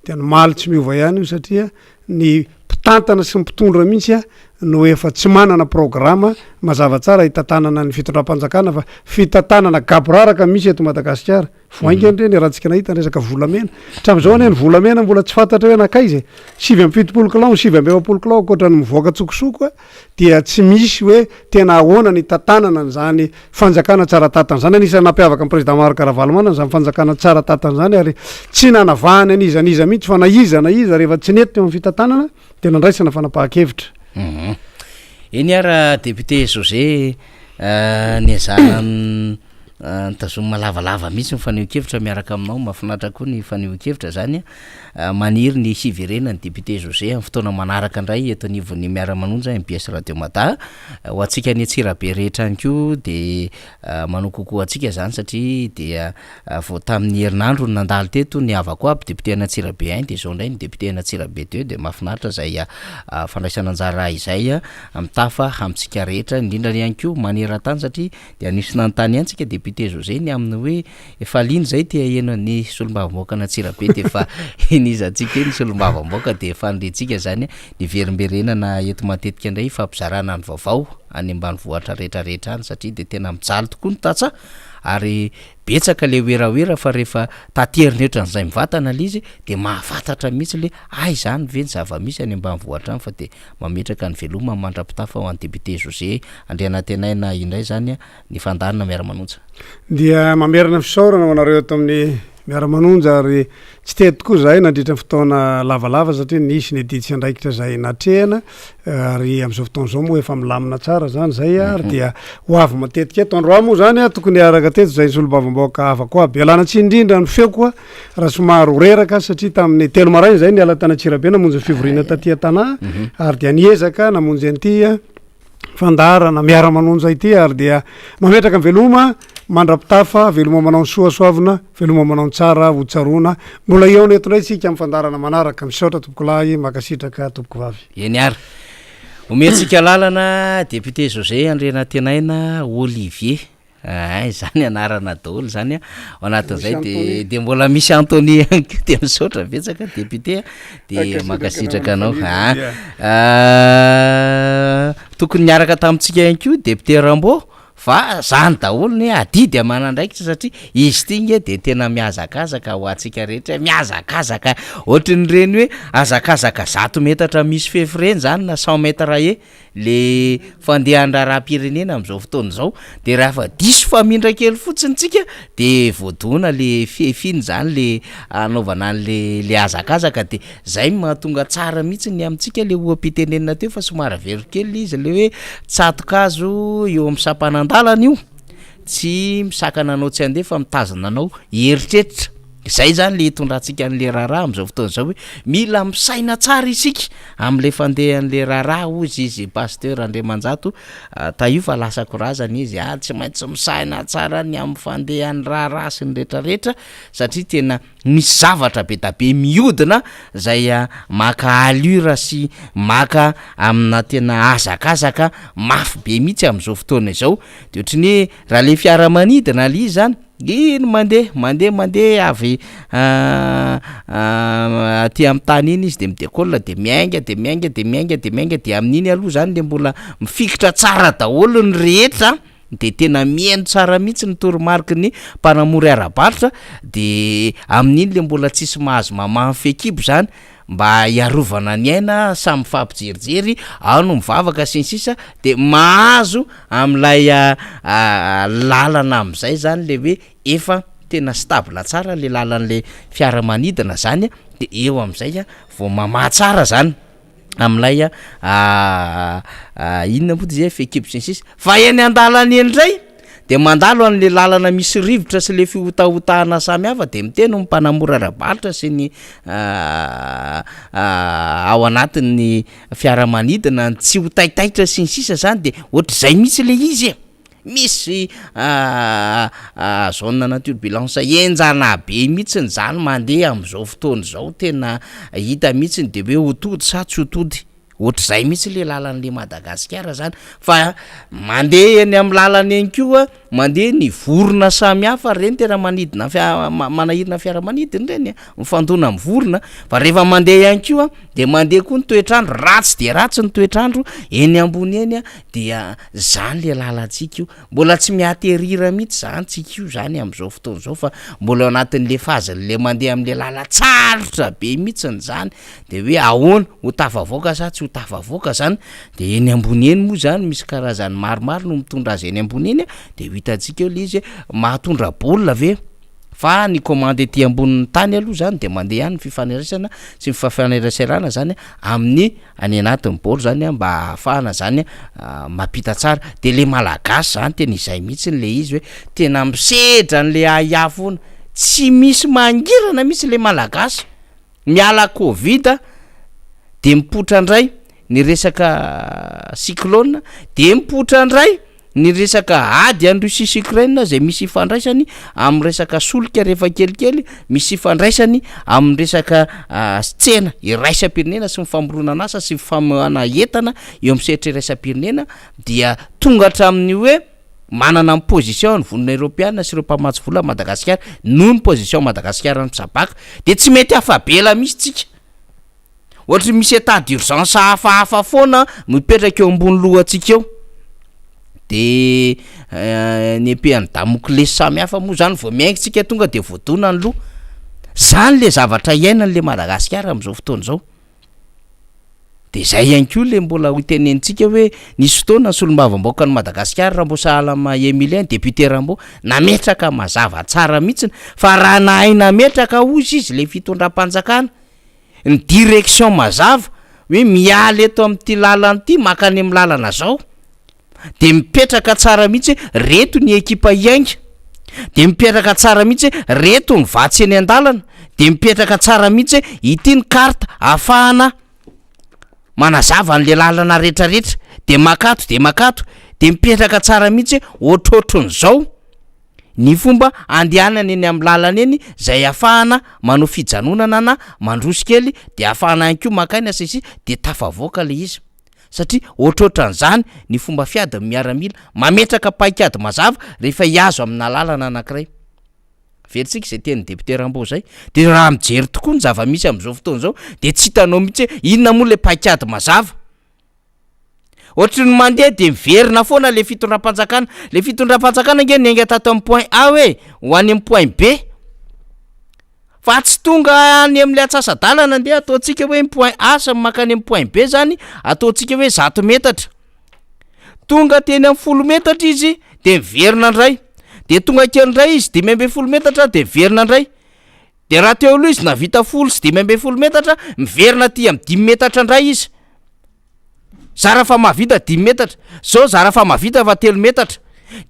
dia maly tsy miova ihany io satria ny mpitantana sy ny mpitondra mihitsy no efa tsy manana programma mazava tsara hitantanana ny fitondram-panjakana fa fitantanana gaboraraka misy eto Madagasikara voaingany reny raha tsika nahita resaka volamena hatram'izao ane ny volamena mbola tsy fantatra hoe nakaizy 7 kilao 7 kilao akoatra ny mivoaka tsokosoko dia tsy misy hoe tena ahoana ny tantanana zany fanjakana tsara tatana zany anisany nampiavaka ny président Marc Ravalomanana zany fanjakana tsara tatana zany ary tsy nanavahany anizaniza mihitsy fa naiza rehefa tsy nety eo amin'ny fitantanana de nandraisana fanapahan-kevitra eny ara député José niazana nitazoma lavalava mihitsy mifaneho-kevitra miaraka aminao mahafinaritra koa ny faneho-kevitra zany maniry ny hiverena ny député José amin'ny fotoana manaraka indray eto anivon'ny miara-manonja MBS Radio Mata ho antsika ny Antsirabe rehetra any koa de manao kokoa antsika zany satria dia vao tamin'ny herinandro nandalo teto ny havako aby député ny Antsirabe 1 de zao indray ny député ny Antsirabe 2 de mahafinaritra zay fandraisana anjara izay amitafa amintsika rehetra indrindra ihany koa maneran-tany satria de anisy nanontany ihany tsika député José ny aminy hoe efa liny zay te aheno ny solombavamboaka ny Antsirabe de efa inizatsika ny solombavamboaka de efa niretsika zany ny verimberenana eto matetika indray fampizarana ny vaovao any ambanivohitra rehetrarehetra any satria de tena mijaly tokoa ny tatsa ary betsaka le oeraoera fa rehefa taterinehitra n'izay mivatana lizy de mahafantatra mihitsy le zany ve ny zava-misy any ambanivohitra any fa de mametraka ny veloma mandrapitafa ho an'ny député José andrianatenaina indray zany ny fandarina miara-manonja dia mamerana fisaorana anareo eto amin'ny miara-manonja ary tsy teto tokoa zahay nandritra ny fotoana lavalava satria nisy ny editsy andraikitra zay natrehana ary am'izao fotoan'izao moa efa milamina tsara zany zay ary dia ho avy matetika eto androa moa zany tokony araka teto zay solobavamboaka afako aby ialana tsy indrindra ny feo koa raha somaro reraka satria tamin'ny telo maraina zay niala tany Antsirabe namonjy fivorina tatia tanà ary dia niezaka namonjy an'ity fandarana miara-manonja ity ary dia mametraka ny veloma mandrapitafa veloma manao soasoavina veloma manao tsara hotsarona mbola eo neto ndray tsika amin'ny fandarana manaraka misaotra tompoko lahy makasitraka tompoko vavy eny ary omentsika lalana député José andrianatenaina Olivier zany anarana daholo zany ao anatin'izay de mbola misy Anthony ihany ko de misaotra betsaka député de makasitraka anao tokony niaraka tamintsika ihany ko député Rambo fa zany daholo ny adidy amanandraikitra satria izy ty nge de tena miazakazaka ho antsika rehetra miazakazaka ohatrany reny hoe azakazaka 100 metatra misy fefy reny zany na 100 metra le fandehan-draharaha-pirenena am'izao fotoana zao de raha fa diso famindra kely fotsiny tsika de voadoana le fefiny zany le anaovana an'le azakazaka de zay mahatonga tsara mihitsy ny amintsika le oam-pitenenina teo fa somary very kely izy le hoe tsatokazo eo amin'ny sampanandalana io tsy misakana anao tsy andefa mitazana anao heritreritra zay zany le hitondrantsika an'le raharaha am'izao fotoana zao hoe mila misaina tsara isika am'le fandehan'le raharaha ozy izy pasteur Andriamanjato taio fa lasa korazana izy tsy maintsy misaina tsara ny amin'ny fandehan'ny raharaha sy ny rehetrarehetra satria tena misy zavatra be da be mihodina zay maka allure sy maka amina tena azakazaka mafy be mihitsy am'izao fotoana izao de ohatrany hoe raha le fiaramanidina le izy zany ino mandeha avy aty amin'ny tany iny izy de midécolle de miainga de amin'iny aloha zany le mbola mifikitra tsara daholo ny rehetra de tena mihaino tsara mihitsy ny toromarika ny mpanamory ara-barotra de amin'iny le mbola tsisy mahazo mamamy fekibo zany mba iarovana ny aina samy fampijerijery no mivavaka sy ny sisa de mahazo am'lay lalana am'izay zany le hoe efa tena stable tsara le lalan'le fiaramanidina zany de eo am'izay vao mamahatsara zany am'lay inona moa zay fekibo sy ny sisa fa eny andalany endray de mandalo an'le lalana misy rivotra sy le fihotahotahana samy hafa de miteno mpanamora ara-barotra sy ny ao anatin'ny fiaramanidina tsy ho taitaitra sy ny sisa zany de ohatr'izay mihitsy le izy misy zone naturbulence enjana be mihitsy zany mandeha am'izao fotoana zao tena hita mihitsy de hoe hotody sa tsy hotody ohatr'izay mihitsy le lalan'le Madagasikara zany fa mandeha eny amin'ny lalany eny koa mandeha ny vorona samy hafa reny tena manidina manahirina fiaramanidina reny mifandona amin'ny vorona fa rehefa mandeha ihany koa de mandeha koa ny toetrandro ratsy de ratsy ny toetrandro eny ambony eny dia zany le lalantsika io mbola tsy miaterira mihitsy zany tsika io zany am'izao fotoana zao fa mbola anatin'le fazan'le mandeha am'le lala tsarotra be mihitsy zany de hoe ahoana ho tafavoaka sa tsy ho tafavoaka zany de eny ambony eny moa zany misy karazany maromaro no mitondra azy eny ambony eny de hitantsika eo le izy mahatondra baolina ve fa ny commande ety ambonin'ny tany aloha zany de mandeha ihany fifaneraisana sy fifaneraserana zany amin'ny any anatin'ny baoly zany mba ahafahana zany mampita tsara de le malagasy zany tena izay mihitsy le izy hoe tena misedra n'le ahafona tsy misy mangirana misy le malagasy miala covid de mipotra ndray ny resaka cyclone de mipotra ndray ny resaka ady any Russie sy Ukraine zay misy ifandraisany amin'ny resaka solika rehefa kelikely misy ifandraisany amin'ny resaka tsena iraisam-pirenena sy mifamorona asa sy mifamana entana eo amin'ny sehatra iraisam-pirenena dia tonga hatramin'ny hoe manana ny position ny vonona Europeana sy ireo mpamatsy vola Madagasikara noho ny position Madagasikara ny Tsabaka de tsy mety afabela misy tsika ohatra misy état d'urgence hafahafa foana mipetraka eo ambony lohantsika eo de ny epeany Damoclès samy hafa moa zany vao miaintsika tonga de voadona ny loha zany le zavatra iainan'le Madagasikara am'izao fotoana zao de zay ihany koa le mbola hotenentsika hoe nisy fotoana ny solombavambaoka ny Madagasikara Rambo Salama Emilien député Rambo nametraka mazava tsara mihitsy fa raha nahay nametraka ozy izy le fitondram-panjakana ny direction mazava hoe miala eto amin'ity lalana ity makany amin'ny lalana zao de mipetraka tsara mihitsy reto ny ekipa iainga de mipetraka tsara mihitsy reto ny vatsy eny an-dalana de mipetraka tsara mihitsy ity ny karta ahafahana manazava an'le lalana rehetrarehetra de makato de mipetraka tsara mihitsy ohatrohatron'izao ny fomba andehanana eny amin'ny lalana eny zay ahafahana manao fijanonana na mandroso kely de ahafahana ihany koa makaina sisy de tafavoaka le izy satria ohatrohatran'izany ny fomba fiady miaramila mametraka paikady mazava rehefa hiazo amina lalana anankiray veritsika zay teny député Rambo zay de raha mijery tokoa ny zava-misy am'izao fotoana zao de tsy hitanao mihitsy inona moa le paikady mazava ohatry ny mandeha de miverina foana le fitondram-panjakana le fitondram-panjakana nge niainga tato amin'ny point A hoe ho any amin'ny point B fa tsy tonga any amin'le atsasa-dalana ndeha ataontsika hoe point A sy makany amin'ny point B zany ataontsika hoe 100 metatra tonga teny amin'ny 10 metatra izy de miverina ndray de tonga kely ndray izy 10 metatra de miverina ndray de raha teo aloha izy navita 10 sy 10 metatra miverina aty amin'ny 10 metatra ndray izy zara fa mahavita 10 metatra zao zara fa mahavita fa 3 metatra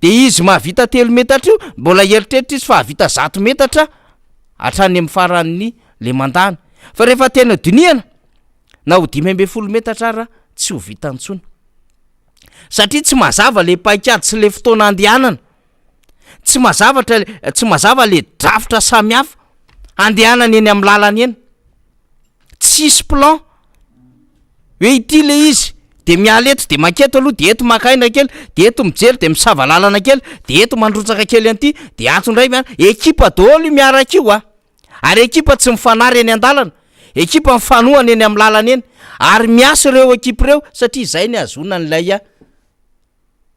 de izy mahavita 3 metatra io mbola eritreritra izy fa havita 100 metatra hatrany amin'ny faran'ny le mandana fa rehefa tena diniana na ho 10 metatra ara tsy ho vita ntsony satria tsy mazava le paikady sy le fotoana andehanana tsy mazava le drafitra samihafa andehanana eny amin'ny lalana eny tsisy plan hoe ity le izy de miala eto de maketo aloha de eto makaina kely de eto mijery de misava lalana kely de eto mandrotsaka kely an'ity de ato ndray ekipa daholo miaraka io ary ekipa tsy mifanary eny an-dalana ekipa mifanohana eny amin'ny lalana eny ary miasa ireo ekipa ireo satria zay ny azona n'lay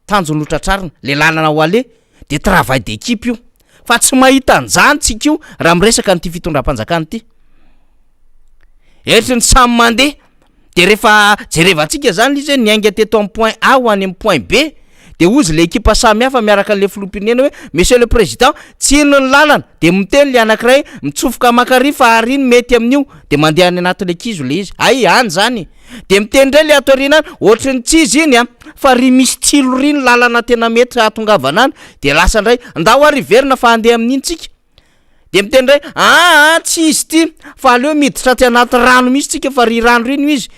tanjony hotratrarina le lalana ho ale de travail d'équipe io fa tsy mahita anjany tsika io raha miresaka n'ity fitondram-panjakana ity eritry ny samy mandeha de rehefa jerevantsika zany izy hoe niainga teto amin'ny point A ho any amin'ny point B de ozy le ekipa samy hafa miaraka an'le filoham-pirenena hoe monsieur le président tsy ino ny lalana de miteny le anankiray mitsofoka makary fa ary iny mety amin'io de mandeha any anatin'le kizo le izy ay any zany de miteny ndray le ato aoriana ohatry ny tsy izy iny fa ry misy tilo ry ny lalana tena mety atongavana any de lasa ndray ndao ary verina fa andeha amin'iny tsika de miteny ndray tsy izy ty fa aleo miditra ty anaty rano misy tsika fa ry rano rino izy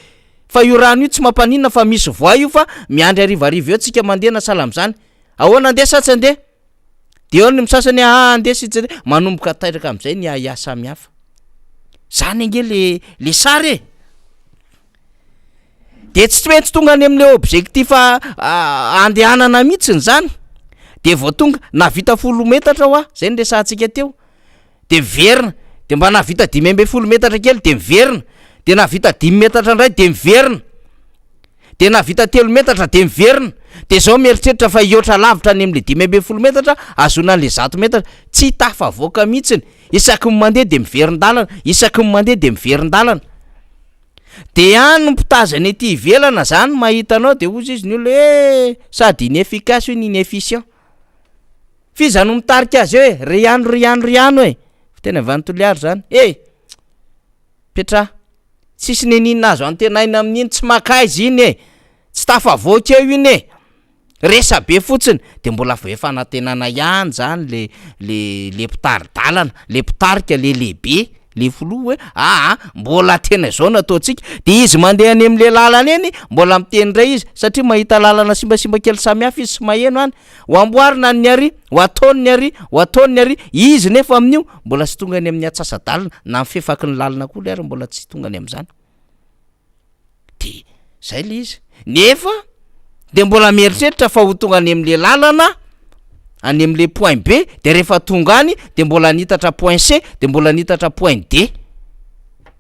fa io rano io tsy mampaninona fa misy voay io fa miandry arivariva eo tsika mandeha na salam zany ahoana andeha satsy andeha de eo ny misasany andeha sy manomboka tairaka am'izay ny asa samihafa zany ange le sary de tsy maintsy tonga any amin'le objectif andehanana mihitsiny zany de vao tonga navita 10 metatra ho zay nresantsika teo de miverina de mba navita 10 metatra kely de miverina de navita 10 metatra ndray de miverina de navita 3 metatra de miverina de zao mieritreritra fa iotra lavitra any amin'le 10 metatra azona an'le 100 metatra tsy tafavoaka mihitsiny isaky mandeha de miverin-dalana isaky mandeha de miverin-dalana de any mpitazany ety ivelana zany mahitanao de ozy izy ny olo hoe sady inefficace iny inefficient fizano mitarika azy hoe riano e tena vanontoliary zany petra tsisy neninina azo antenaina amin'iny tsy makaizy iny tsy tafavoaka eo iny resa be fotsiny de mbola efa natenana ihany zany le mpitaridalana le mpitarika le lehibe le filoha hoe mbola tena zao nataotsika de izy mandeha any amin'le lalana eny mbola miteny ndray izy satria mahita lalana simbasimba kely samihafa izy sy maheno any ho amboarina ny ary ho ataony ny ary izy nefa amin'io mbola tsy tonga any amin'ny atsasa-dalana na mifefaky ny lalana koa le ary mbola tsy tonga any am'zany de zay le izy nefa de mbola mieritreritra fa ho tonga any amin'le lalana any amin'le point B de rehefa tonga any de mbola nitatra point C de mbola nitatra point D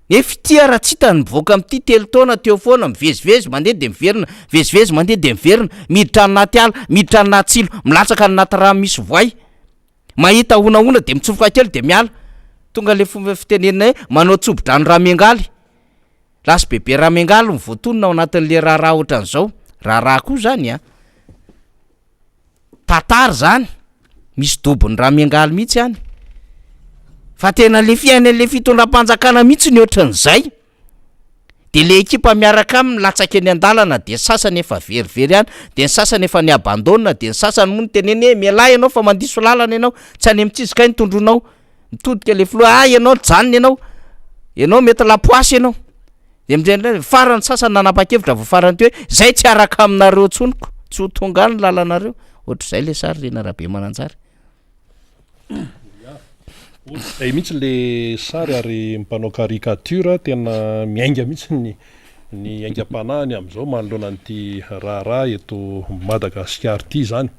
nefa ity raha tsy hitany mivoaka amin'ity telo taona teo foana mivezivezy mandeha de miverina vezivezy mandeha de miverina miditra anaty ala miditra anaty tsilo milatsaka anaty rano misy voay mahita onaona de mitsofoka kely de miala tonga le fomba fitenenina hoe manao tsobo-drano ramengaly lasy bebe ramengaly mivoatonona ao anatin'le raharaha ohatran'izao raharaha koa zany tatary zany misy dobony ramengaly mihitsy any fa tena le fiainan'le fitondram-panjakana mihitsy ny ohatran'izay de le ekipa miaraka aminy latsaka eny an-dalana de sasany efa verivery any de ny sasany efa ny abandona de ny sasany moa ny tenene mialay ianao fa mandiso lalana ianao tsy any amitsizika ny tondronao mitodika le filoha ianao janona ianao mety lapoasy ianao de am'zay farany sasany nanapa-kevitra vo farany ty hoe zay tsy araka aminareo tsoniko tsy ho tonga any lalanareo ohatr'izay le sary rena rahabe mananjary zay mihitsy le sary ary mpanao caricature tena miainga mihitsy ny aingam-panahiny am'izao manoloana n'ity raharaha eto Madagasikara ity zany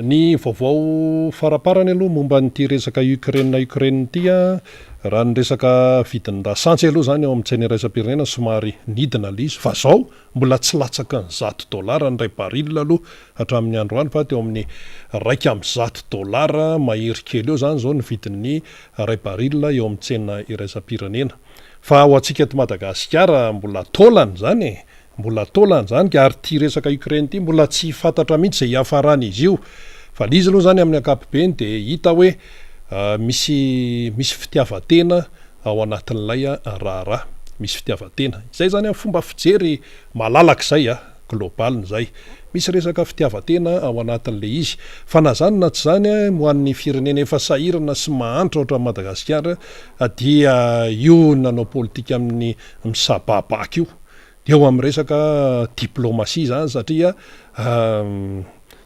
ny vaovao faraparany aloha momba nyty resaka Ukraine tya raha ny resaka vidin-dasantsy aloha zany eo amin'ntseny iraisam-pirenena somary nidina le izy fa zao mbola tsy latsaka ny $100 ny ray baril aloha hatramin'ny androany fa teo amin'ny $100 mahery kely eo zany zao ny vidin'ny ray baril eo amin'ntsena iraisam-pirenena fa ho antsika eto Madagasikara mbola taolany zany mbola taolany zany ary ty resaka Ukraine ty mbola tsy fantatra mihitsy zay hiafarany izy io fa lizy aloha zany amin'ny ankapobeny de hita hoe misy fitiavatena ao anatin'ilay raharaha misy fitiavatena zay zany amin'ny fomba fijery malalaka zay global zay misy resaka fitiavatena ao anatin'le izy fa na zany na tsy zany ho an'ny firenena efa sahirana sy mahantra ohatra Madagasikara dia io nanao politika amin'ny misababaka io eo amin'ny resaka diplomasia zany satria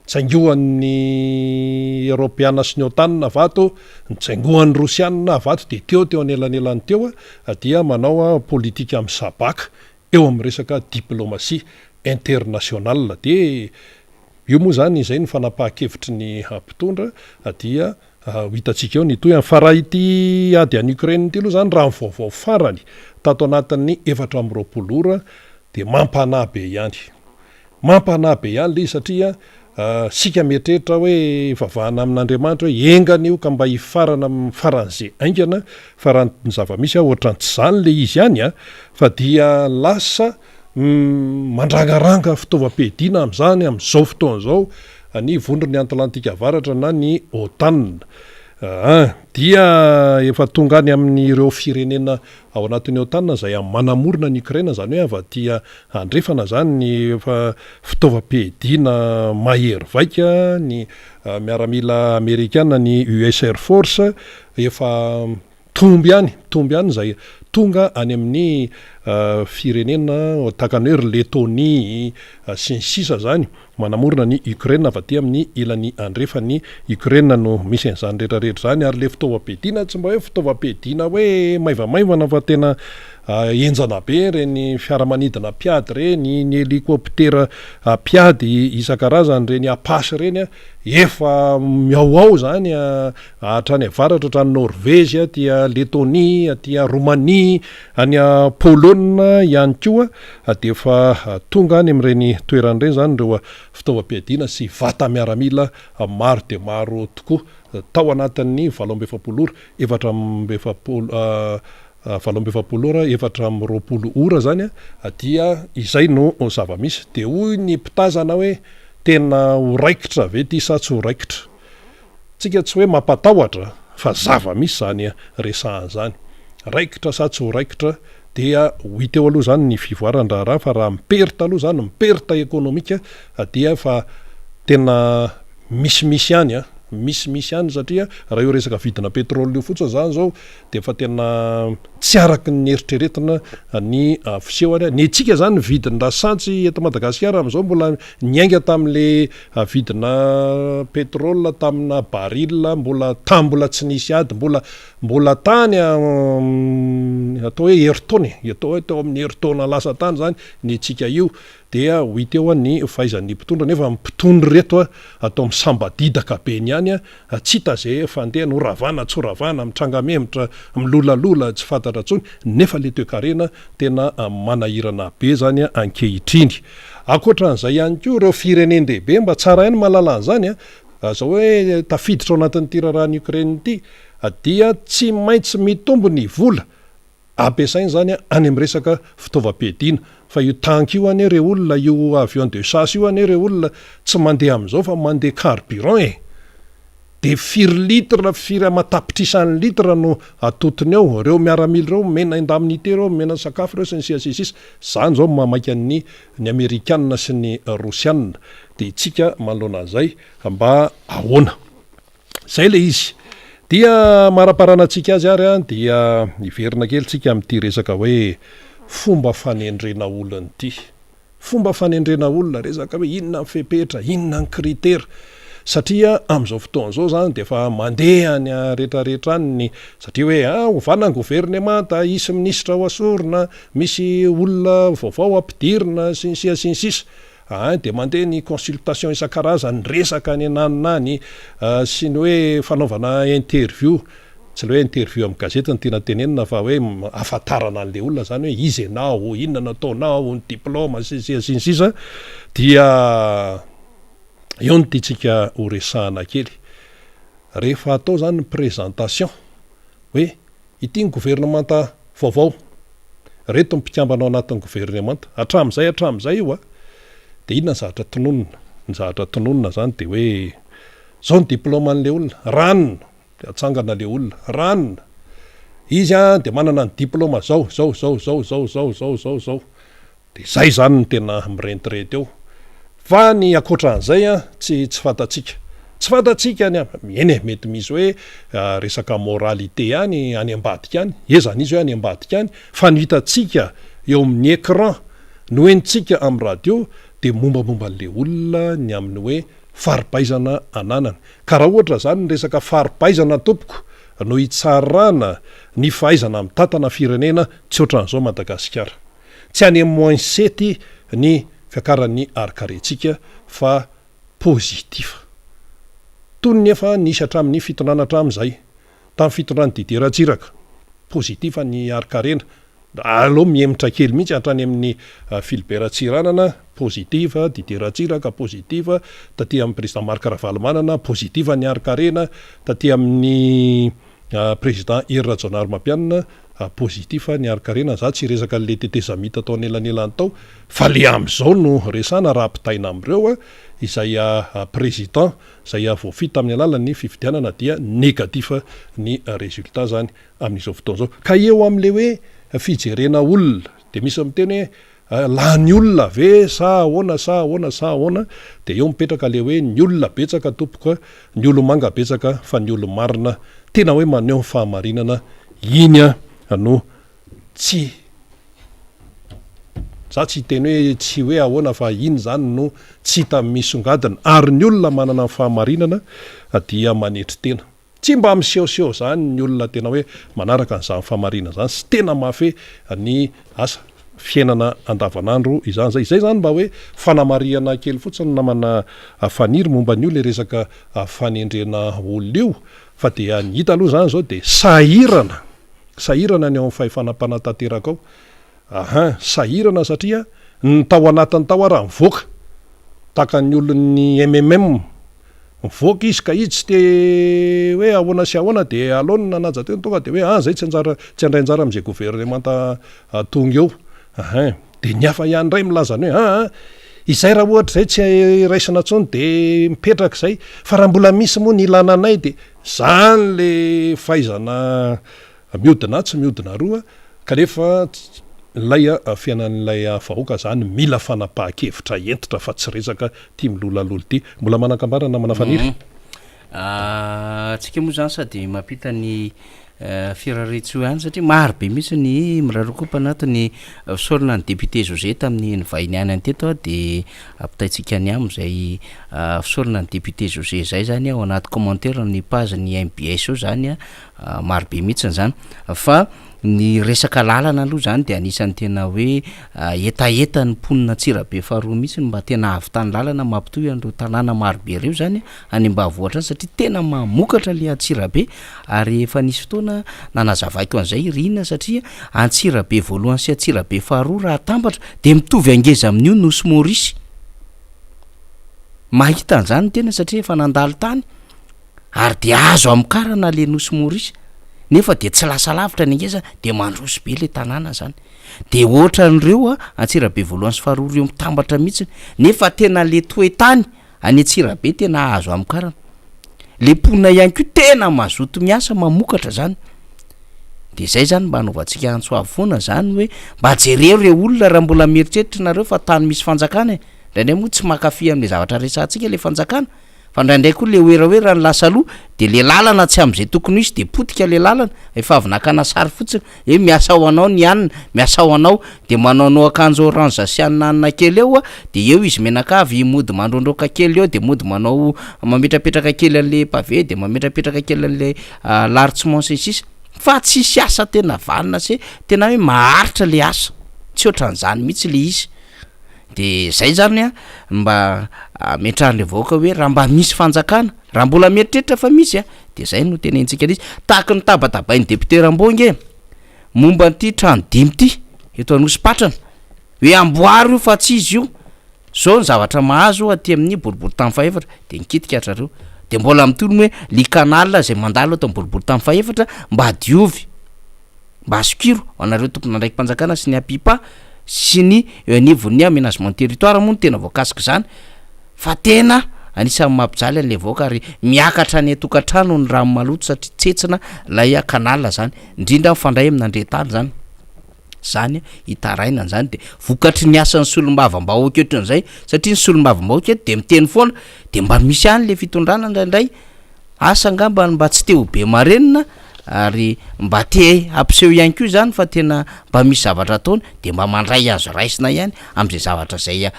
tsaingohan'ny Europeana sy ny OTAN vato tsaingohan'ny Rosiana vato de teo anelanelany teo dia manao politika misabaka eo amin'ny resaka diplomasia international de io moa zany izay ny fanapahan-kevitry ny ampitondra dia hitantsika eo ny toy fa raha ity ady any Ukraine ty aloha zany raha ny vaovao farany tato anatin'ny 420 ora de mampanahy be ihany le satria sika mietrehitra hoe vavahana amin'Andriamanitra hoe engana io ka mba hifarana amin'ny faran'izay aingana fa raha ny zava-misy ohatra tsy zany le izy ihany fa dia lasa mandrangaranga fitaovam-piadiana amin'izany amin'izao fotoana zao ny vondron'ny Atlantika avaratra na ny OTAN dia efa tonga any amin'ireo firenena ao anatin'ny OTAN zay manamorona ny Ukraine zany hoe avadia andrefana zany ny efa fitaovam-piadiana mahery vaika ny miaramila Amerikana ny US Air Force efa tomby ihany zay tonga any amin'ny firenena takany hoe Letonia sy ny sisa zany manamorona ny Ukraine avaty amin'ny ilany andrefany Ukraine no misy an'izany rehetrarehetra zany ary le fitaovam-piadiana tsy mba hoe fitaovam-piadiana hoe maivamaivana fa tena enjana be reny fiaramanidina piady reny ny helikoptera piady isan-karazany reny apasy reny efa miaoao zany hatrany avaratra hatrany Norvezy tia Letonia tia Romania any Polonina ihany koa de efa tonga any amin'ireny toeran'ireny zany reo fitaovam-piadiana sy vata miaramila maro de maro tokoa tao anatin'ny 720 ora 720 ora zany dia izay no zava-misy de hoy ny mpitazana hoe tena horaikitra ve ty sa tsy horaikitra tsika tsy hoe mampatahotra fa zava-misy zany resahan'izany raikitra sa tsy horaikitra dia hoiteo aloha zany ny fivoaran-draharaha fa raha miperita aloha zany miperita ekonomika dia fa tena misimisy ihany misimisy ihany satria raha io resaka vidina petrôly io fotsiny zany zao de fa tena tsy araky ny eritreretina ny fisehoany ny tsika zany vidin-dasantsy eto Madagasikara am'izao mbola niainga tam'le vidina petrôly tamina baril mbola tsy nisy ady mbola tany atao hoe heritaony atao amin'ny heritaona lasa tany zany ny tsika io dia hoiteo ny fahaizan'ny mpitondra nefa mpitondry reto atao misambadidaka be ny ihany tsy hita zay fandeha no ravana tsy ravana mitranga memitra milolalola tsy fantatra tsony nefa le toe-karena tena manahirana be zany ankehitriny akoatran'izay ihany koa ireo firenendehibe mba tsara ihany mahalala an'izany zao hoe tafiditra ao anatin'ny tirarahan'ny Ukraine ty dia tsy maintsy mitombo ny vola ampiasainy zany any amin'ny resaka fitaovam-piadiana fa io tanky io ane reo olona io avion de chasse io ane reo olona tsy mandeha amin'izao fa mandeha carburant de 4 litre matapitrisany litre no atotony ao reo miaramily reo mena indamnité reo mena sakafo reo sy ny sisisisa zany zao mamaika ny Amerikanina sy ny Rosiana de tsika manoloana an'izay mba ahoana zay le izy dia maraparanantsika azy ary dia iverina kely tsika amin'ity resaka hoe fomba fanendrena olona ity fomba fanendrena olona resaka hoe inona ny fepetra inona ny critera satria am'izao fotoana zao zany de fa mandeha ny rehetrarehetra any satria hoe hovana ny gouvernemanta isy ministra ho asorina misy olona vaovao ampidirina sy ny sisa de mandeha ny consultation isan-karazany resaka ny ananonany sy ny hoe fanaovana interview tsy le hoe interview amin'ny gazety ny tena tenenina fa hoe afatarana an'le olona zany hoe izy anao inona nataonao ny diplôma sisa dia eo ny tiantsika ho resahana kely rehefa atao zany ny présentation hoe ity ny gouvernemanta vaovao reto ny mpikambanao anatin'ny gouvernemanta hatram'izay io de inona ny zavatra tononona zany de hoe zao ny diplôma an'le olona ranona de atsangana le olona ranona izy de manana ny diplôma zao de zay zany ny tena mirentirety eo fa ny akoatran'izay tsy fantatsika eny mety misy hoe resaka moralité any ambadika any ezany izy hoe any ambadika any fa ny hitatsika eo amin'ny écran no enitsika amin'ny radio de mombamomba n'le olona ny amin'ny hoe faripaizana ananana ka raha ohatra zany ny resaka faripaizana tompoko no hitsarana ny fahaizana amin'ny tantana firenena tsy ohatran'izao Madagasikara tsy any moins 7 ny fiakaran'ny arikarentsika fa pozitif tony nefa nisy hatramin'ny fitondrana hatramin'izay tamin'ny fitondrany dideratsiraka pozitif ny arikarena aloha miemitra kely mihitsy hatrany amin'ny Philbert Tsiranana positif dideratsiraka positif taty amin'ny président Marc Ravalomanana positif ny arikarena taty amin'ny président Hery Rajaonarimampianina positif ny arikarena za tsy resaka le tetezamita atao anelanelany tao fa le am'izao no resana raha-pitaina am'ireo izay président zay voafita amin'ny alalan'ny fifidianana dia négatif ny résultat zany amin'izao fotoan'izao ka eo am'le hoe fijerena olona de misy miteny hoe lany olona ve sa ahoana de eo mipetraka le hoe ny olona betsaka tompoka ny olomanga betsaka fa ny olomarina tena hoe maneho fahamarinana iny no tsy teny hoe tsy hoe ahoana fa iny zany no tsy hita misongadina ary ny olona manana ny fahamarinana dia manetry tena tsy mba misehoseho zany ny olona tena hoe manaraka n'izany fahamarinana zany sy tena mafy ny asa fiainana andavanandro izany zay zany mba hoe fanamariana kely fotsiny namana faniry momba ny io le resaka fanendrena olona io fa dia ny hita aloha zany zao de sahirana ny ao amin'ny fahefanam-panatanteraka ao sahirana satria ny tao anatin'ny tao araha mivoaka taka ny olon'ny MMM mivoaka izy ka izy tsy te hoe ahoana sy ahoana de alona nanaja teny tonga de hoe zay tsy andray anjara am'izay gouvernemanta tonga eo de ny hafa ihany ray milazany hoe izay raha ohatra zay tsy raisina tsony de mipetraka zay fa raha mbola misy moa ny ilana anay de zany le fahaizana miodina tsy miodina roa kanefa lay fiainan'lay vahoaka zany mila fanapahan-kevitra entitra fa tsy resaka tia milolalolo ty mbola manakambarana manafaniry tsika moa zany sady mampita ny firaretso ihany satria maro be mihitsy ny mirarokopa anatiny fisaorana ny député José tamin'ny nivahiny any teto de ampitaitsika any am'izay fisaorana ny député José zay zany ao anaty commentaire ny page ny MBS eo zany maro be mihitsiny zany fa ny resaka lalana aloha zany de anisan'ny tena hoe etaeta ny mponina Tsirabe faharoa mihitsy mba tena avy tany lalana mampitohy an'ireo tanàna marobe reo zany any ambavoatra any satria tena mamokatra le Tsirabe ary efa nisy fotoana nanazavaiko an'izay rina satria Antsirabe voalohany sy Antsirabe faharoa raha tambatra de mitovy angeza amin'io Nosy Maurice mahita an'izany tena satria efa nandalo tany ary de azo amkarana le Nosy Maurice nefa de tsy lasa lavitra ny angeza de mandroso be le tanàna zany de ohatran'ireo Antsirabe voalohany sy faharoa reo mitambatra mihitsy nefa tena le toetany any Antsirabe tena azo amkarana le mponina ihany koa tena mazoto miasa mamokatra zany de zay zany mba anaovantsika antsoavy foana zany hoe mba jereo reo olona raha mbola mieritreritra nareo fa tany misy fanjakana ndraindray moa tsy makafy amin'le zavatra resantsika le fanjakana fa ndraindray koa le oeraoera ny lasa aloha de le lalana tsy am'izay tokony isy de potika le lalana efa avy nakana sary fotsiny hoe miasa ao anao ny anina miasa ao anao de manaonao akanjo orange sy anina kely eo de eo izy menakavy mody mandrondroka kely eo de mody manao mametrapetraka kely an'le pavé de mametrapetraka kely an'le lartissement sisy fa tsisy asa tena valina sy tena hoe maharitra le asa tsy ohatran'izany mihitsy le izy de zay zany a mba metrahan'le vahoaka hoe raha mba misy fanjakana raha mbola mieritreritra fa misy a de zay no tenentsika izy tahaka ny tabatabainy député Rambonge momba nyty trano dimy ty eto Anosy-Patrana hoe amboary io fa tsy izy io zao ny zavatra mahazo aty amin'ny boribory tamy faefatra de nikitika atrareo de mbola mitony hoe likanalina zay mandalo ato boribory tamy faefatra mba diovy mba asokiro anareo tokony andraiky mpanjakana sy ny apipa sy ny nivon'ny aménagement territoire moa no tena voakasika zany fa tena anisan'ny mampijaly an'le vahoaka ary miakatra ny atokantrano ny rano maloto satria tsetsina lay kanalina zany indrindra mifandray amin'andretany zany zany hitaraina zany de vokatry ny asan'ny solombavam-bahoaka ohatran'izay satria ny solombavam-bahoaka de miteny foana de mba misy any le fitondrana indraindray asa ngamba mba tsy te ho be marenina ary mba te ampiseho ihany koa zany fa tena mba misy zavatra ataony de mba mandray azo raisina ihany am'izay zavatra zay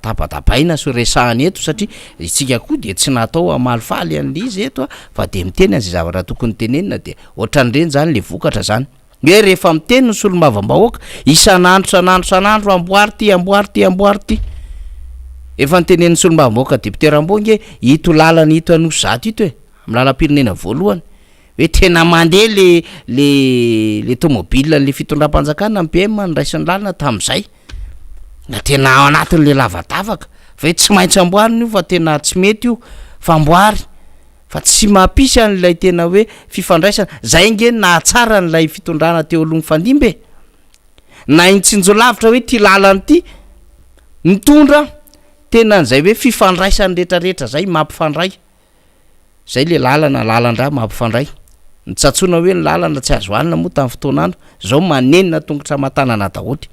tapatapaina so resahany eto satria itsika koa de tsy natao amalifaly an'le izy eto fa de miteny an'izay zavatra tokony tenenina de ohatran'ireny zany le vokatra zany hoe rehefa miteny ny solombavam-bahoaka isan'andro amboary ty efa nitenen'ny solombavam-bahoaka député Rambonge ito lalana ito Anosy zato ito amin'ny lalam-pirenena voalohany hoe tena mandeha le tomobile le fitondram-panjakana ny PM ny raisin'ny lalana tam'izay na tena anatin'le lavadavaka fa hoe tsy maintsy amboariny io fa tena tsy mety io fa amboary fa tsy mampisy an'ilay tena hoe fifandraisana zay nge na tsara n'ilay fitondrana teo aloha mifandimbe na intsinjolavitra hoe ty lalany ty mitondra tena n'izay hoe fifandraisany rehetrarehetra zay mampifandray zay le lalandra mampifandray nitsatsona hoe ny lalana tsy azo anina moa tamin'ny fotoanandro zao manenina tongotra matanana daholy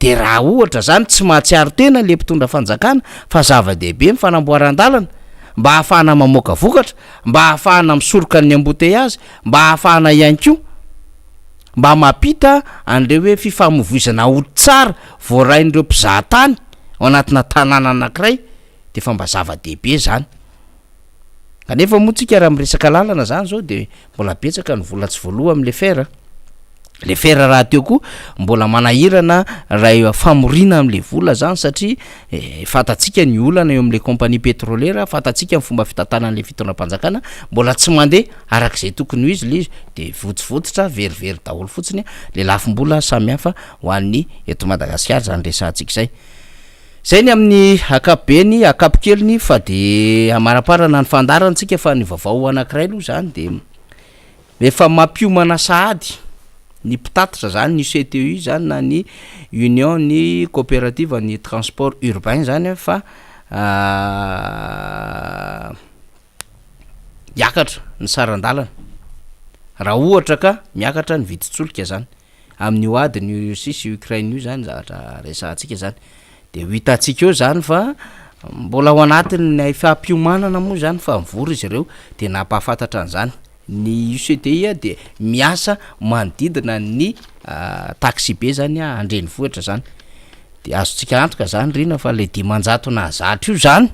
de raha ohatra zany tsy mahatsiaro tena le mpitondra fanjakana fa zava-dehibe mifanamboaran-dalana mba hahafahana mamoaka vokatra mba hahafahana misoroka ny embouteillage mba hahafahana ihany koa mba mampita an'le hoe fifamovoizana ho tsara voarain'ireo mpizahatany ao anatina tanàna anankiray de fa mba zava-dehibe zany kanefa moa tsika raha miresaka lalana zany zao de mbola betsaka ny vola tsy voaloha am'le fera le fera raha teo koa mbola manahirana raha famorina am'le vola zany satria fatatsika ny olana eo am'le compagnie pétrolière fatatsika ny fomba fitantanan'le fitondram-panjakana mbola tsy mandeha arak'izay tokony ho izy le izy de votsivotsitra verivery daholo fotsiny le lafim-bola samihafa ho an'ny eto Madagasikara zany resantsika zay ny amin'ny akapobeny akapokeliny fa de amaraparana ny fandarantsika fa ny vaovao anankiray aloha zany de efa mampiomana sahady ny mpitatitra zany ny CTI zany na ny union ny coopérative ny transport urbain zany fa miakatra ny sarandalana raha ohatra ka miakatra ny viditsolika zany amin'ny oadiny sisy Ukraine io zany zavatra resantsika zany de hitantsika eo zany fa mbola ao anatiny fampiomanana moa zany fa mivory izy ireo de nampahafantatra an'izany ny UCTI de miasa manodidina ny taxi be zany andreny vohitra zany de azotsika antoka zany rina fa le 500 na zatra io zany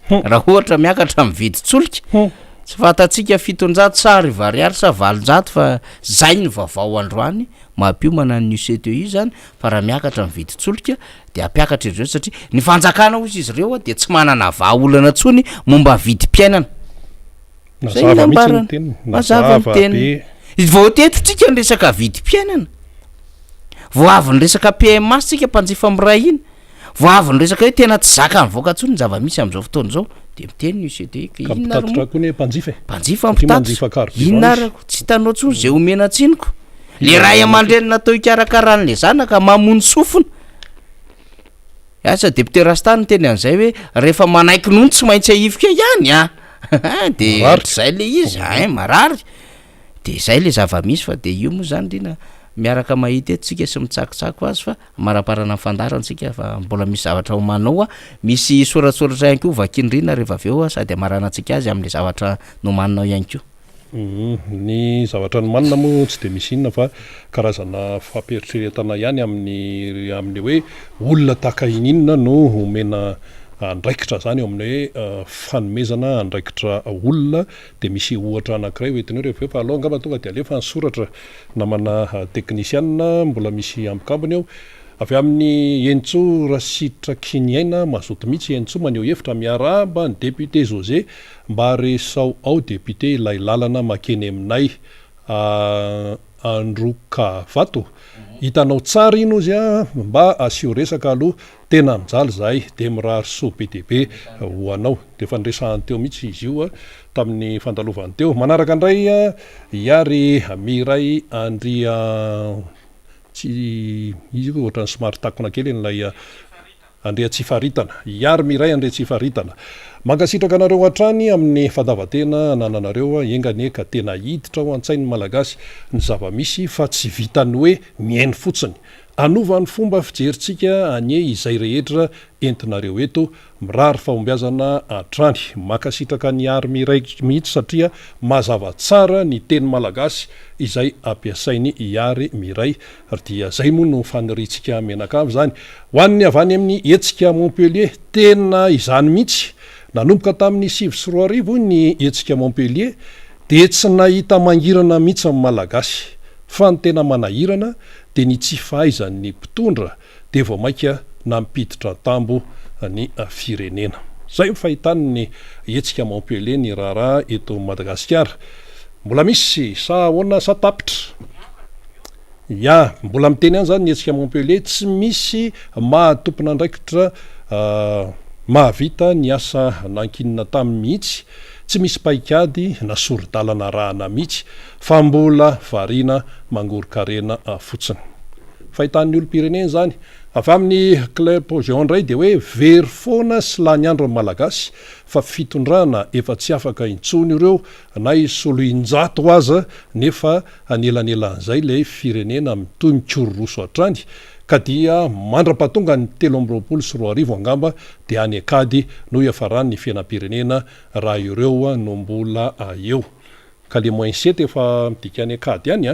raha ohatra miakatra mividitsolika tsy fatatsika 700 sary variary sa 800 fa zay ny vaovao androany mampiomana ny UCTI zany fa raha miakatra mividitsolika de ampiakatra ireo satria ny fanjakana ozy izy ireo de tsy manana vahaolana tsony momba vidim-piainana mazava miteny vao tetotsika ny resaka vidim-piainana vao avy ny resaka PMA tsika mpanjifa miray iny vao avy ny resaka hoe tena tsy zaka mivoaka tsony ny zava-misy am'izao fotoana zao de miteny ny UCTI mpitatitra koa ny mpanjifa mpitatitra inarako tsy hitanao tsony zay omena tsiniko le ray aman-dreny natao ikarakarany zanaka mamony sofina asa député Rastany teny an'izay hoe rehefa manaiky nono tsy maintsy aivika ihany de zay le izy marary de zay le zava-misy fa de io moa zany rina miaraka mahita etsika sy mitsakitsako azy fa maraparana fandarantsika fa mbola misy zavatra homanao misy soratsoratra ihany koa vakindrina rehefa aveo sady amaranantsika azy am'le zavatra nomaninao ihany koa ny zavatra ny manina moa tsy de misy inona fa karazana fampieritrretana ihany amin'ny hoe olona taka ininona no omena andraikitra zany eo amin'ny hoe fanomezana andraikitra olona de misy ohatra anankiray hoetiny hoe rehefa aloha ngamba tonga de alefa ny soratra namana technicienne mbola misy ambokambony eo avy amin'ny entso rasitra kiniaina mazoto mihitsy entso maneho hevitra miaraba ny député José mba resao ao député ilay lalana makeny aminay Androka Vato hitanao tsara ino izy mba asio resaka aloha tena mijaly zahay de mirary so be deaibe hoanao de fanresahany teo mihitsy izy io tamin'ny fandalovany teo manaraka indray iary miray andria tsy izy koa ohatrany somary takona kely n'ilay andrea tsy faritana iary miray andrea tsy faritana mankasitraka anareo hatrany amin'ny fandavatena nananareo engany ka tena hiditra ho an-tsainy malagasy ny zava-misy fa tsy vitany hoe miainy fotsiny anova ny fomba fijeritsika anie izay rehetra entinareo eto mirary fahombiazana hatrany makasitraka ny ary miray mihitsy satria mazava tsara ny teny malagasy izay ampiasainy iary miray dia zay moa no faniritsika menakavy zany hoan'ny avany amin'ny etsika Montpellier tena izany mihitsy nanomboka tamin'ny 7 ny etsika Montpellier de tsy nahita mangirana mihitsy amin'ny malagasy fa ny tena manahirana de ny tsy fahaizan'ny mpitondra de vao maika nampiditra tambo ny firenena zay fahitany ny etsika Montpellier ny raharaha eto Madagasikara mbola misy sa ahoana sa tapitra mbola miteny any zany ny etsika Montpellier tsy misy mahatompona andraikitra mahavita ny asa nankinina tamin'ny mihitsy tsy misy paikady na sorodalana rahana mihitsy fa mbola variana mangorokarena fotsiny fahitan'ny olo-pirenena zany avy amin'ny club Géant ndray de hoe very foana sy lany andro amin'ny malagasy fa fitondrana efa tsy afaka intsony ireo na isolo injato aza nefa anelanelan'izay le firenena mitoy mikororoso hatrany ka dia mandra-pahatonga ny 320 angamba de any akady no iafarany ny fiainam-pirenena raha ireo no mbola eo ka le -7 efa midika any akady any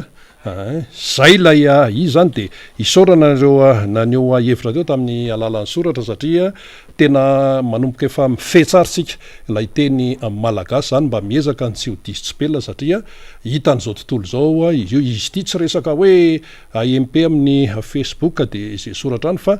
zay lay izy zany de isorana nareo naneo hevitra teo tamin'ny alalan'ny soratra satria tena manomboka efa mifetsaritsika ilay teny malagasy zany mba miezaka ny tsy ho diso tsipelina satria hitan'izao tontolo zao izy io izy ity tsy resaka hoe AMP amin'ny Facebook de zay soratra any fa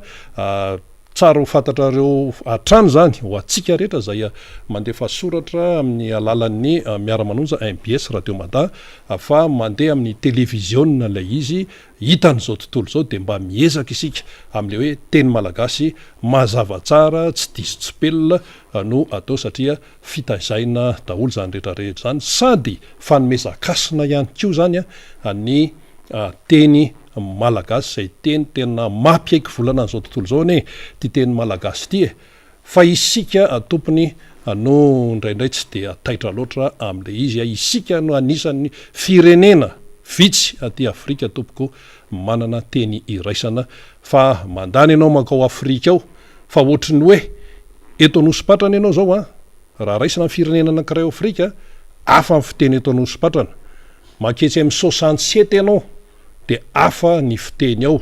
tsara ho fantatrareo hatrany zany ho atsika rehetra zay mandefa soratra amin'ny alalan'ny miara-manonja MBS Radio Mada fa mandeha amin'ny televiziona lay izy hitan'izao tontolo zao de mba miezaka isika am'le hoe teny malagasy mazava tsara tsy diso tsipelina no atao satria fitazaina daholo zany rehetrarehetra zany sady fanomezakasina ihany koa zany ny teny malagasy zay teny tena mampiaiky volana an'izao tontolo zao ane ty teny malagasy ty fa isika tompony no indraindray tsy de ataitra loatra am'le izy isika no anisan'ny firenena vitsy aty Afrika tompoko manana teny iraisana fa mandany ianao mankao Afrika ao fa ohatriny hoe eto nosy-patrana ianao zao raha raisana ny firenena anankiray Afrika afa ny fiteny eto nosy-patrana manketsy amin'ny 67 ianao de afa ny fiteny ao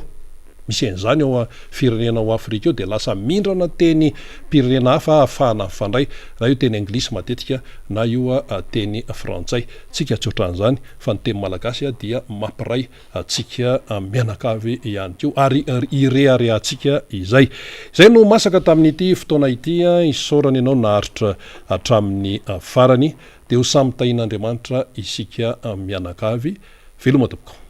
misy an'izany ao firenena ao Afrika eo de lasa mindrana teny pirenena hafa ahafahana mifandray raha io teny anglisy matetika na io teny frantsay tsika tsy ohatran'izany fa ny teny malagasy dia mampiray atsika mianakavy ihany keo ary ireharehantsika izay no masaka tamin'ity fotoana ity isaorana ianao naharitra hatramin'ny farany de ho samy tahin'Andriamanitra isika mianakavy veloma tompoko